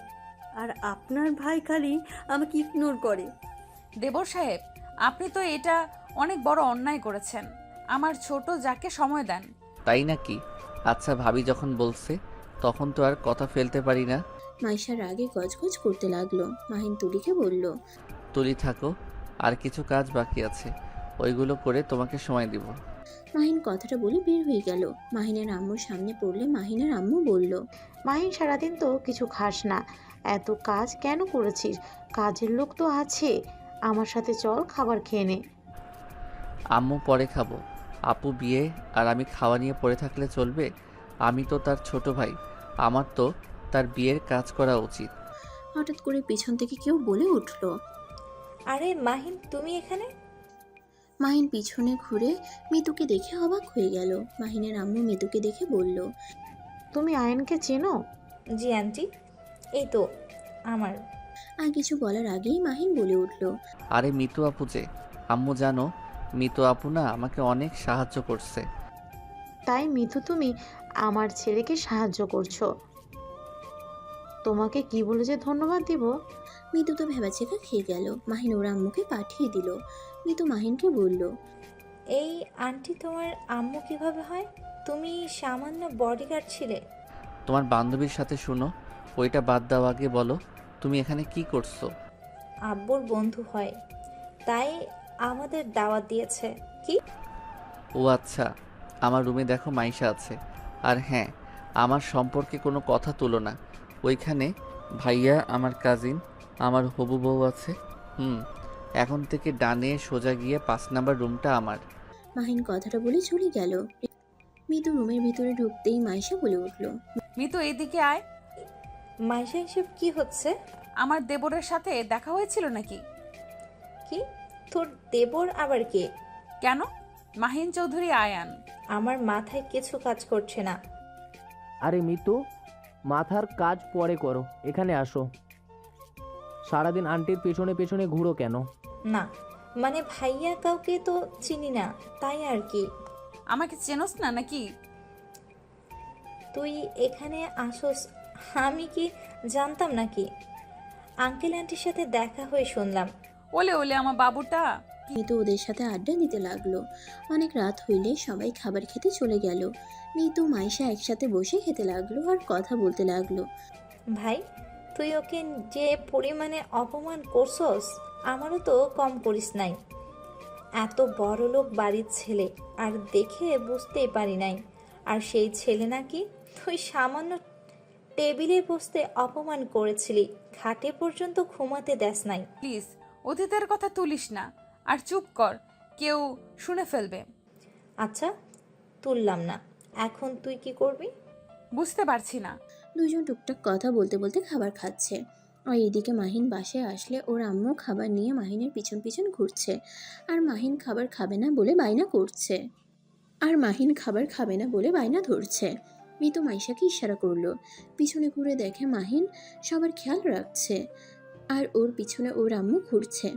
আর আপনার ভাই খালি আমাকে ইগনোর করে। দেবর সাহেব, আপনি তো এটা অনেক বড় অন্যায় করেছেন। আমার ছোট যাকে সময় দেন। তাই নাকি? আচ্ছা, ভাবি যখন বলছে তখন তো আর কথা ফেলতে পারি না। মাইশার আগে গজগজ করতে লাগলো। মাহিন তুলিকে বলল, তুলি থাকো, আর কিছু কাজ বাকি আছে, ওইগুলো করে তোমাকে সময় দিব। মাহিন কথাটা বলে বের হয়ে গেল। মাহিনের আম্মুর সামনে পড়লে মাহিনের আম্মু বলল, মাহিন সারাদিন তো কিছু খাস না, এত কাজ কেন করেছিস? কাজের লোক তো আছে, আমার সাথে চল, খাবার খেয়ে নে। আম্মু পরে খাবো। আপু বিয়ে আর আমি খাওয়া নিয়ে পড়ে থাকলে চলবে? আমি তো তার ছোট ভাই, আমার তো তার বিয়ের কাজ করা উচিত। হঠাৎ করে পিছন থেকে কেউ বলে উঠল, আরে মাহিন, তুমি এখানে? মাহিন পিছনে ঘুরে মিতুকে দেখে অবাক হয়ে গেল। মাহিনের আম্মু মিতুকে দেখে বলল, তুমি আয়নকে চেনো? জি আন্টি, এই তো আমার। আর কিছু বলার আগেই মাহিন বলে উঠল, আরে মিতু আপু যে। আম্মু জানো, মিতু আপু না আমাকে অনেক সাহায্য করছে। তাই মিথু, তুমি আমার ছেলেকে সাহায্য করছো? তোমাকে কি বলে যে ধন্যবাদ দিব। মিতু তো ভেবাচেকা খেয়ে গেল। মাহিন ওর আম্মুকে পাঠিয়ে দিল। মিতু মাহিনকে বলল, এই আন্টি তোমার আম্মু কিভাবে হয়? তুমি সামান্য বডিগার্ড ছিলে। তোমার বান্ধবীর সাথে শুনো, ওইটা বাদ দাও, আগে বলো তুমি এখানে কি করছো? আব্বুর বন্ধু হয়, তাই আমাদের দাওয়াত দিয়েছে। কি? ও আচ্ছা, আমার রুমে দেখো মাইশা আছে। আর হ্যাঁ, আমার সম্পর্কে কোনো কথা তুলো না। ওইখানে ভাইয়া, আমার কাজিন, আমার হবু বউ আছে। এখন থেকে ডানে সোজা গিয়ে 5 নাম্বার রুমটা আমার। মাহিন কথাটা বলে চলে গেল। মিতু রুমের ভিতরে ঢুকতেই মাইশা বলে উঠল, মিতু এদিকে আয়। মাইশা এসব কি হচ্ছে? আমার দেবরের সাথে দেখা হয়েছিল নাকি? কি? তোর দেবর আবার কে? কেন? মাহিন চৌধুরী আয়ান। আমার মাথায় কিছু কাজ করছে না। আরে মিতু, মাথার কাজ পরে করো, এখানে আসো। সারাদিন আন্টির পেছনে পেছনে ঘুরো কেন? না মানে ভাইয়া কাউকে তো চিনি না, তাই আর কি। আমাকে চেনোস না নাকি? তুই এখানে আসোস আমি কি জানতাম নাকি? আঙ্কেল আন্টির সাথে দেখা হয়ে শুনলাম। ওলে ওলে আমার বাবুটা। মিতু ওদের সাথে আড্ডা দিতে লাগলো। অনেক রাত হইলে সবাই খাবার খেতে চলে গেল। মিতু মাইশা একসাথে বসে খেতে লাগলো আর কথা বলতে লাগলো। ভাই, তুই ওকে যে পরিমাণে অপমান করছস, আমারও তো কম করিস নাই। এত বড় লোক বাড়ির ছেলে, আর দেখে বুঝতেই পারি নাই। আর সেই ছেলে নাকি তুই সামান্য টেবিলে বসতে অপমান করেছিলি, খাটে পর্যন্ত ঘুমাতে দেস নাই। প্লিজ অতীতের কথা তুলিস না, আর চুপ কর, কেউ শুনে ফেলবে। আচ্ছা, তুললাম না। এখন তুই কি করবি? বুঝতে পারছি না। দুজন টুকটাক কথা বলতে বলতে খাবার খাচ্ছে। আর এদিকে মাহিন বাসায় আসলে ওর আম্মু খাবার নিয়ে মাহিনের পিছন পিছন ঘুরছে। আর মাহিন খাবার খাবে না বলে বায়না ধরছে। মিতু মাইশাকে ইশারা করলো। পিছনে ঘুরে দেখে মাহিন সবার খেয়াল রাখছে, আর ওর পিছনে ওর আম্মু ঘুরছে।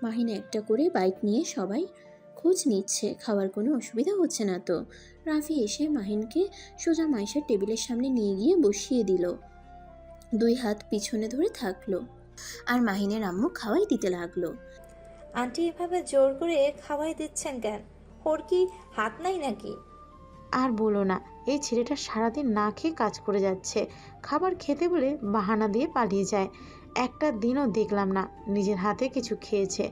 মাহিন একটা করে বাইক নিয়ে সবাই খোঁজ নিচ্ছে, খাওয়ার কোনো অসুবিধা হচ্ছে না তো। রাফি এসে মাহিনকে সোজা মাইশার টেবিলের সামনে নিয়ে গিয়ে বসিয়ে দিল। 2 হাত পিছনে ধরে থাকলো, আর মাহিনের আম্মু খাওয়াই দিতে লাগলো। আন্টি এভাবে জোর করে খাওয়াই দিচ্ছেন কেন? ওর কি হাত নাই নাকি? আর বলো না, এই ছেলেটা সারাদিন না খেয়ে কাজ করে যাচ্ছে। খাবার খেতে বলে বাহানা দিয়ে পালিয়ে যায়। একটা দিনও দেখলাম না নিজের হাতে কিছু খেয়েছে।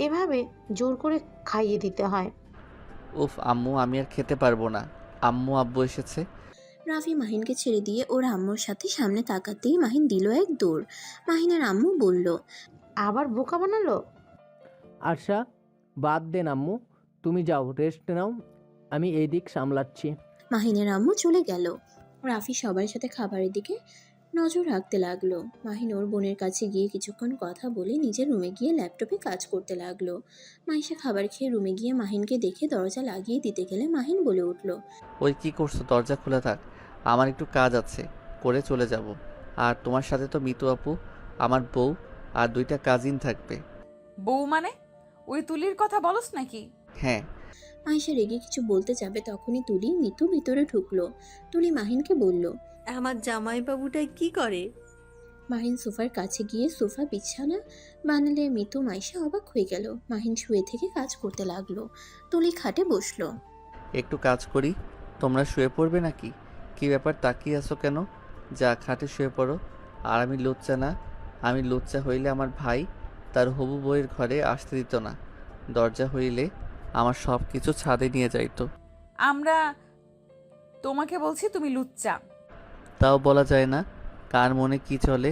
এভাবে জোর করে খাইয়ে দিতে হয়। উফ আম্মু, আমি আর খেতে পারবো না। আম্মু, আব্বু এসেছে। রাফি মাহিনকে ছেড়ে দিয়ে ওর আম্মুর সাথে সামনে তাকাতেই মাহিন দিল এক দৌড়। মাহিনের আম্মু বলল, আবার বোকা বানালো। আচ্ছা বাদ দেন আম্মু, তুমি যাও রেস্ট নাও, আমি এই দিক সামলাচ্ছি। মাহিনের আম্মু চলে গেল। রাফি সবার সাথে খাবারের দিকে নজর রাখতে লাগলো। মাহিন ওর বোনের কাছে গিয়ে কিছুক্ষণ কথা বলে নিজের রুমে গিয়ে ল্যাপটপে কাজ করতে লাগলো। মাইশা খাবার খেয়ে রুমে গিয়ে মাহিনকে দেখে দরজা লাগিয়ে দিতে গেলে মাহিন বলে উঠল, ওই কি করছো? দরজা খোলা থাক, আমার একটু কাজ আছে, করে চলে যাব। আর তোমার সাথে তো মিতু আপু, আমার বউ আর 2টা কাজিন থাকবে। বউ মানে ওই তুলির কথা বলস নাকি? হ্যাঁ। মাইশা রেগে কিছু বলতে যাবে তখনই তুলি মিতু ভিতরে ঢুকলো। তুলি মাহিনকে বলল, আমার জামাইবাবুটাই কি করে? মাহিন সোফার কাছে গিয়ে সোফা বিছানা বানালে মিতু মাইশা অবাক হয়ে গেল। মাহিন শুয়ে থেকে কাজ করতে লাগলো। তুলি খাটে বসলো। একটু কাজ করি, তোমরা শুয়ে পড়বে নাকি? কি ব্যাপার, তাকিয়ে আছো কেন? যা খাটে শুয়ে পড়ো। আর আমি লুচ্চা না। আমি লুচ্চা হইলে আমার ভাই তার হবু বউয়ের ঘরে আসতে দিত না। দরজা হইলে আমার সব কিছু ছাদে নিয়ে যাইতো। আমরা তোমাকে বলছি তুমি লুচ্চা। তাও বলা যায় না কার মনে কি চলে।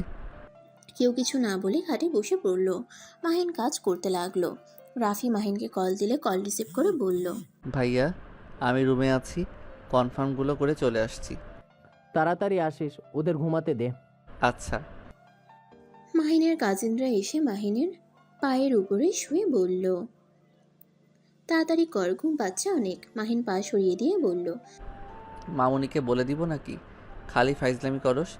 কেউ কিছু না বলে খাটে বসে পড়ল। মাহিন কাজ করতে লাগলো। রাফি মাহিনকে কল দিলে কল রিসিভ করে বলল, ভাইয়া, আমি রুমে আছি, কনফার্মগুলো করে চলে আসছি। তাড়াতাড়ি আসিস, ওদের ঘুমাতে দে। আচ্ছা। মাহিনের কাজিনরা এসে মাহিনের পায়ের উপরে শুয়ে বলল, তাড়াতাড়ি কর, ঘুম পাচ্ছে অনেক। মাহিন পা সরিয়ে দিয়ে বলল, মামুনিকে বলে দিব নাকি? খালি ফাইজলামি করস।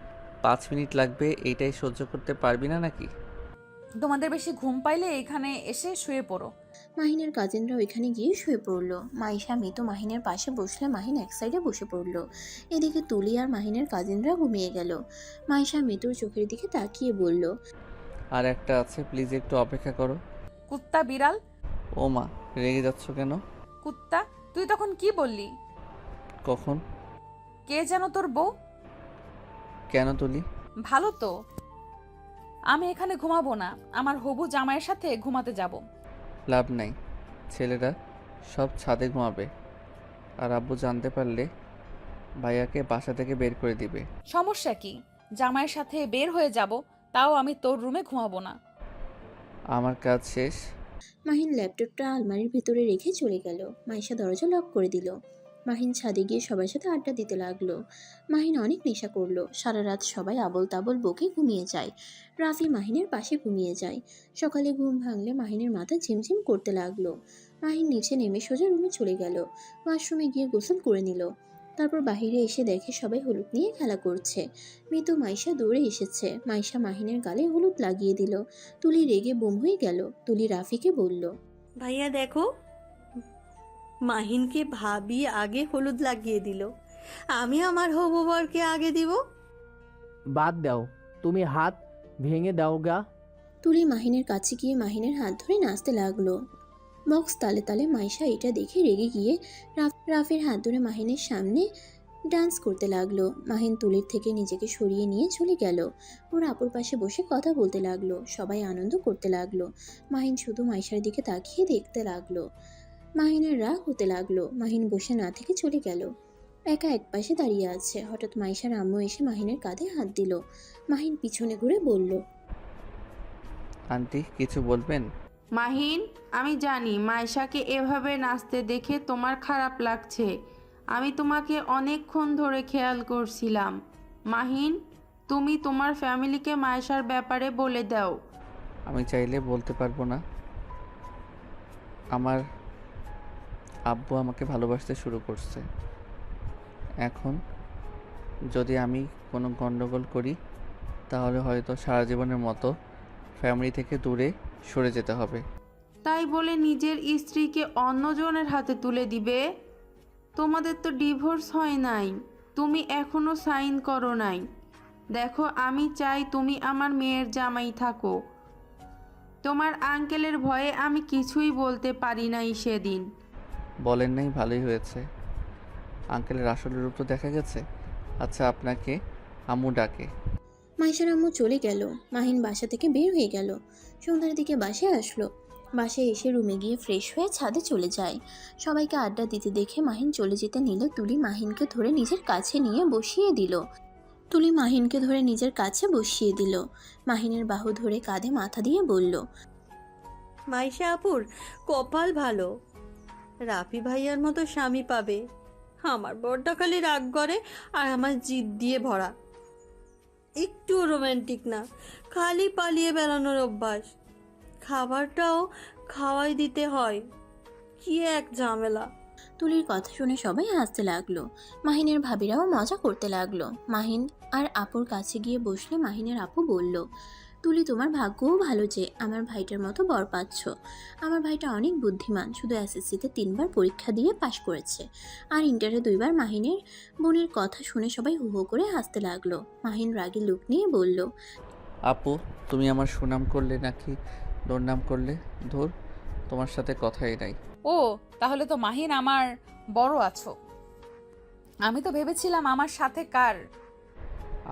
5 মিনিট লাগবে, এইটাই সহ্য করতে পারবি না নাকি? তোমাদের বেশি ঘুম পাইলে এখানে এসে শুয়ে পড়ো। মাহিনের কাজিনরা ওইখানে গিয়ে শুয়ে পড়ল। মাইশা মিতু মাহিনের পাশে বসলে মাহিন এক সাইডে বসে পড়ল। এদিকে তুলি আর মাহিনের কাজিনরা ঘুমিয়ে গেল। মাইশা মিতুর চোখের দিকে তাকিয়ে বলল, আর একটা আছে, প্লিজ একটু অপেক্ষা করো। কুত্তা বিড়াল। ও মা, রেগে যাচ্ছ কেন? কুত্তা, তুই তখন কি বললি? কখন? কে যেন তোর বউ? কেন তুলি? ভালো তো। আমি এখানে ঘুমাবো না, আমার হবু জামাইয়ের সাথে ঘুমাতে যাব। লাভ নাই, ছেলেরা সব ছাদে ঘুমাবে, আর আব্বু জানতে পারলে ভাইয়াকে বাসা থেকে বের করে দিবে। সমস্যা কি? জামাইয়ের সাথে বের হয়ে যাব, তাও আমি তোর রুমে ঘুমাবো না। আমার কাজ শেষ। মাহিন ল্যাপটপটা আলমারির ভিতরে রেখে চলে গেল। মাইশা দরজা লক করে দিল। মাহিন ছাদে গিয়ে সবার সাথে আড্ডা দিতে লাগলো। মাহিন অনেক নেশা করলো। সারা রাত সবাই আবল তাবল বকে ঘুমিয়ে যায়। রাফি মাহিনের পাশে ঘুমিয়ে যায়। সকালে ঘুম ভাঙলে মাহিনের মাথা ঝিমঝিম করতে লাগলো। মাহিন নিচে নেমে সোজা রুমে চলে গেল। ওয়াশরুমে গিয়ে গোসল করে নিল। তারপর বাইরে এসে দেখে সবাই হলুদ নিয়ে খেলা করছে। মৃত মাইশা দৌড়ে এসেছে। মাইশা মাহিনের গালে হলুদ লাগিয়ে দিল। তুলি রেগে বোম হয়ে গেল। তুলি রাফিকে বলল, ভাইয়া দেখো, মাহিনকে ভাবি আগে হলুদ লাগিয়ে দিল, আমি আমার হবু বরকে আগে দিব। বাদ দাও, তুমি হাত ভেঙে দাও গা। তুলি মাহিনের কাছে গিয়ে মাহিনের হাত ধরে নাচতে লাগলো। বক্স তালে তালে মাইশা এটা দেখে রেগে গিয়ে রাফির হাত ধরে মাহিনের সামনে ডান্স করতে লাগলো। মাহিন তুলির থেকে নিজেকে সরিয়ে নিয়ে চলে গেল। ওর আপুর পাশে বসে কথা বলতে লাগলো। সবাই আনন্দ করতে লাগলো। মাহিন শুধু মাইশার দিকে তাকিয়ে দেখতে লাগলো। মাহিনের রাগ হতে লাগলো। মাহিন বসে না থেকে চলে গেল। একা এক পাশে দাঁড়িয়ে আছে। হঠাৎ মাইশার আম্মু এসে মাহিনের কাঁধে হাত দিল। মাহিন পিছনে ঘুরে বলল, আন্টি কিছু বলবেন? মাহিন, আমি জানি মাইশাকে এভাবে নাচতে দেখে তোমার খারাপ লাগছে। আমি তোমাকে অনেকক্ষণ ধরে খেয়াল করছিলাম। মাহিন, তুমি তোমার ফ্যামিলিকে মাইশার ব্যাপারে বলে দাও। আমি চাইলে বলতে পারবো না। আমার আব্বু আমাকে ভালোবাসতে শুরু করছে। এখন যদি আমি কোনো গন্ডগোল করি তাহলে হয়তো সারা জীবনের মতো ফ্যামিলি থেকে দূরে সরে যেতে হবে। তাই বলে নিজের স্ত্রীকে অন্যজনের হাতে তুলে দিবে? তোমাদের তো ডিভোর্স হয় নাই, তুমি এখনো সাইন করো নাই। দেখো, আমি চাই তুমি আমার মেয়ের জামাই থাকো। তোমার আঙ্কেলের ভয়ে আমি কিছুই বলতে পারি নাই সেদিন। বলেন নাই, ভালোই হয়েছে। আঙ্কেলের আসল রূপ তো দেখা গেছে। আচ্ছা, আপনাকে আম্মু ডাকে। মাইশার আম্মু চলে গেল। মাহিন বাসা থেকে বের হয়ে গেল। সন্ধ্যার দিকে বাসায় আসলো। বাসায় এসে রুমে গিয়ে ফ্রেশ হয়ে ছাদে চলে যায়। সবাইকে আড্ডা দিতে দেখে মাহিন চলে যেতে নিলে তুলি মাহিনকে ধরে নিজের কাছে নিয়ে বসিয়ে দিল। মাহিনের বাহু ধরে কাঁধে মাথা দিয়ে বলল, মাইশা আপুর কপাল ভালো, রাফি ভাইয়ার মতো স্বামী পাবে। আমার বড়টা খালি রাগ করে আর আমার জিদ দিয়ে ভরা, একটু রোমান্টিক না, খালি পালিয়ে বেড়ানোর অভ্যাস। খাবারটাও খাওয়াই দিতে হয়, কি এক ঝামেলা। তুলির কথা শুনে সবাই হাসতে লাগলো। মাহিনের ভাবিরাও মজা করতে লাগলো। মাহিন আর আপুর কাছে গিয়ে বসলে মাহিনের আপু বলল, তুলি, তোমার ভাগ্যও ভালো যে আমার ভাইটার মতো বর পাচ্ছ। আমার ভাইটা অনেক বুদ্ধিমান, শুধু এসএসসিতে 3বার পরীক্ষা দিয়ে পাশ করেছে, আর ইন্টারে 2বার। মাহিনের বোনের কথা শুনে সবাই হু হু করে হাসতে লাগলো। মাহিন রাগী লুক নিয়ে বলল, আপু, তুমি আমার সুনাম করলে নাকি দুর্নাম করলে? ধুর, তোমার সাথে কথাই নাই। ও, তাহলে তো মাহিন আমার বড় আছো। আমি তো ভেবেছিলাম আমার সাথে কার।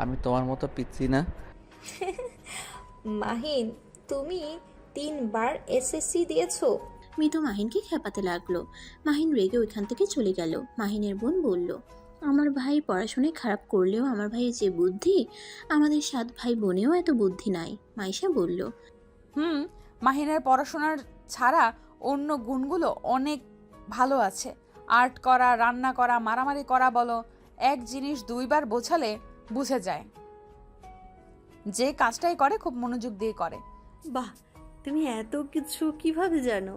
আমি তোমার মতো পিচ্ছি না। মাহিন, তুমি 3বার এসএসসি দিয়েছো? মিতু মাহিনকে খেপাতে লাগলো। মাহিন রেগে ওইখান থেকে চলে গেল। মাহিনের বোন বলল, আমার ভাই পড়াশোনায় খারাপ করলেও আমার ভাইয়ের যে বুদ্ধি, আমাদের 7 ভাই বোনেও এত বুদ্ধি নাই। মাইশা বলল, মাহিনের পড়াশোনার ছাড়া অন্য গুণগুলো অনেক ভালো আছে। আর্ট করা, রান্না করা, মারামারি করা বলো, এক জিনিস 2বার বোঝালে বুঝে যায়। যে কাজটাই করে খুব মনোযোগ দিয়ে করে। বাহ, তুমি এত কিছু কিভাবে জানো?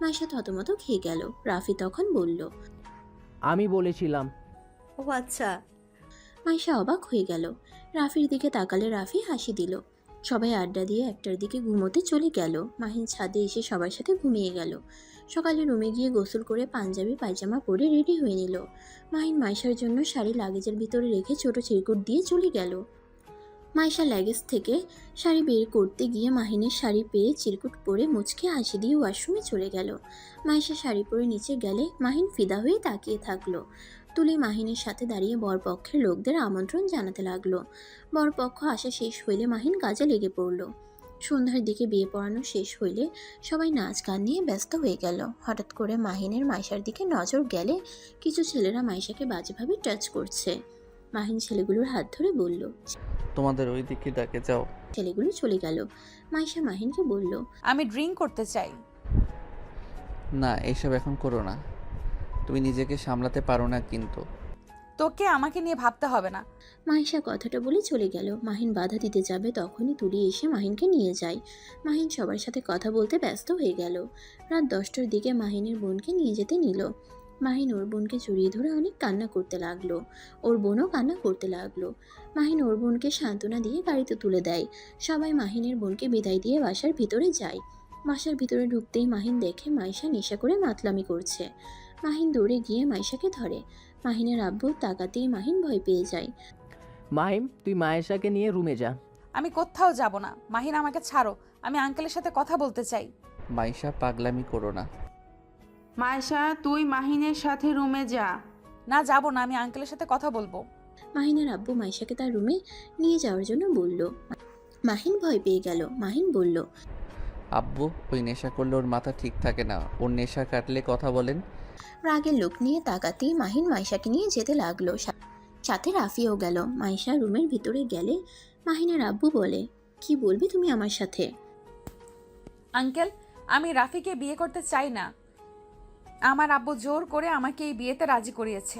মাইশা থতমত খেয়ে গেল। রাফি তখন বলল, আমি বলেছিলাম। ও আচ্ছা। মাইশা অবাক হয়ে গেল। রাফির দিকে তাকালে রাফি হাসি দিল। সবাই আড্ডা দিয়ে 1টার দিকে ঘুমোতে চলে গেল। মাহিন ছাদে এসে সবার সাথে ঘুমিয়ে গেল। সকালে রুমে গিয়ে গোসল করে পাঞ্জাবি পায়জামা পরে রেডি হয়ে নিল। মাহিন মাইশার জন্য শাড়ি লাগেজের ভিতরে রেখে ছোট চিরকুট দিয়ে চলে গেল। মাইশা লাগেজ থেকে শাড়ি বের করতে গিয়ে মাহিনের শাড়ি পেয়ে চিরকুট পরে মুচকে হাসি দিয়ে ওয়াশরুমে চলে গেল। মাইশা শাড়ি পরে নিচে গেলে মাহিন ফিদা হয়ে তাকিয়ে থাকলো। তুলি মাহিনের সাথে দাঁড়িয়ে বরপক্ষের লোকদের আমন্ত্রণ জানাতে লাগলো। বরপক্ষ আসা শেষ হইলে মাহিন কাজে লেগে পড়ল। সন্ধ্যার দিকে বিয়ে পড়ানো শেষ হইলে সবাই নাচ গান নিয়ে ব্যস্ত হয়ে গেল। হঠাৎ করে মাহিনের মাইশার দিকে নজর গেলে কিছু ছেলেরা মাইশাকে বাজেভাবে টাচ করছে। মাহিন ছেলেগুলোর হাত ধরে বলল। তোমাদের ওই দিকে ডাকে যাও। ছেলেগুলো চলে গেল। মাইশা মাহিনকে বলল, আমি ড্রিঙ্ক করতে চাই। না, এসব এখন করো না, তুমি নিজেকে সামলাতে পারো না কিন্তু। তোকে আমাকে নিয়ে ভাবতে হবে না। মাহিশা কথাটা বলে চলে গেল। মাহিন বাধা দিতে যাবে তখনই তুলি এসে মাহিনকে নিয়ে যায়। মাহিন সবার সাথে কথা বলতে ব্যস্ত হয়ে গেল। রাত 10টার দিকে মাহিনের বোনকে নিয়ে যেতে নিল। মাহিন ওর বোনকে জড়িয়ে ধরে অনেক কান্না করতে লাগলো। ওর বোনও কান্না করতে লাগলো। মাহিন ওর বোনকে সান্ত্বনা দিয়ে গাড়িতে তুলে দেয়। সবাই মাহিনের বোনকে বিদায় দিয়ে বাসার ভিতরে যায়। বাসার ভিতরে ঢুকতেই মাহিন দেখে মাইশা নেশা করে মাতলামি করছে। মাহিন দৌড়ে গিয়ে মাইশাকে ধরে। মাহিনের আব্বু তাকাতেই মাহিন ভয় পেয়ে যায়। মাহিম, তুই মায়েশাকে নিয়ে রুমে যা। আমি কোথাও যাব না। মাহিন, আমাকে ছাড়ো, আমি আঙ্কেলের সাথে কথা বলতে চাই। মাইশা, পাগলামি করো না। মাইশা, তুই মাহিনের সাথে রুমে যা। না, যাব না, আমি আঙ্কেলের সাথে কথা বলবো। মাহিনের আব্বু মাইশাকে তার রুমে নিয়ে যাওয়ার জন্য বলল। মাহিন ভয় পেয়ে গেল। মাহিন বলল, আব্বু, ওই নেশা করলে ওর মাথা ঠিক থাকে না, ওর নেশা কাটলে কথা বলেন। রাগের লোক নিয়ে তাকাতেই মাহিন মাইশাকে নিয়ে যেতে লাগলো। সাথে রাফিও গেল। মাইশা রুমের ভিতরে গেলে মাহিনের আব্বু বলে, কি বলবি তুমি আমার সাথে? আঙ্কেল, আমি রাফিকে বিয়ে করতে চাই না। আমার আব্বু জোর করে আমাকে এই বিয়েতে রাজি করিয়েছে।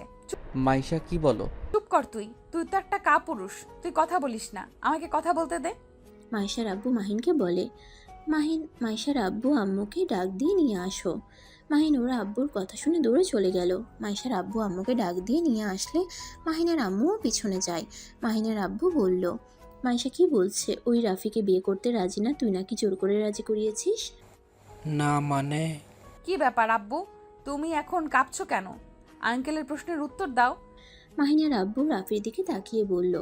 মাইশা, কি বলো? চুপ কর তুই। তুই তো একটা কাপুরুষ, তুই কথা বলিস না, আমাকে কথা বলতে দে। মাইশার আব্বু মাহিনকে বলে। মাহিন মাইশার আব্বু আম্মুকে ডাক দিয়ে নিয়ে আসো। মাহিন ওর আব্বুর কথা শুনে দৌড়ে চলে গেল। মাইশার আব্বু আম্মুকে ডাক দিয়ে নিয়ে আসলে মাহিনের আম্মুও পিছনে যায়। মাহিনের আব্বু বলল, মাইশা কি বলছে? ওই রাফিকে বিয়ে করতে রাজি না, তুই নাকি জোর করে রাজি করিয়েছিস? না মানে? কি ব্যাপার আব্বু, তুমি এখন কাঁপছো কেন? আঙ্কেলের প্রশ্নের উত্তর দাও। মাহিনের আব্বু রাফির দিকে তাকিয়ে বলল,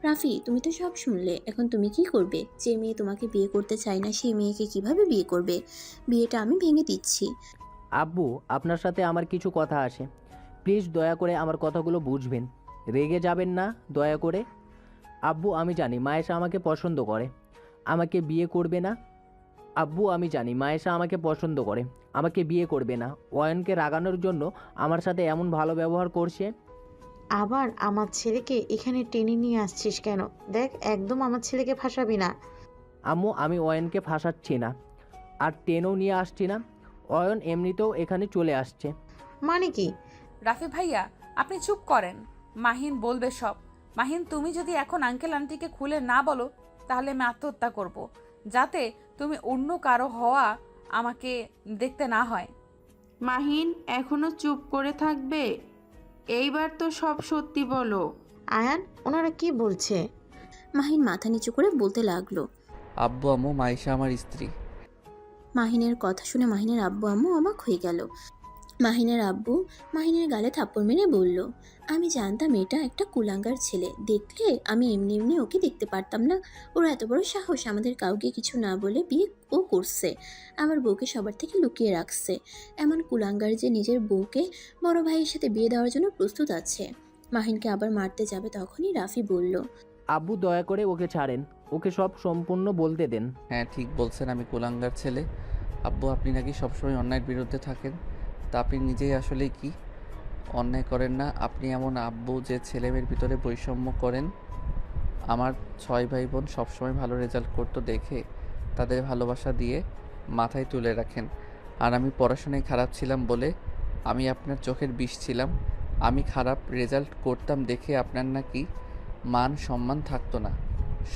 রাফি, তুমি তো সব শুনলে, এখন তুমি কি করবে? যে মেয়ে তোমাকে বিয়ে করতে চায় না সেই মেয়েকে কিভাবে বিয়ে করবে? বিয়েটা আমি ভেঙে দিচ্ছি। আব্বু, আপনার সাথে আমার কিছু কথা আছে, প্লিজ দয়া করে আমার কথাগুলো বুঝবেন, রেগে যাবেন না দয়া করে। আব্বু, আমি জানি মায়েশা আমাকে পছন্দ করে, আমাকে বিয়ে করবে না। আব্বু, আমি জানি মায়েশা আমাকে পছন্দ করে, আমাকে বিয়ে করবে না। অয়নকে রাগানোর জন্য আমার সাথে এমন ভালো ব্যবহার করছে। আবার আমার ছেলেকে এখানে টেনে নিয়ে আসছিস কেন? দেখ, একদম আমার ছেলেকে ফাঁসাবি না। আম্মু, আমি অয়নকে ফাঁসাচ্ছি না, আর টেনও নিয়ে আসছি না। অয়ন এমনিতেও এখানে চলে আসছে। মানে কি? রাফি ভাইয়া, আপনি চুপ করেন, মাহিন বলবে সব। মাহিন, তুমি যদি এখন আঙ্কেল আন্টিকে খুলে না বলো তাহলে আমি আত্মহত্যা করব, যাতে তুমি অন্য কারো হওয়া আমাকে দেখতে না হয়। মাহিন এখনো চুপ করে থাকবে? এইবার তো সব সত্যি বলো। আয়ান, ওনারা কি বলছে? মাহিন মাথা নিচু করে বলতে লাগলো। আব্বু আম্মু, মাইশা আমার স্ত্রী। মাহিনের কথা শুনে মাহিনের আব্বু আম্মু অবাক হয়ে গেল। মাহিনের আব্বু মাহিনের গালে থাপ্পড় মেরে বলল, আমি জানতাম এটা একটা কুলাঙ্গার ছেলে, দেখলে আমি এমনি এমনি ওকে দেখতে পারতাম না। ওর এত বড় সাহস আমাদের কাউকে কিছু না বলে বিয়ে ও করছে, আমার বউকে সবার থেকে লুকিয়ে রাখছে। এমন কুলাঙ্গার যে নিজের বউকে বড় ভাইয়ের সাথে বিয়ে দেওয়ার জন্য প্রস্তুত আছে। মাহিনকে আবার মারতে যাবে তখনই রাফি বলল, আব্বু, দয়া করে ওকে ছাড়েন, ওকে সব সম্পূর্ণ বলতে দেন। হ্যাঁ, ঠিক বলছেন, আমি কুলাঙ্গার ছেলে। আব্বু, আপনি নাকি সবসময় অন্যায়ের বিরুদ্ধে থাকেন, তা আপনি নিজেই আসলে কি অন্যায় করেন না? আপনি এমন আব্বু যে ছেলেমেয়ের ভিতরে বৈষম্য করেন। আমার 6 ভাই বোন সবসময় ভালো রেজাল্ট করতো দেখে তাদের ভালোবাসা দিয়ে মাথায় তুলে রাখেন, আর আমি পড়াশোনায় খারাপ ছিলাম বলে আমি আপনার চোখের বিষ ছিলাম। আমি খারাপ রেজাল্ট করতাম দেখে আপনার নাকি মান সম্মান থাকতো না,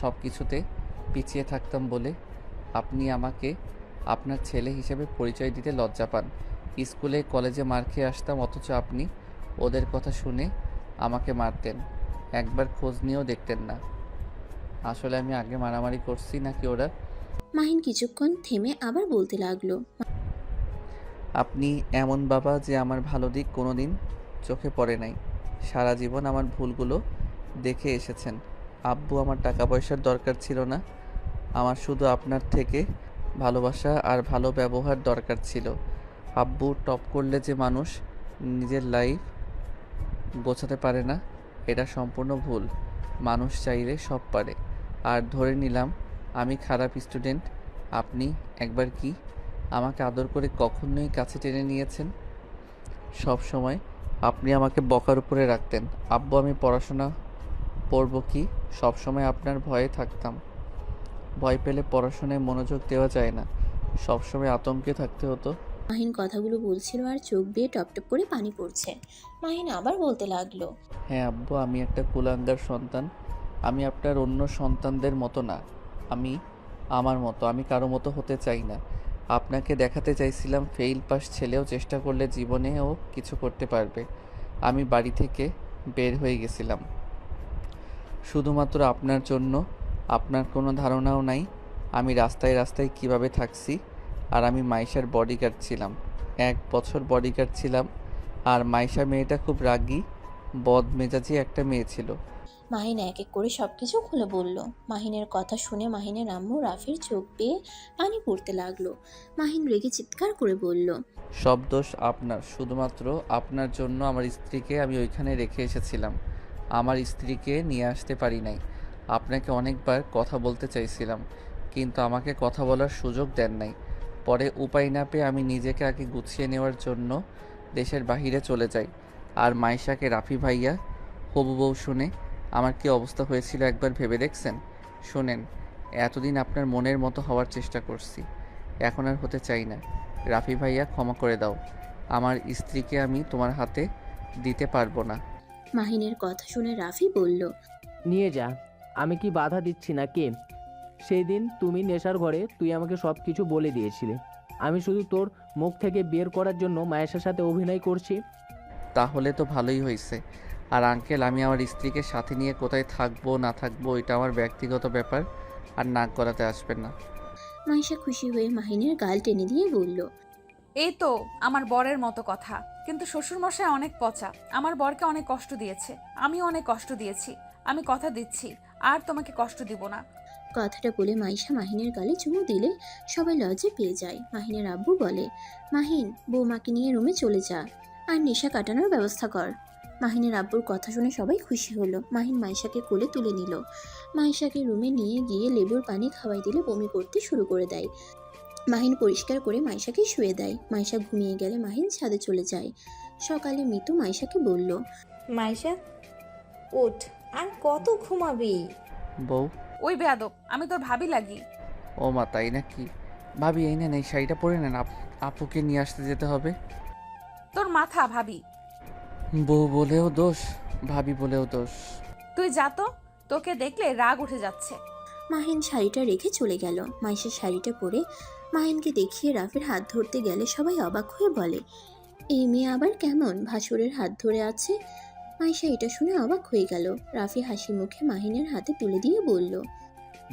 সব কিছুতে পিছিয়ে থাকতাম বলে আপনি আমাকে আপনার ছেলে হিসেবে পরিচয় দিতে লজ্জা পান। স্কুলে কলেজে মার খেয়ে আসতাম, অথচ আপনি ওদের কথা শুনে আমাকে মারতেন, একবার খোঁজ নিয়েও দেখতেন না। আসলে আমি আগে মারামারি করছি নাকি ওরা? মাহিন কিছুক্ষণ থেমে আবার বলতে লাগলো, আপনি এমন বাবা যে আমার ভালো দিক কোনো দিন চোখে পড়ে নাই, সারা জীবন আমার ভুলগুলো দেখে এসেছেন। আব্বু, আমার টাকা পয়সার দরকার ছিল না, আমার শুধু আপনার থেকে ভালোবাসা আর ভালো ব্যবহার দরকার ছিল। আব্বু, টপ করলে যে মানুষ নিজের লাইফ গোছাতে পারে না, এটা সম্পূর্ণ ভুল। মানুষ চাইলে সব পারে। আর ধরে নিলাম আমি খারাপ স্টুডেন্ট, আপনি একবার কি আমাকে আদর করে কখনোই কাছে টেনে নিয়েছেন? সব সময় আপনি আমাকে বকার উপরে রাখতেন। আব্বু, আমি পড়াশোনা পড়ব কি? সব সময় আপনার ভয়ে থাকতাম। ভয় পেলে পড়াশোনায় মনোযোগ দেওয়া যায় না, সব সময় আতঙ্কে থাকতে হতো। মাহিন কথাগুলো বলছিল আর চোখ বেয়ে টপ টপ করে পানি পড়ছে। মাহিন আবার বলতে লাগলো, হ্যাঁ আব্বু, আমি একটা কুলাঙ্গার সন্তান। আমি আপনার অন্য সন্তানদের মতো না। আমি আমার মতো, আমি কারো মতো হতে চাই না। আপনাকে দেখাতে চাইছিলাম ফেইল পাস ছেলেও চেষ্টা করলে জীবনেও কিছু করতে পারবে। আমি বাড়ি থেকে বের হয়ে গেছিলাম শুধুমাত্র আপনার জন্য। আপনার কোনো ধারণাও নাই আমি রাস্তায় রাস্তায় কিভাবে থাকছি। আর আমি মাইশার বডিগার্ড ছিলাম, 1 বছর বডিগার্ড ছিলাম। আর মাইশা মেয়েটা খুব রাগী, বদমেজাজি একটা মেয়ে ছিল। মাহিন এক এক করে সবকিছু খুলে বলল। মাহিনের কথা শুনে মাহিনের আম্মু রাফির চোখ বেয়ে পানি পড়তে লাগলো। মাহিন রেগে চিৎকার করে বলল, সব দোষ আপনার, শুধুমাত্র আপনার জন্য আমার স্ত্রীকে আমি ওইখানে রেখে এসেছিলাম। আমার স্ত্রীকে নিয়ে আসতে পারি নাই। আপনাকে অনেকবার কথা বলতে চাইছিলাম, কিন্তু আমাকে কথা বলার সুযোগ দেন নাই। পরে উপায় না পেয়ে আমি নিজেকে আগে গুছিয়ে নেওয়ার জন্য দেশের বাহিরে চলে যাই। আর মাইশাকে রাফি ভাইয়া হবু বউ শুনে আমার কী অবস্থা হয়েছিল একবার ভেবে দেখছেন? শোনেন, এতদিন আপনার মনের মতো হওয়ার চেষ্টা করছি, এখন আর হতে চাই না। রাফি ভাইয়া, ক্ষমা করে দাও। আমার স্ত্রীকে আমি তোমার হাতে দিতে পারবো না। মাহিনের কথা শুনে রাফি বলল, নিয়ে যা, আমি কি বাধা দিচ্ছি না কে? সেই দিন তুমি নেশার ঘরে তুই আমাকে সব কিছু বলে দিয়েছিলে। আমি শুধু তোর মুখ থেকে বের করার জন্য মায়েশার সাথে অভিনয় করছি। তাহলে তো ভালোই হয়েছে। আর আঙ্কেল, আমি আমার স্ত্রীকে সাথে নিয়ে কোথায় থাকবো না থাকবো এটা আমার ব্যক্তিগত ব্যাপার, আর নাক গলাতে আসবেন না। মাইশা খুশি হয়ে মাহিনের গাল টেনে দিয়ে বলল, এই তো আমার বরের মতো কথা। কিন্তু শ্বশুরমশাই অনেক পচা, আমার বরকে অনেক কষ্ট দিয়েছে, আমিও অনেক কষ্ট দিয়েছি। আমি কথা দিচ্ছি আর তোমাকে কষ্ট দিব না। কথাটা বলে মাইশা মাহিনের গালে চুমু দিলে সবাই লজ্জা পেয়ে যায়। মাহিনের আব্বু বলে, মাহিন, বৌমাকে নিয়ে রুমে চলে যা আর নেশা কাটানোর ব্যবস্থা কর। মাহিনের আব্বুর কথা শুনে সবাই খুশি হলো। মাহিন মাইশাকে কোলে তুলে নিল। মাইশাকে রুমে নিয়ে গিয়ে লেবুর পানি খাওয়াই দিলে বমি করতে শুরু করে দেয়। মাহিন পরিষ্কার করে মাইশাকে শুয়ে দেয়। মাইশা ঘুমিয়ে গেলে মাহিন ছাদে চলে যায়। সকালে মিতু মাইশাকে বলল, মাইশা, ওঠ, আর কত ঘুমাবি? বউ, ওই বেয়াদব, আমি তোর ভাবি লাগি। ও মা, তাই নাকি? ভাবি, এই নেন, এই শাড়িটা পরে নেন, আপুকে নিয়ে আসতে যেতে হবে। তোর মাথা ভাবি। বউ বলেও দোষ, ভাবি বলেও দোষ। তুই যা তো, তোকে দেখলে রাগ উঠে যাচ্ছে। মাহিন শাড়িটা রেখে চলে গেল। মাইশা শাড়িটা পরে মাহিনকে দেখিয়ে রাফির হাত ধরতে গেলে সবাই অবাক হয়ে বলে, এই মেয়ে আবার কেমন ভাসুরের হাত ধরে আছে? মাইশা এটা শুনে অবাক হয়ে গেল। রাফি হাসি মুখে মাহিনের হাতে তুলে দিয়ে বলল,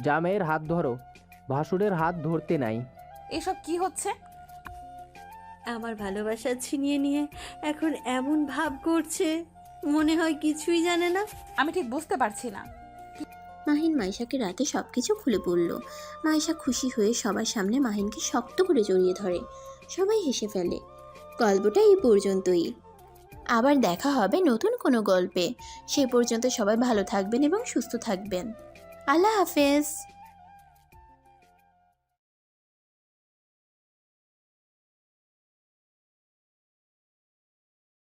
জামাইয়ের হাত ধরো, ভাসুরের হাত ধরতে নাই। এসব কি হচ্ছে? আমার ভালোবাসা ছিনিয়ে নিয়ে এখন এমন ভাব করছে, মনে হয় কিছুই জানে না। আমি ঠিক বুঝতে পারছি না। মাহিন মাইশাকে রাতে সবকিছু খুলে বলল। মাইশা খুশি হয়ে সবার সামনে মাহিনকে শক্ত করে জড়িয়ে ধরে। সবাই হেসে ফেলে। গল্পটা এই পর্যন্তই। আবার দেখা হবে নতুন কোনো গল্পে। সে পর্যন্ত সবাই ভালো থাকবেন এবং সুস্থ থাকবেন। আল্লাহ হাফেজ।